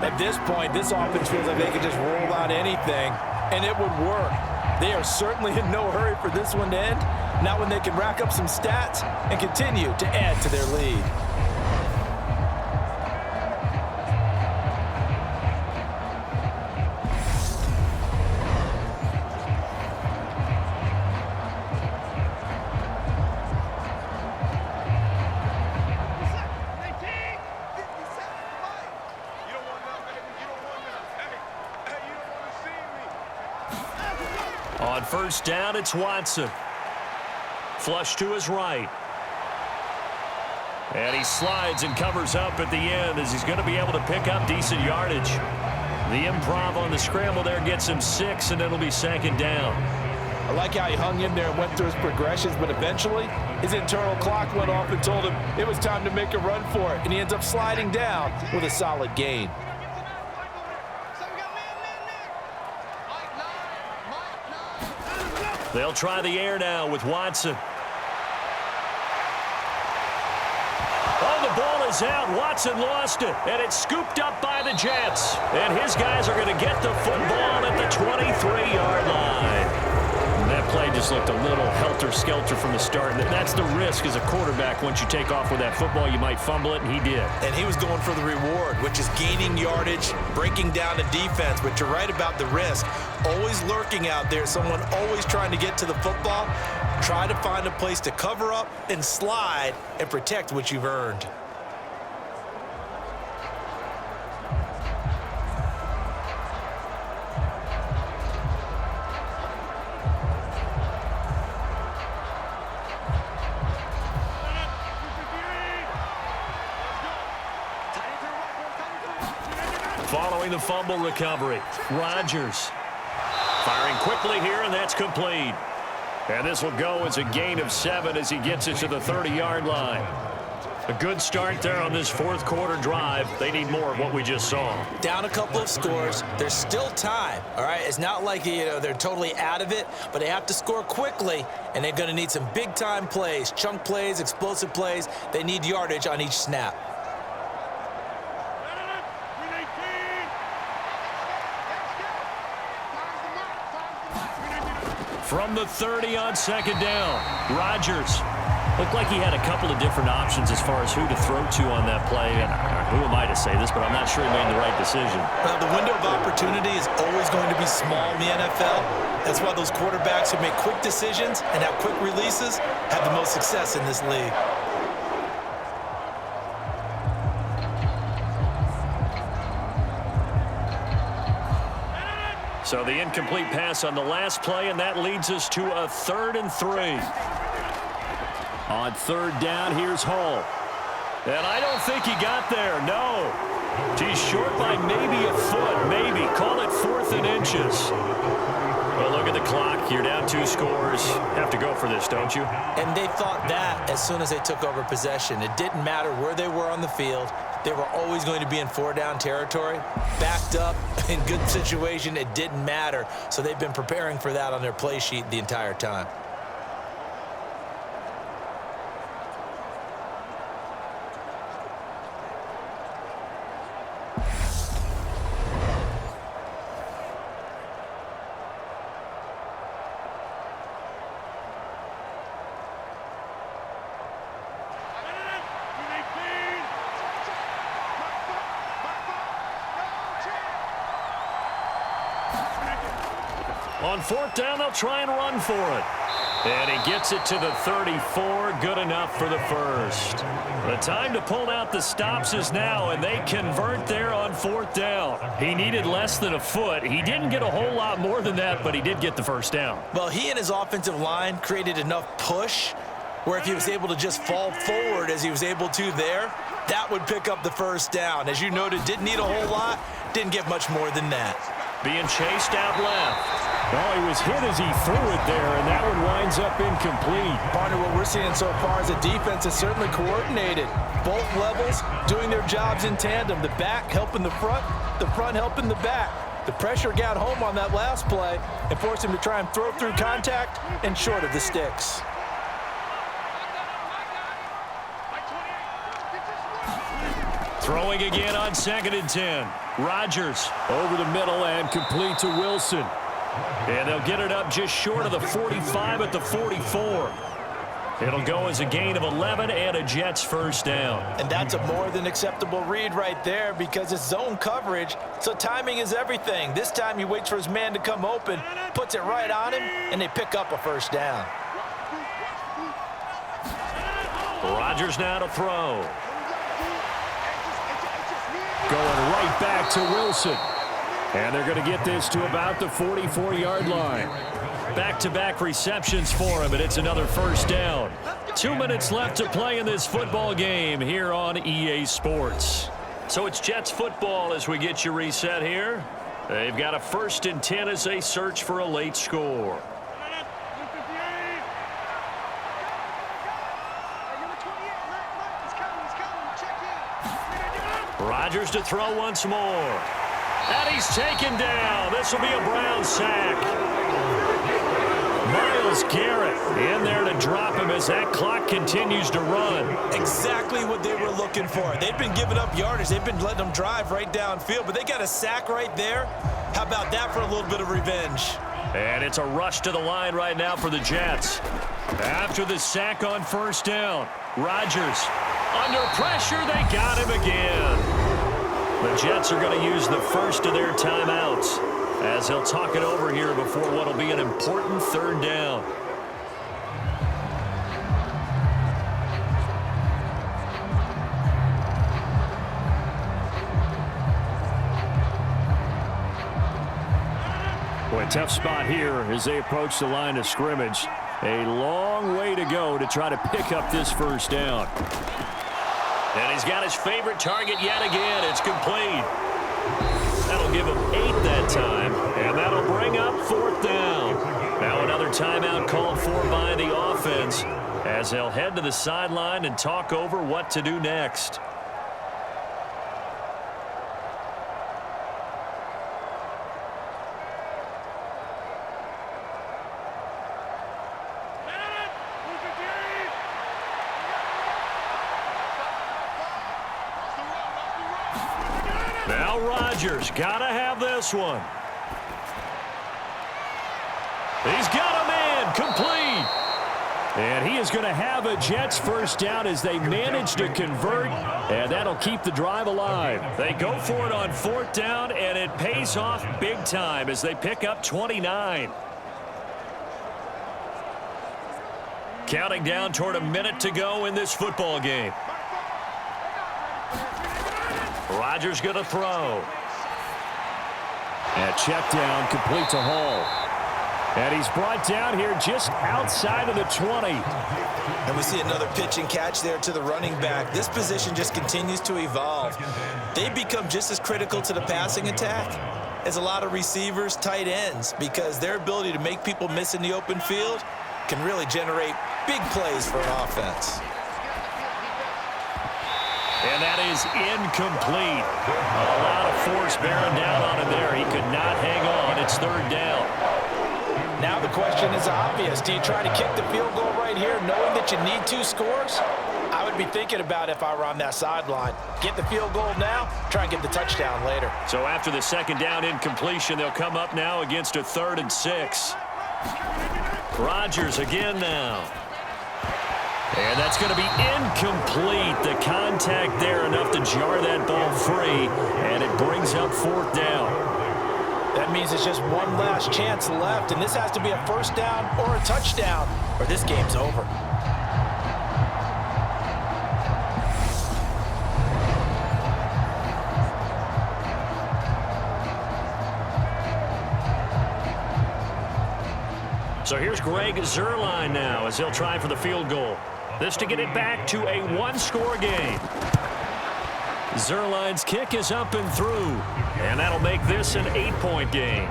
At this point, this offense feels like they could just roll out anything, and it would work. They are certainly in no hurry for this one to end. Not when they can rack up some stats and continue to add to their lead. On 1st down, it's Watson. Flush to his right. And he slides and covers up at the end as he's going to be able to pick up decent yardage. The improv on the scramble there gets him 6, and it'll be 2nd down. I like how he hung in there and went through his progressions, but eventually his internal clock went off and told him it was time to make a run for it, and he ends up sliding down with a solid gain. They'll try the air now with Watson. Oh, the ball is out. Watson lost it, and it's scooped up by the Jets. And his guys are going to get the football at the 23-yard line. And that play just looked a little helter-skelter from the start. And that's the risk as a quarterback. Once you take off with that football, you might fumble it, and he did. And he was going for the reward, which is gaining yardage, breaking down the defense. But you're right about the risk. Always lurking out there, someone always trying to get to the football. Try to find a place to cover up and slide and protect what you've earned. Following the fumble recovery, Rodgers firing quickly here, and that's complete. And this will go as a gain of 7 as he gets it to the 30-yard line. A good start there on this fourth quarter drive. They need more of what we just saw. Down a couple of scores. There's still time, all right? It's not like, they're totally out of it, but they have to score quickly, and they're going to need some big-time plays, chunk plays, explosive plays. They need yardage on each snap. From the 30 on 2nd down, Rodgers looked like he had a couple of different options as far as who to throw to on that play. And who am I to say this, but I'm not sure he made the right decision. Well, the window of opportunity is always going to be small in the NFL. That's why those quarterbacks who make quick decisions and have quick releases have the most success in this league. So the incomplete pass on the last play, and that leads us to a 3rd and 3. On 3rd down, here's Hall. And I don't think he got there, no. He's short by maybe a foot, maybe. Call it 4th and inches. Well, look at the clock. You're down 2 scores. Have to go for this, don't you? And they thought that as soon as they took over possession. It didn't matter where they were on the field. They were always going to be in 4-down territory. Backed up, in good situation, it didn't matter. So they've been preparing for that on their play sheet the entire time. On 4th down, they'll try and run for it. And he gets it to the 34. Good enough for the first. The time to pull out the stops is now, and they convert there on 4th down. He needed less than a foot. He didn't get a whole lot more than that, but he did get the first down. Well, he and his offensive line created enough push where if he was able to just fall forward as he was able to there, that would pick up the first down. As you noted, didn't need a whole lot, didn't get much more than that. Being chased out left. Oh, he was hit as he threw it there, and that one winds up incomplete. Partner, what we're seeing so far is the defense is certainly coordinated. Both levels doing their jobs in tandem. The back helping the front helping the back. The pressure got home on that last play and forced him to try and throw through contact and short of the sticks. Throwing again on 2nd and 10. Rodgers over the middle and complete to Wilson. And they'll get it up just short of the 45 at the 44. It'll go as a gain of 11 and a Jets first down. And that's a more than acceptable read right there because it's zone coverage, so timing is everything. This time he waits for his man to come open, puts it right on him, and they pick up a first down. Rodgers now to throw. Going right back to Wilson. And they're going to get this to about the 44-yard line. Back-to-back receptions for him, and it's another first down. 2 minutes left to play in this football game here on EA Sports. So it's Jets football as we get you reset here. They've got a 1st and 10 as they search for a late score. Rodgers to throw once more. And he's taken down. This will be a Brown sack. Myles Garrett in there to drop him as that clock continues to run. Exactly what they were looking for. They've been giving up yardage. They've been letting them drive right downfield, but they got a sack right there. How about that for a little bit of revenge? And it's a rush to the line right now for the Jets. After the sack on 1st down, Rodgers under pressure. They got him again. The Jets are going to use the first of their timeouts as they'll talk it over here before what will be an important 3rd down. Boy, tough spot here as they approach the line of scrimmage. A long way to go to try to pick up this first down. And he's got his favorite target yet again. It's complete. That'll give him 8 that time, and that'll bring up 4th down. Now another timeout called for by the offense as they'll head to the sideline and talk over what to do next. Now Rodgers got to have this one. He's got a man complete. And he is going to have a Jets first down as they manage to convert, and that'll keep the drive alive. They go for it on 4th down, and it pays off big time as they pick up 29. Counting down toward a minute to go in this football game. Rodgers going to throw. And check down, complete to Hall. And he's brought down here just outside of the 20. And we see another pitch and catch there to the running back. This position just continues to evolve. They become just as critical to the passing attack is a lot of receivers, tight ends, because their ability to make people miss in the open field can really generate big plays for an offense. And that is incomplete. A lot of force bearing down on him there. He could not hang on. It's third down. Now the question is obvious. Do you try to kick the field goal right here knowing that you need 2 scores? I would be thinking about if I were on that sideline. Get the field goal now, try and get the touchdown later. So after the second down incompletion, they'll come up now against a 3rd and 6. Rodgers again now. And that's going to be incomplete. The contact there enough to jar that ball free, and it brings up 4th down. That means it's just one last chance left, and this has to be a first down or a touchdown, or this game's over. So here's Greg Zuerlein now as he'll try for the field goal. This to get it back to a 1-score game. Zuerlein's kick is up and through, and that'll make this an 8-point game.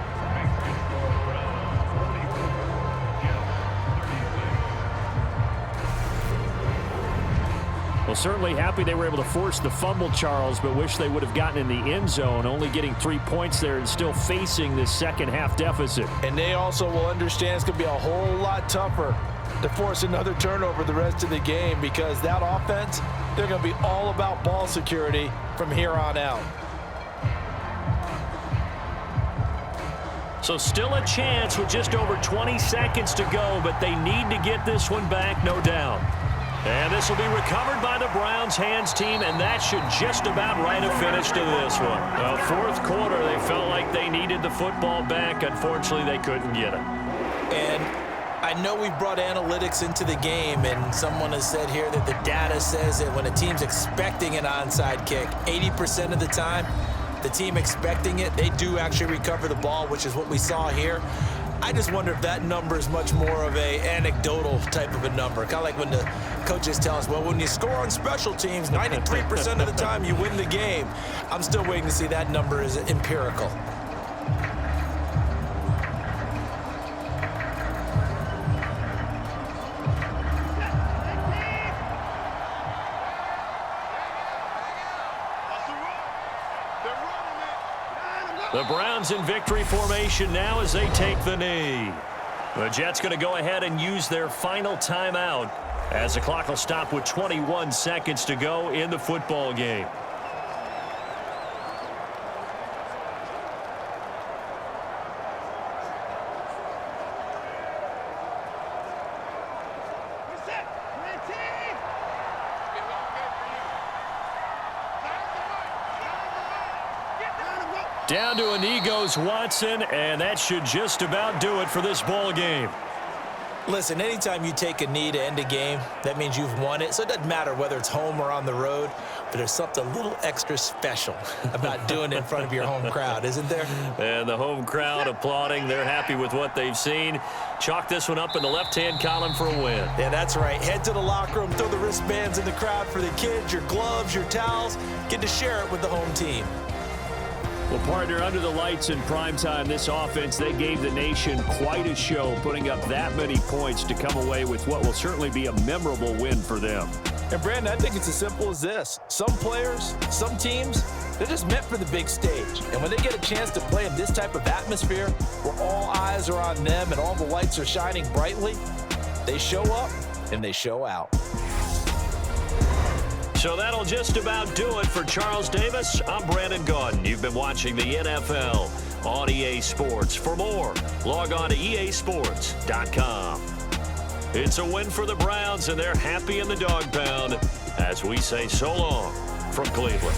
Well, certainly happy they were able to force the fumble, Charles, but wish they would have gotten in the end zone, only getting 3 points there and still facing this second-half deficit. And they also will understand it's going to be a whole lot tougher to force another turnover the rest of the game, because that offense, they're going to be all about ball security from here on out. So still a chance with just over 20 seconds to go, but they need to get this one back, no doubt. And this will be recovered by the Browns hands team, and that should just about write a finish to this one. Well, 4th quarter, they felt like they needed the football back. Unfortunately, they couldn't get it. And I know we've brought analytics into the game, and someone has said here that the data says that when a team's expecting an onside kick, 80% of the time, the team expecting it, they do actually recover the ball, which is what we saw here. I just wonder if that number is much more of a anecdotal type of a number. Kind of like when the coaches tell us, well, when you score on special teams, 93% of the time you win the game. I'm still waiting to see that number is empirical. The Browns in victory formation now as they take the knee. The Jets going to go ahead and use their final timeout as the clock will stop with 21 seconds to go in the football game. Down to a knee goes Watson, and that should just about do it for this ball game. Listen, anytime you take a knee to end a game, that means you've won it. So it doesn't matter whether it's home or on the road, but there's something a little extra special about doing it in front of your home crowd, isn't there? And the home crowd applauding. They're happy with what they've seen. Chalk this one up in the left-hand column for a win. Yeah, that's right. Head to the locker room, throw the wristbands in the crowd for the kids, your gloves, your towels. Get to share it with the home team. Well, partner, under the lights in primetime, this offense, they gave the nation quite a show, putting up that many points to come away with what will certainly be a memorable win for them. And, Brandon, I think it's as simple as this. Some players, some teams, they're just meant for the big stage. And when they get a chance to play in this type of atmosphere where all eyes are on them and all the lights are shining brightly, they show up and they show out. So that'll just about do it for Charles Davis. I'm Brandon Gaudin. You've been watching the NFL on EA Sports. For more, log on to easports.com. It's a win for the Browns, and they're happy in the dog pound as we say so long from Cleveland.